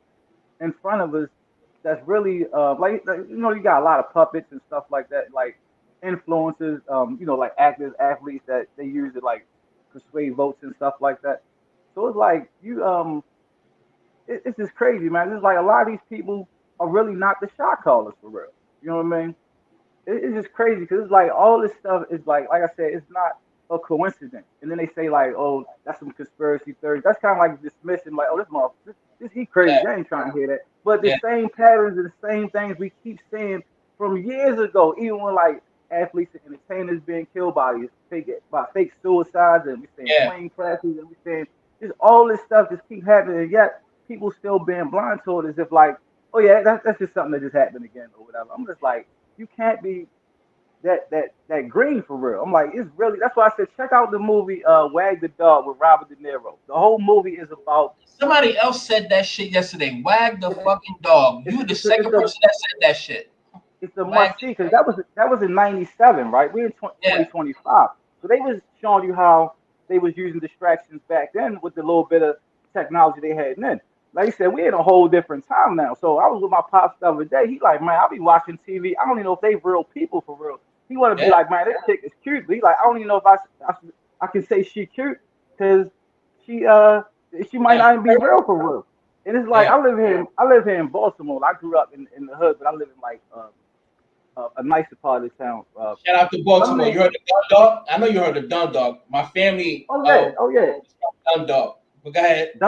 in front of us that's really you got a lot of puppets and stuff like that, like influencers, like actors, athletes that they use to like persuade votes and stuff like that. So it's like it's just crazy, man. It's like a lot of these people are really not the shot callers for real. You know what I mean? It's just crazy because it's like all this stuff is like I said, it's not a coincidence. And then they say like, oh, that's some conspiracy theories. That's kind of like dismissing, like, oh, this he crazy. I ain't trying to hear that. But the same patterns and the same things we keep seeing from years ago, even when like athletes and entertainers being killed by fake suicides, and we saying plane crashes, and we saying just all this stuff just keep happening, and yet people still being blind to it as if like, oh yeah, that's just something that just happened again or whatever. I'm just like, you can't be that green for real. I'm like, it's really, that's why I said check out the movie Wag the Dog with Robert De Niro. The whole movie is about. Somebody else said that shit yesterday. Wag the fucking dog. You the second person that said that shit. It's a must see because that was in '97, right? We're in 2025, so they was showing you how they was using distractions back then with the little bit of technology they had then. Like you said, we're in a whole different time now. So I was with my pops the other day. He like, man, I'll be watching TV. I don't even know if they real people for real. He want to be like, man, this chick is cute. But he like, I don't even know if I can say she cute because she might not even be real for real. And it's like I live here in Baltimore. I grew up in the hood, but I live in like a nicer part of the town. Shout out to Baltimore. You heard the Dun Dog? I know you heard the Dun Dog. My family. Oh yeah. Dun Dog. But go ahead.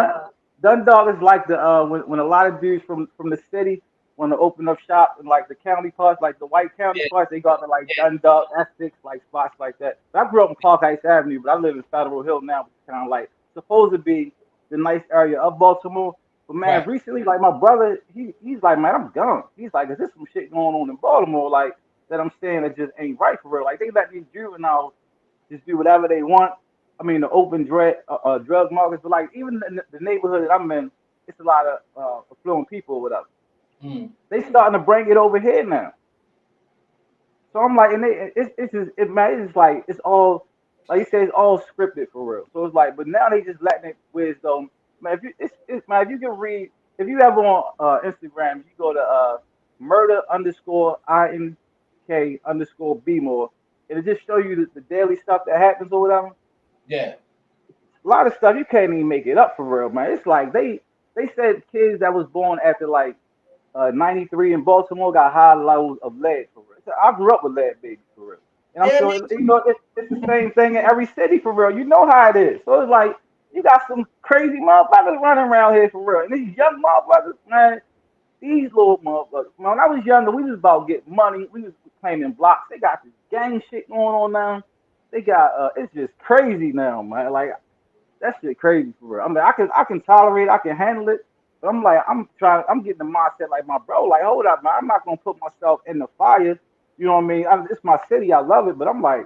Dundalk is like the when a lot of dudes from the city want to open up shop in like the county parts, like the white county parts. They got the like Dundalk, Essex, like spots like that. So I grew up in Park Heights Avenue, but I live in Federal Hill now, which is kind of like supposed to be the nice area of Baltimore. But man, recently, like my brother, he's like, man, I'm gone. He's like, is there some shit going on in Baltimore, like that I'm saying that just ain't right for real? Like they let these juveniles just do whatever they want. I mean, the open drug markets, but like even the neighborhood that I'm in, it's a lot of affluent people or whatever. They starting to bring it over here now. So I'm like, and it's just like it's all like you say, it's all scripted for real. So it's like, but now they just letting it wisdom. Man, if you can read, if you ever on Instagram, you go to murder_ink_bmore, and it just show you the daily stuff that happens or whatever. Yeah. A lot of stuff you can't even make it up for real, man. It's like they said kids that was born after like 93 in Baltimore got high levels of lead for real. So I grew up with lead babies for real. And I'm sure you know it's the same thing in every city for real. You know how it is. So it's like you got some crazy motherfuckers running around here for real. And these young motherfuckers, man, these little motherfuckers. Man, when I was younger, we was about getting money. We was claiming blocks. They got this gang shit going on now. They got it's just crazy now, man. Like that shit crazy for real. I mean, I can tolerate it, I can handle it. But I'm like, I'm getting the mindset like my bro, like, hold up, man, I'm not gonna put myself in the fire. You know what I mean? It's my city, I love it, but I'm like,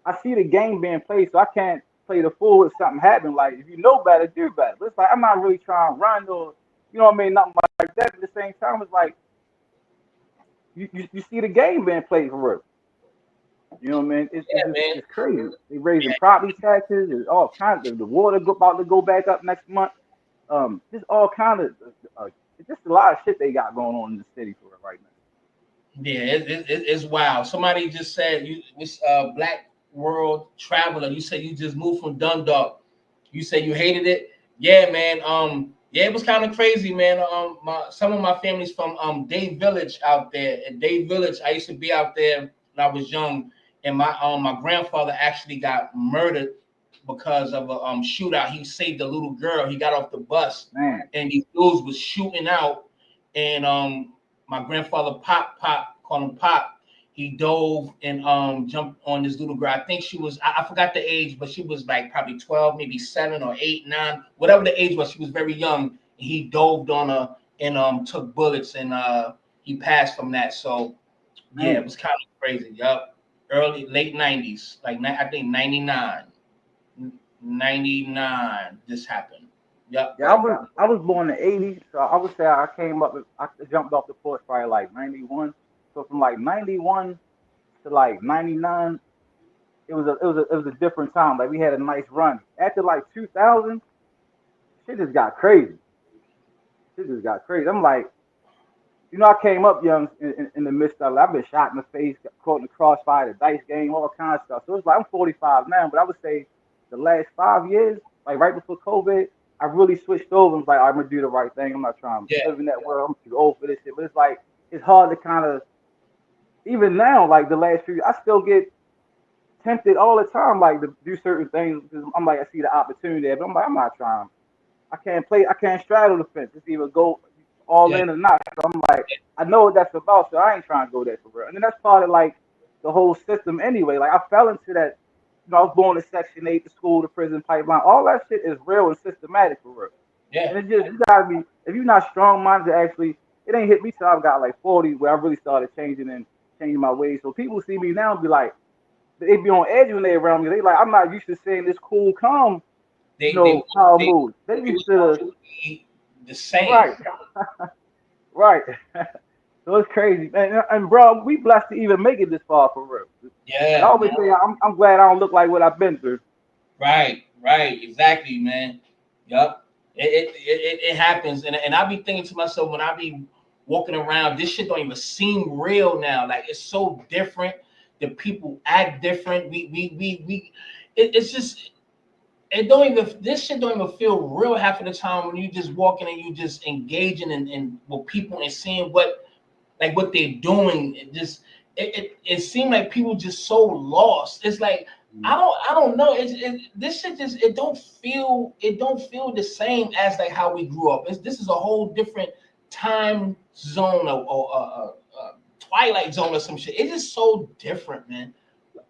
I see the game being played, so I can't play the fool if something happened. Like, if you know better, do better. But it's like I'm not really trying to run or, you know what I mean, nothing like that. At the same time, it's like you see the game being played for real. You know what I mean? It's crazy. They raising property taxes. There's all kinds of the water about to go back up next month. Just all kind of just a lot of shit they got going on in the city for it right now. Yeah, it's wild. Somebody just said this Black World Traveler. You said you just moved from Dundalk. You said you hated it. Yeah, man. Yeah, it was kind of crazy, man. Some of my family's from Day Village out there. At Day Village, I used to be out there when I was young, and my grandfather actually got murdered because of a shootout. He saved a little girl. He got off the bus, and these dudes was shooting out, and my grandfather Pop, call him Pop. He dove and jumped on this little girl. I think she was, I forgot the age, but she was like probably 12, maybe 7 or 8, 9, whatever the age was. She was very young. He dove on her and took bullets, and he passed from that. So yeah, it was kind of crazy. Yup, late 90s, like I think 99 this happened. Yep. Yeah, I was born in the 80s, so I would say I came up, I jumped off the porch probably like 91. So from like 91 to like 99, it was a different time. Like we had a nice run. After like 2000, shit just got crazy. I'm like, you know, I came up young in the midst of it. I've been shot in the face, caught in the crossfire, the dice game, all kinds of stuff. So it's like I'm 45 now, but I would say the last 5 years, like right before COVID, I really switched over and was like, I'm gonna do the right thing. I'm not trying to live in that world. I'm too old for this shit. But it's like it's hard to kind of, even now, like the last few, I still get tempted all the time, like to do certain things because I'm like, I see the opportunity there, but I'm like, I'm not trying. I can't straddle the fence. It's either go all in or not. So I'm like, I know what that's about, so I ain't trying to go there for real. And then that's part of like the whole system anyway. Like I fell into that. You know, I was born in Section 8, the school, the prison pipeline. All that shit is real and systematic for real. Yeah. And it's just, you gotta be, if you're not strong-minded, actually, it ain't hit me till I got like 40 where I really started changing my ways. So people see me now and be like, they be on edge when they around me. They like, I'm not used to seeing this cool, calm, power move. They used to be the same. Right. Right. So it's crazy, man. And bro, we blessed to even make it this far for real. Yeah. And I always say I'm glad I don't look like what I've been through. Right, exactly, man. Yup. It happens. And I be thinking to myself when I be walking around, this shit don't even seem real now. Like it's so different. The people act different. It's just this shit don't even feel real half of the time when you just walking and you just engaging in with people and seeing what they're doing. It seemed like people just so lost. It's like I don't know. This shit just it don't feel the same as like how we grew up. This is a whole different time zone or Twilight Zone or some shit. It's just so different, man.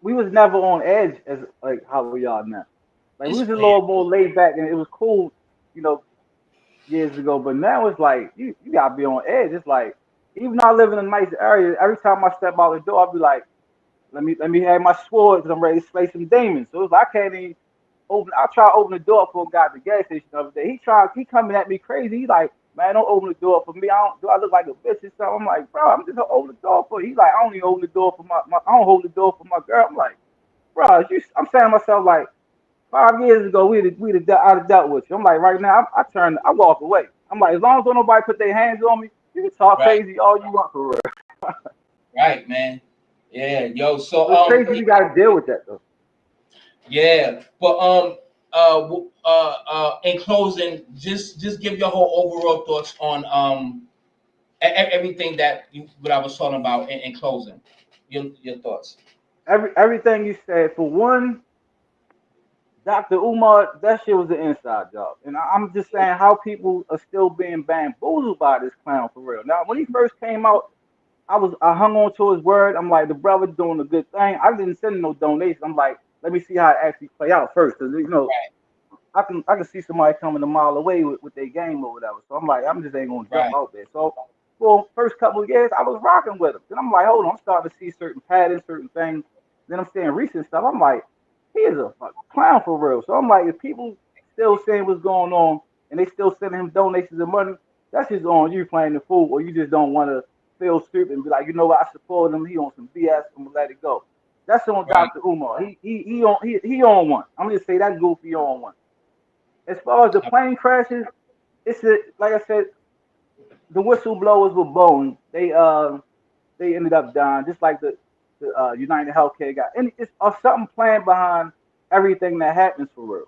We was never on edge as like how we are now. Like we It's was a weird. little more laid back and it was cool, you know, years ago. But now it's like you gotta be on edge. It's like even though I live in a nice area, every time I step out the door, I'll be like, let me have my sword because I'm ready to slay some demons. So it's like I can't even open. I try to open the door for a guy at the gas station the other day. He coming at me crazy. He like, man, don't open the door for me. Do I look like a bitch or something? I'm like, bro, I'm just gonna open the door for you. He's like, I don't even open the door for I don't hold the door for my girl. I'm like, bro, I'm saying to myself like 5 years ago we'd I'd have dealt with you. I'm like, right now I walk away. I'm like, as long as don't nobody put their hands on me, you can talk crazy all you want for real. Right, man. Yeah, yo. So it's crazy we gotta deal with that though. Yeah, but in closing, just give your whole overall thoughts on everything that what I was talking about in closing. Your thoughts. Everything you said. For one, Dr. Umar, that shit was an inside job. And I'm just saying how people are still being bamboozled by this clown for real. Now, when he first came out, I hung on to his word. I'm like, the brother doing a good thing. I didn't send him no donation. I'm like, let me see how it actually play out first. Because, you know, I can see somebody coming a mile away with their game or whatever. So I'm like, I'm just ain't going to jump out there. So for first couple of years, I was rocking with him. Then I'm like, hold on, I'm starting to see certain patterns, certain things. Then I'm seeing recent stuff. I'm like, he is a fucking clown for real. So I'm like, if people still saying what's going on and they still sending him donations of money, that's just on you playing the fool, or you just don't want to feel stupid and be like, you know what, I support him. He on some BS. I'm gonna let it go. That's on Dr. Umar. He on one. I'm gonna say that goofy on one. As far as the plane crashes, like I said, the whistleblowers were Boeing. They ended up dying, just like the United Healthcare guy. And it's something planned behind everything that happens for real.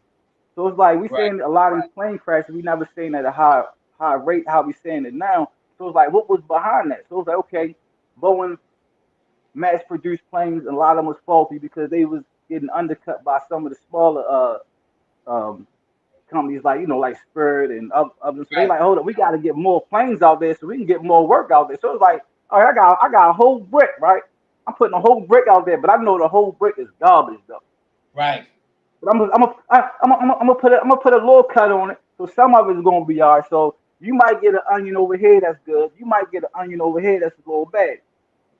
So it's like we seeing a lot of these plane crashes. We never seen at a high rate how we seeing it now. So it's like, what was behind that? So it's like, okay, Boeing mass-produced planes, and a lot of them was faulty because they was getting undercut by some of the smaller companies like, you know, like Spirit and others. So they like, hold up, we got to get more planes out there so we can get more work out there. So it's like, all right, I got a whole brick, right? I'm putting a whole brick out there, but I know the whole brick is garbage though. Right. But I'm gonna put a little cut on it, so some of it's gonna be all right. So you might get an onion over here that's good. You might get an onion over here that's a little bad.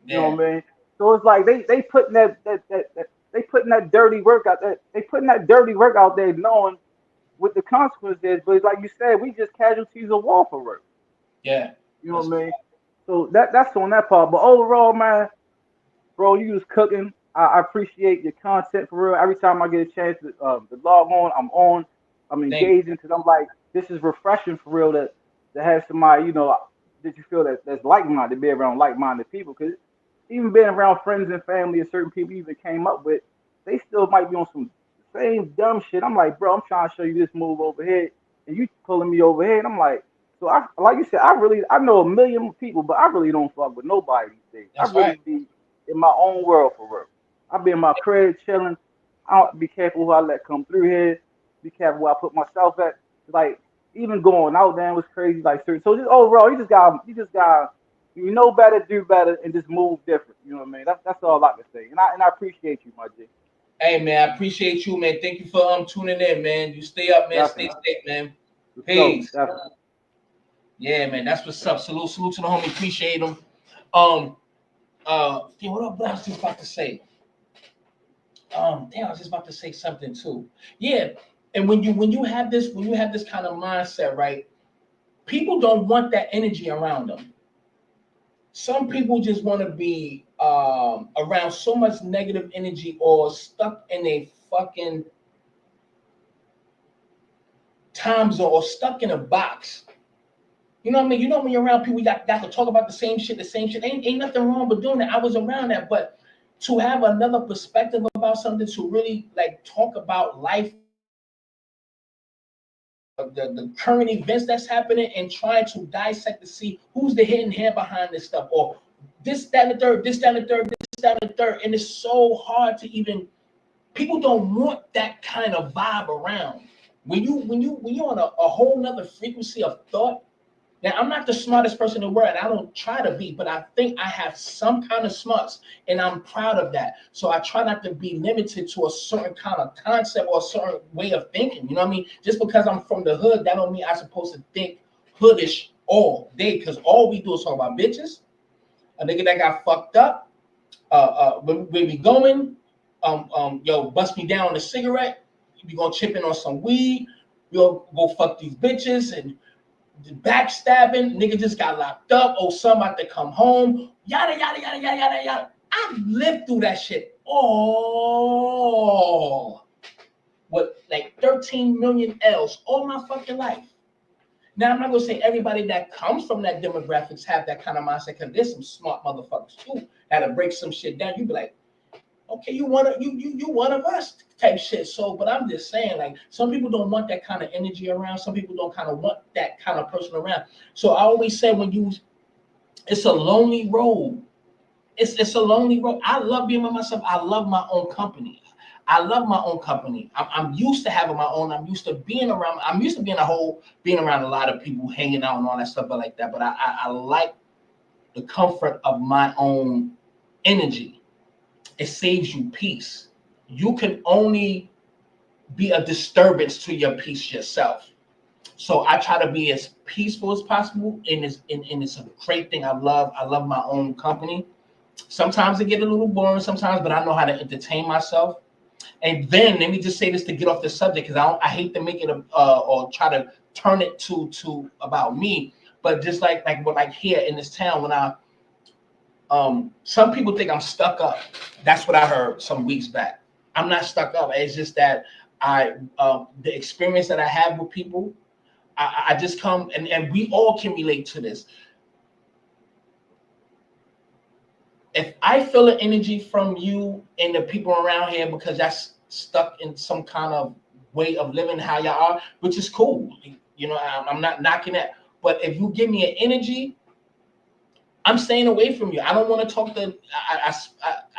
You know what I mean? So it's like they putting they putting that dirty work out there. They putting that dirty work out there, knowing what the consequence is. But it's like you said, we just casualties of war for real. Yeah. You know what I mean? So that's on that part. But overall, man, bro, you was cooking. I appreciate your content for real. Every time I get a chance to log on, I'm engaging because I'm like, this is refreshing for real to have somebody, you know, that you feel that's like-minded, to be around like-minded people. Because even being around friends and family and certain people you even came up with, they still might be on some same dumb shit. I'm like, bro, I'm trying to show you this move over here, and you pulling me over here, and I'm like, so like you said, I know a million people, but I really don't fuck with nobody these days. I really be in my own world for real. I be in my crib chilling. I don't be careful who I let come through here. Be careful where I put myself at. Like even going out there was crazy. Like so just overall, you just got you know better, do better, and just move different. You know what I mean? That's all I can say. And I appreciate you, my G. Hey man, I appreciate you, man. Thank you for tuning in, man. You stay up, man. Definitely. Stay safe, man. Peace. Definitely. Yeah, man. That's what's up. Salute to the homie. Appreciate him. What else I was just about to say? I was just about to say something too. Yeah, and when you have this kind of mindset, right? People don't want that energy around them. Some people just want to be around so much negative energy or stuck in a fucking time zone or stuck in a box. You know what I mean? You know when you're around people, you got to talk about the same shit. Ain't nothing wrong with doing that. I was around that, but to have another perspective about something, to really like talk about life, the current events that's happening, and trying to dissect to see who's the hidden hand behind this stuff, or this, that, and the third, this, that, and the third, this, that, and the third. And it's so hard to even, people don't want that kind of vibe around. When you're on a whole nother frequency of thought, Now, I'm not the smartest person in the world, and I don't try to be, but I think I have some kind of smarts, and I'm proud of that. So I try not to be limited to a certain kind of concept or a certain way of thinking. You know what I mean? Just because I'm from the hood, that don't mean I'm supposed to think hoodish all day, because all we do is talk about bitches, a nigga that got fucked up, where we going, yo, bust me down on a cigarette, we gonna chip in on some weed, we'll go fuck these bitches, and backstabbing, nigga just got locked up, oh, some about to come home, yada, yada, yada, yada, yada, yada. I've lived through that shit all with like 13 million L's all my fucking life. Now, I'm not gonna say everybody that comes from that demographics have that kind of mindset, because there's some smart motherfuckers too that'll break some shit down. You be like, okay, you one of us type shit. So, but I'm just saying, like, some people don't want that kind of energy around. Some people don't kind of want that kind of person around. So I always say, it's a lonely road. It's a lonely road. I love being by myself. I love my own company. I'm used to having my own. I'm used to being around. I'm used to being around a lot of people, hanging out and all that stuff, but like that. But I like the comfort of my own energy. It saves you peace. You can only be a disturbance to your peace yourself. So I try to be as peaceful as possible, and it's a great thing. I love my own company. Sometimes it get a little boring sometimes, but I know how to entertain myself. And then let me just say this to get off the subject, because I hate to make it or try to turn it to about me. But just like here in this town, when some people think I'm stuck up. That's what I heard some weeks back. I'm not stuck up. It's just that the experience that I have with people, I just come, and we all can relate to this. If I feel an energy from you and the people around here because that's stuck in some kind of way of living how y'all are, which is cool. You know, I'm not knocking that. But if you give me an energy, I'm staying away from you. I don't want to talk to.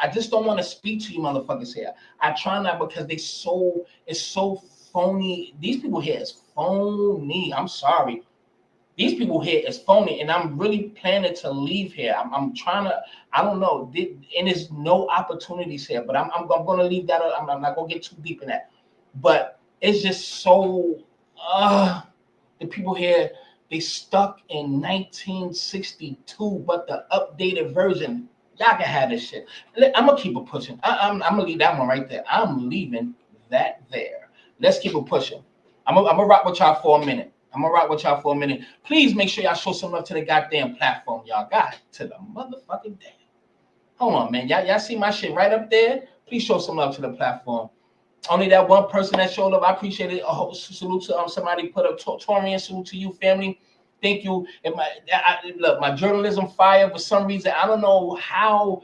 I just don't want to speak to you, motherfuckers here. I try not, because it's so phony. These people here is phony. I'm sorry. These people here is phony, and I'm really planning to leave here. I'm trying to. I don't know, and there's no opportunities here. But I'm going to leave that. I'm not going to get too deep in that. But it's just so. The people here, they stuck in 1962, but the updated version, y'all can have this shit. I'm gonna keep it pushing. I'm gonna leave that one right there. I'm leaving that there. Let's keep it pushing. I'm gonna rock with y'all for a minute. Please make sure y'all show some love to the goddamn platform, y'all. God, to the motherfucking damn. Hold on, man. Y'all see my shit right up there? Please show some love to the platform. Only that one person that showed up, I appreciate it. A whole salute to somebody put up Torian. Salute to you, family. Thank you. And look, my journalism fire for some reason. I don't know how.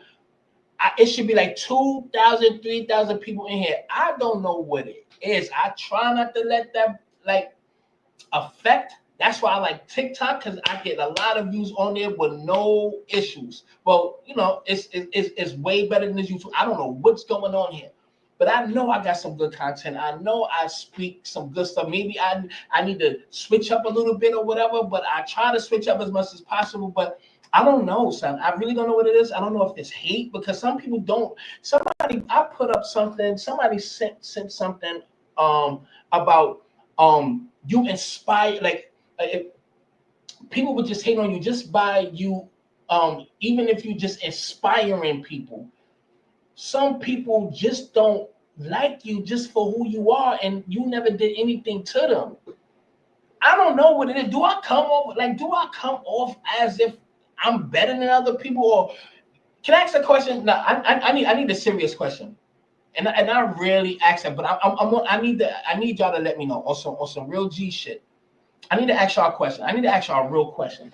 It should be like 2,000, 3,000 people in here. I don't know what it is. I try not to let that affect. That's why I like TikTok, because I get a lot of views on there with no issues. Well, you know, it's way better than this YouTube. I don't know what's going on here. But I know I got some good content. I know I speak some good stuff. Maybe I need to switch up a little bit or whatever, but I try to switch up as much as possible. But I don't know, son. I really don't know what it is. I don't know if it's hate, because some people don't. I put up something. Somebody sent something about you inspire, like if people would just hate on you just by you, even if you just inspiring people. Some people just don't like you just for who you are, and you never did anything to them. I don't know what it is. Do I come off as if I'm better than other people? Or can I ask a question? No, I need a serious question, and I rarely ask that, but I need y'all to let me know on some real G shit. I need to ask y'all a question. I need to ask y'all a real question.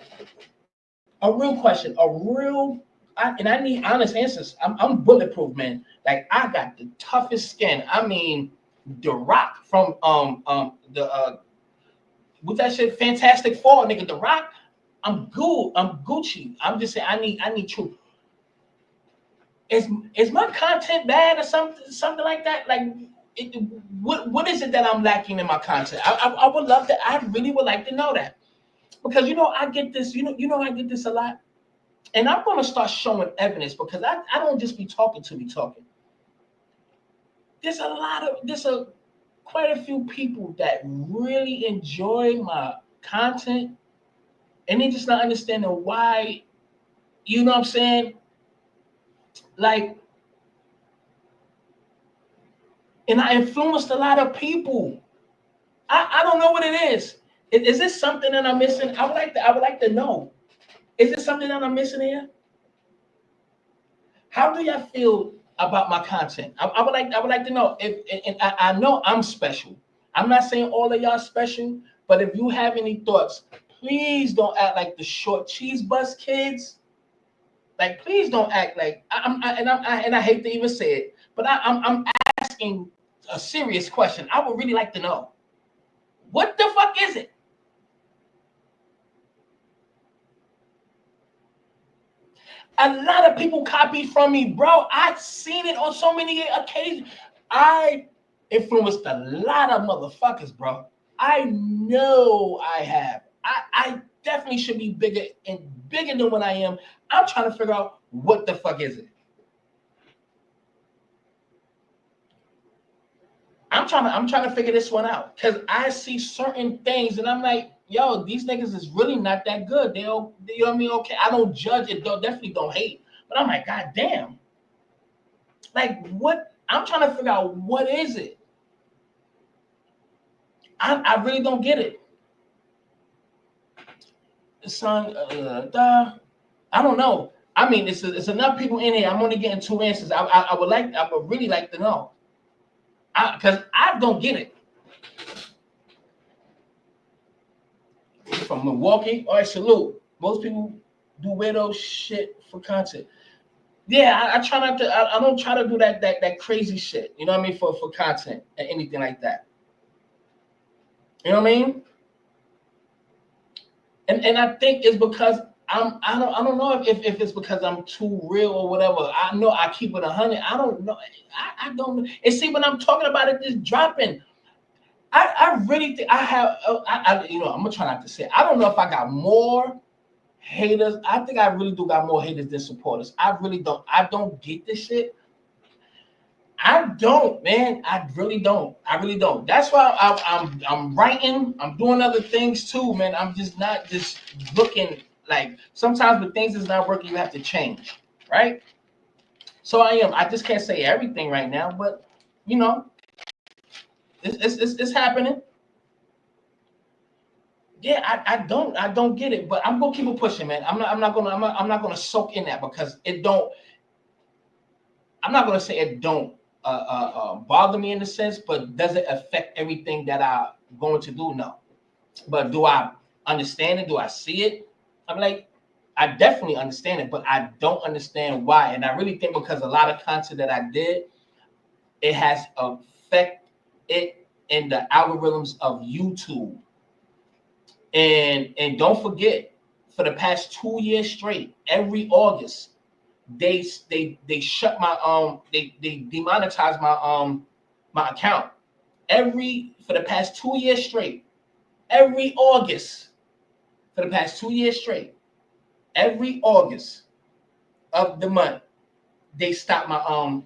And I need honest answers. I'm bulletproof, man. Like, I got the toughest skin. I mean, The Rock from what's that shit? Fantastic Four, nigga. The Rock. I'm good. I'm Gucci. I'm just saying. I need truth. Is my content bad or something like that? Like, what is it that I'm lacking in my content? I would love to. I really would like to know that. because I get this, I get this a lot. And I'm gonna start showing evidence because I don't just be talking to be talking. There's quite a few people that really enjoy my content and they just not understanding why, you know what I'm saying? Like, and I influenced a lot of people. I don't know what it is. Is this something that I'm missing? I would like to know. Is there something that I'm missing here? How do y'all feel about my content? I would like to know. And I know I'm special. I'm not saying all of y'all special, but if you have any thoughts, please don't act like the short cheese bus kids. Like, please don't act like and I hate to even say it, but I'm asking a serious question. I would really like to know. What the fuck is it? A lot of people copy from me, bro. I've seen it on so many occasions. I influenced a lot of motherfuckers, bro. I know I have. I definitely should be bigger than what I am. I'm trying to figure out what the fuck is it. I'm trying to figure this one out because I see certain things and I'm like, yo, these niggas is really not that good. You know what I mean? Okay, I don't judge it, definitely don't hate. But I'm like, God damn. Like, what? I'm trying to figure out what is it. I really don't get it. Son, I don't know. I mean, it's enough people in here. I'm only getting 2 answers. I would really like to know. Because I don't get it. From Milwaukee, all right, salute. Most people do weirdo shit for content. Yeah, I try not to. I don't try to do that crazy shit. You know what I mean? For content and anything like that. You know what I mean? And I think it's because I don't know if it's because I'm too real or whatever. I know I keep it 100. I don't know. I don't. And see, when I'm talking about it, just dropping. I really think I have. I'm gonna try not to say it. I don't know if I got more haters. I think I really do got more haters than supporters. I really don't. I don't get this shit. I don't, man. I really don't. That's why I'm writing. I'm doing other things too, man. I'm just not just looking like sometimes when things is not working, you have to change, right? So I am. I just can't say everything right now, but it's happening. Yeah, I don't get it, but I'm gonna keep it pushing, man. I'm not gonna soak in that because it don't. I'm not gonna say it don't bother me in a sense, but does it affect everything that I'm going to do? No. But do I understand it? Do I see it? I'm like, I definitely understand it, but I don't understand why. And I really think because a lot of content that I did, it has affected it in the algorithms of YouTube. And don't forget, for the past 2 years straight, every August, they shut my they demonetized my account. For the past 2 years straight, every August, for the past 2 years straight, every August of the month, they stopped my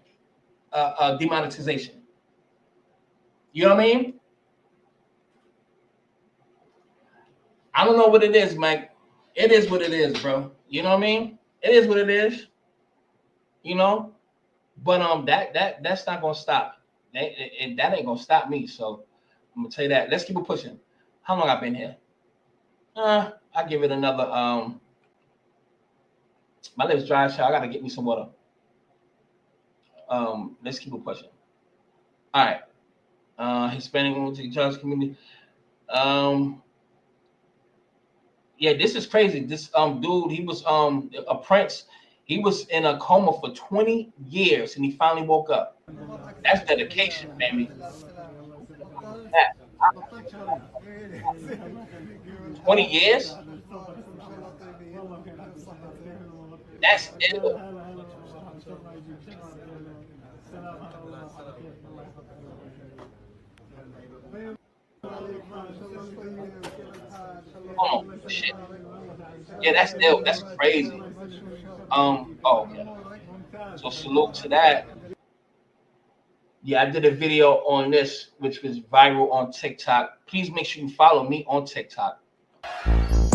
demonetization. You know what I mean? I don't know what it is, Mike. It is what it is, bro. You know what I mean? It is what it is. But that's not gonna stop. That ain't gonna stop me. So I'm gonna tell you that. Let's keep it pushing. How long I've been here? I give it another. My lips dry, so I gotta get me some water. Let's keep it pushing. All right. Hispanic judge community. Yeah, this is crazy. This dude, he was a prince. He was in a coma for 20 years and he finally woke up. That's dedication, baby. 20 years? That's ill. Oh shit. Yeah, that's ill. That's crazy. Oh, okay. So salute to that. Yeah, I did a video on this, which was viral on TikTok. Please make sure you follow me on TikTok.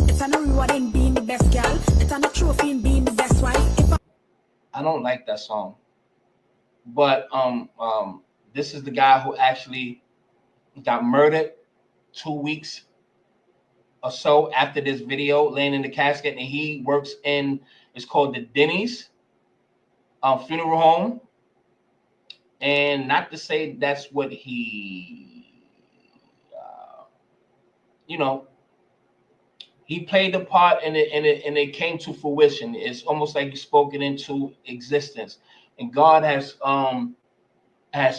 It's not reward in being the best girl. It's not a trophy in being the best wife. I don't like that song, but this is the guy who actually got murdered 2 weeks or so after this video, laying in the casket, and he works in, it's called the Denny's funeral home. And not to say that's what he, you know, he played the part, and it came to fruition. It's almost like he spoke it into existence, and God has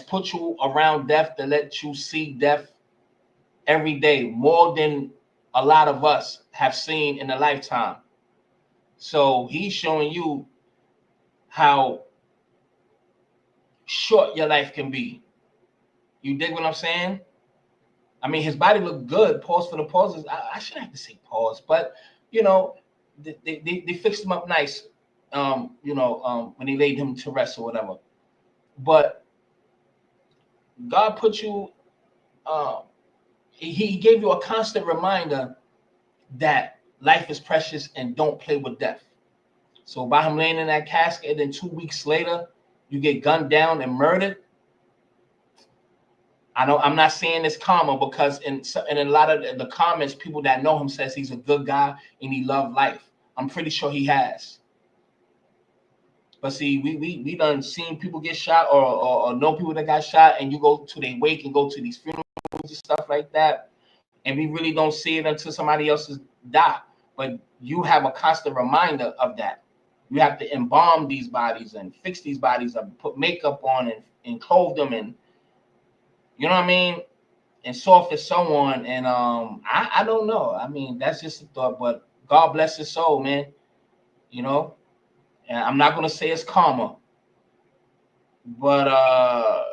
put you around death to let you see death every day, more than a lot of us have seen in a lifetime. So he's showing you how short your life can be. You dig what I'm saying? I mean, his body looked good. Pause for the pauses. I shouldn't have to say pause, but you know, they fixed him up nice. When they laid him to rest or whatever. But God put you. He gave you a constant reminder that life is precious and don't play with death. So by him laying in that casket, and then 2 weeks later, you get gunned down and murdered. I know I'm not saying it's karma, because in a lot of the comments, people that know him says he's a good guy and he loved life. I'm pretty sure he has. But see, we done seen people get shot or know people that got shot, and you go to their wake and go to these funerals and stuff like that, and we really don't see it until somebody else has died. But you have a constant reminder of that. You have to embalm these bodies and fix these bodies up, put makeup on and clothe them, and you know what I mean? And soften someone. And I don't know. I mean, that's just a thought, but God bless his soul, man. You know? And I'm not gonna say it's karma, but I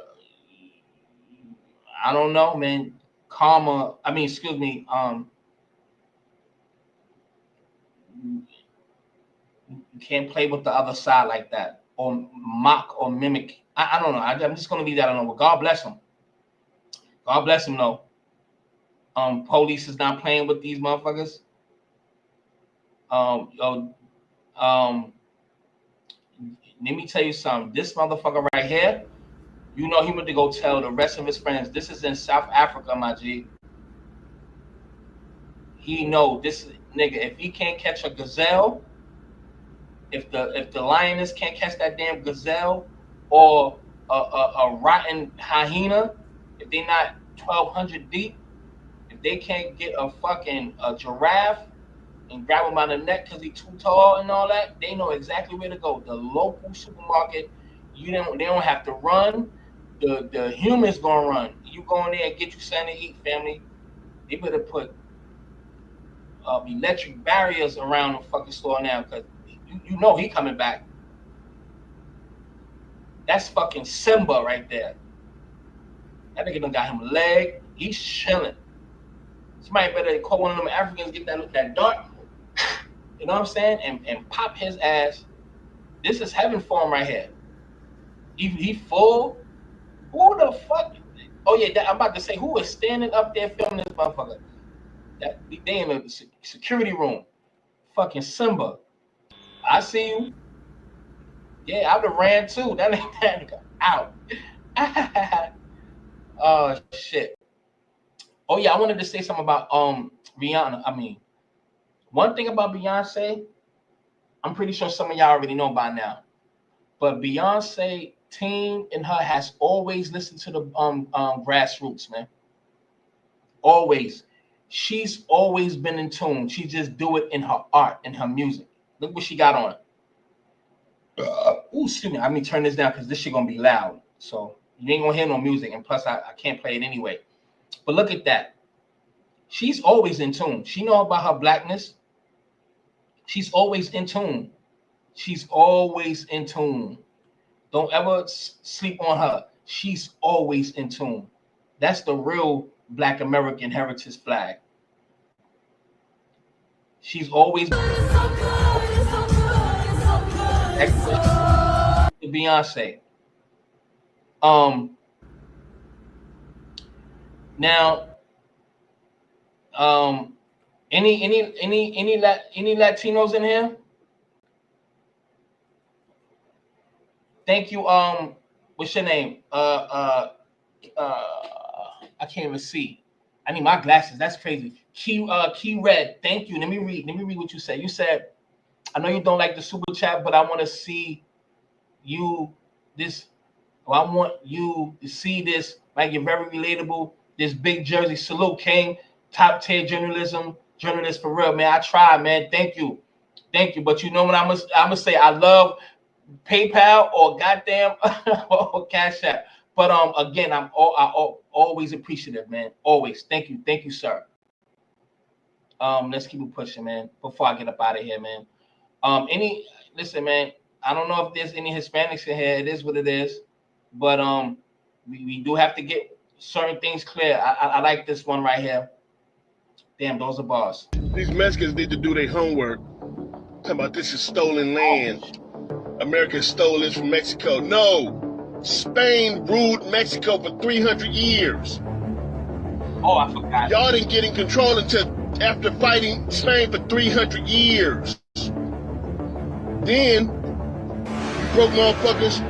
don't know, man. Karma, I mean, excuse me, you can't play with the other side like that, or mock or mimic. I don't know. I'm just gonna leave that alone. But God bless him. God bless him, though. Police is not playing with these motherfuckers. Let me tell you something. This motherfucker right here, you know, he went to go tell the rest of his friends. This is in South Africa, my G. He know this nigga. If he can't catch a gazelle, if the lioness can't catch that damn gazelle, or a rotten hyena, if they not 1,200 deep, if they can't get a giraffe and grab him by the neck because he's too tall and all that, they know exactly where to go. The local supermarket, they don't have to run. The humans gonna run. You go in there and get you something to eat, family. They better put electric barriers around the fucking store now, because you know he coming back. That's fucking Simba right there. That nigga done got him a leg. He's chilling. Somebody better call one of them Africans, get that dart. You know what I'm saying? And pop his ass. This is heaven for him right here. He full. Who the fuck? Oh yeah, I'm about to say, who is standing up there filming this motherfucker? They in a security room. Fucking Simba. I see you. Yeah, I'd have ran too. That nigga out. Oh shit. Oh yeah, I wanted to say something about Rihanna. I mean, one thing about Beyonce, I'm pretty sure some of y'all already know by now, but Beyonce team and her has always listened to the grassroots, man. Always. She's always been in tune. She just do it in her art and her music. Look what she got on. Ooh, excuse me. Let me turn this down because this shit gonna be loud. So you ain't gonna hear no music, and plus I can't play it anyway. But look at that. She's always in tune. She know about her blackness. She's always in tune. She's always in tune. Don't ever sleep on her. She's always in tune. That's the real Black American heritage flag. She's always Beyonce. Now, any Latinos in here? Thank you. What's your name? I can't even see. I need my glasses. That's crazy. Key Red. Thank you. Let me read what you said. You said, I know you don't like the super chat, but I want to see you this. Well, I want you to see this. Like, you're very relatable. This big Jersey salute, King. Top tier journalist for real, man. I tried, man. Thank you. But you know what I'm gonna say? I love PayPal or goddamn or Cash App. But again, I always appreciative, man. Always. Thank you, sir. Let's keep it pushing, man. Before I get up out of here, man. Listen, man. I don't know if there's any Hispanics in here. It is what it is. But we do have to get certain things clear. I like this one right here. Damn, those are bars. These Mexicans need to do their homework. Talking about this is stolen land. America stole this from Mexico. No. Spain ruled Mexico for 300 years. Oh, I forgot. Y'all didn't get in control until after fighting Spain for 300 years. Then, you broke motherfuckers,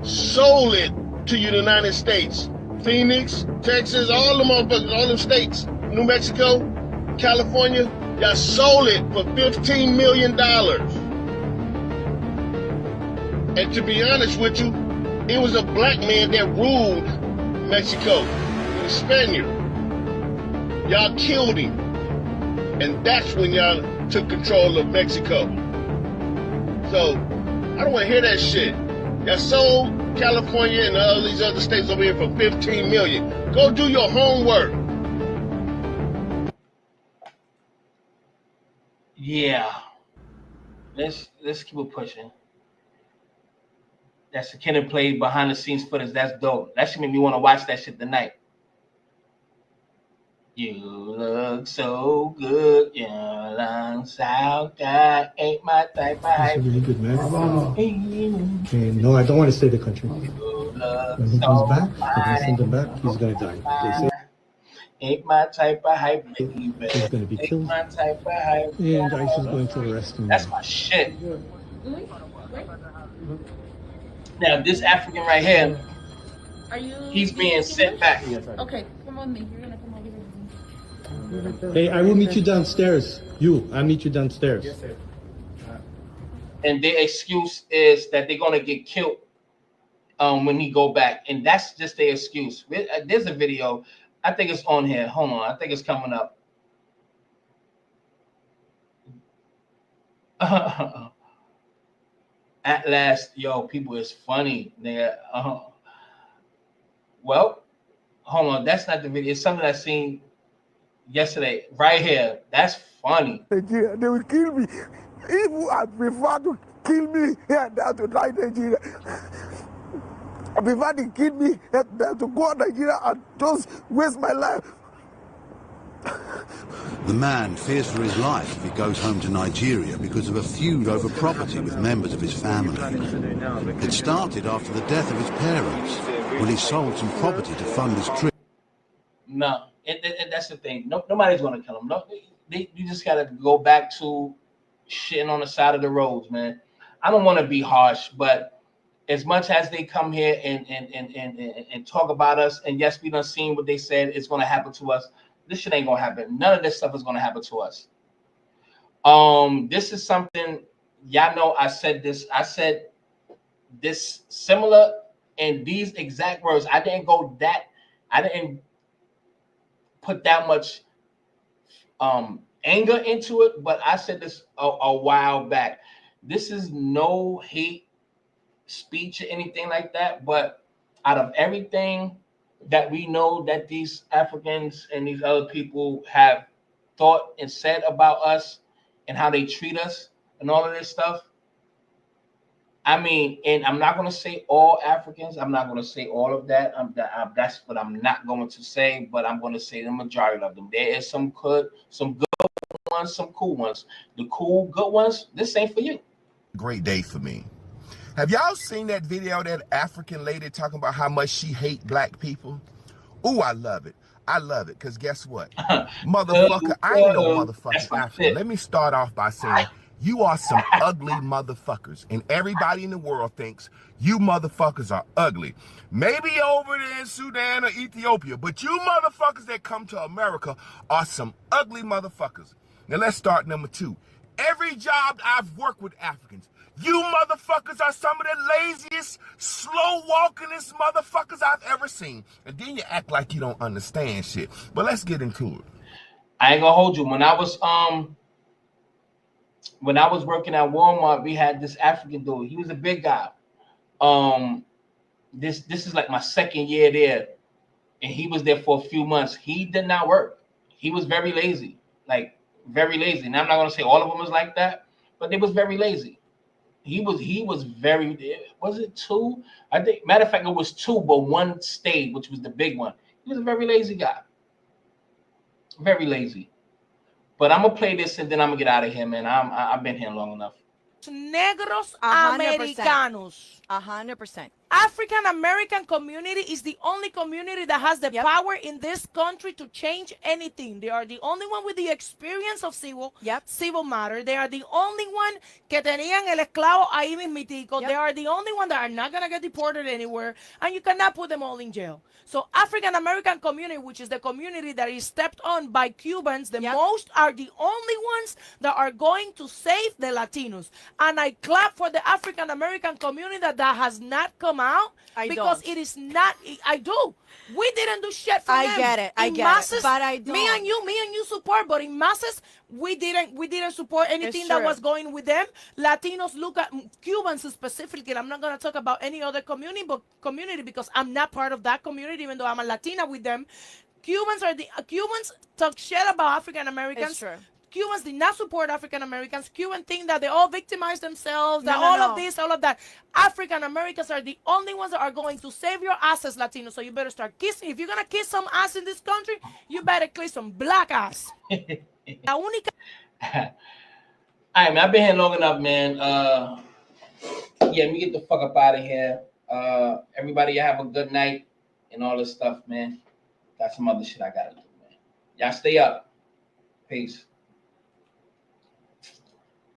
sold it to you, the United States. Phoenix, Texas, all the motherfuckers, all them states, New Mexico, California, y'all sold it for $15 million. And to be honest with you, it was a black man that ruled Mexico, the Spaniard. Y'all killed him. And that's when y'all took control of Mexico. So, I don't want to hear that shit. Y'all sold California and all these other states over here for $15 million. Go do your homework. Yeah. Let's keep it pushing. That's the Kenneth play behind the scenes footage. That's dope. That should make me want to watch that shit tonight. You look so good. You're long South guy. Ain't my type of hype. He's a really good man. And no, I don't want to say the country. When he comes back, if I send him back, he's going to die. They say ain't my type of hype, baby. he's going to be killed. My type of hype. And ICE is going to arrest him. That's my shit. Now, this African right here, he's being sent back. Okay, come on me. You're gonna come over here. Hey, I will meet you downstairs. I'll meet you downstairs. Yes, sir. And their excuse is that they're gonna get killed when he go back, and that's just their excuse. There's a video. I think it's on here. Hold on, I think it's coming up. At last, yo, people is funny. Well, hold on, that's not the video. It's something I seen yesterday, right here. That's funny. Nigeria, they will kill me. If I prefer to kill me here than to die in Nigeria. I prefer to kill me here than to go to Nigeria and just waste my life. The man fears for his life if he goes home to Nigeria because of a feud over property with members of his family. It started after the death of his parents, when he sold some property to fund his trip. No, that's the thing. Nobody's going to kill him. No, you just got to go back to shitting on the side of the roads, man. I don't want to be harsh, but as much as they come here and talk about us, and yes, we done seen what they said it's going to happen to us. This shit ain't gonna happen. None of this stuff is gonna happen to us. This is something, y'all know I said this similar in these exact words. I didn't put that much anger into it, but I said this a while back. This is no hate speech or anything like that, but out of everything that we know that these Africans and these other people have thought and said about us and how they treat us and all of this stuff. I mean, and I'm not going to say all Africans. I'm not going to say all of that. That's what I'm not going to say, but I'm going to say the majority of them. There is some good ones, some cool ones. The cool, good ones, this ain't for you. Great day for me. Have y'all seen that video of that African lady talking about how much she hate black people? Ooh, I love it. I love it, because guess what? Motherfucker, I ain't no motherfucking African. Let me start off by saying you are some ugly motherfuckers, and everybody in the world thinks you motherfuckers are ugly. Maybe over there in Sudan or Ethiopia, but you motherfuckers that come to America are some ugly motherfuckers. Now let's start number 2. Every job I've worked with Africans, you motherfuckers are some of the laziest, slow-walkingest motherfuckers I've ever seen. And then you act like you don't understand shit. But let's get into it. I ain't gonna hold you. When I was working at Walmart, we had this African dude. He was a big guy. This is like my second year there, and he was there for a few months. He did not work. He was very lazy, like very lazy. And I'm not gonna say all of them was like that, but they was very lazy. He was very, was it 2? I think, matter of fact, it was 2, but 1 stayed, which was the big one. He was a very lazy guy. Very lazy. But I'm gonna play this and then I'm gonna get out of here, man. I've been here long enough. Negros Americanos. 100%. African American community is the only community that has the power in this country to change anything. They are the only one with the experience of civil matter. They are the only one que tenían el esclavo ahí mismitico. They are the only one that are not going to get deported anywhere, and you cannot put them all in jail. So African American community, which is the community that is stepped on by Cubans, the most are the only ones that are going to save the Latinos. And I clap for the African American community that has not come out because it is not. I do. We didn't do shit for them. I get it. I get masses, it. But I don't. Me and you support, but in masses, we didn't support anything that was going with them. Latinos look at Cubans specifically. I'm not gonna talk about any other community because I'm not part of that community, even though I'm a Latina with them. Cubans talk shit about African Americans. Cubans did not support African Americans. Cubans think that they all victimize themselves, that of this, all of that. African Americans are the only ones that are going to save your asses, Latinos. So you better start kissing. If you're going to kiss some ass in this country, you better kiss some black ass. La única. All right, man. I've been here long enough, man. Let me get the fuck up out of here. Everybody, have a good night and all this stuff, man. Got some other shit I got to do, man. Y'all stay up. Peace.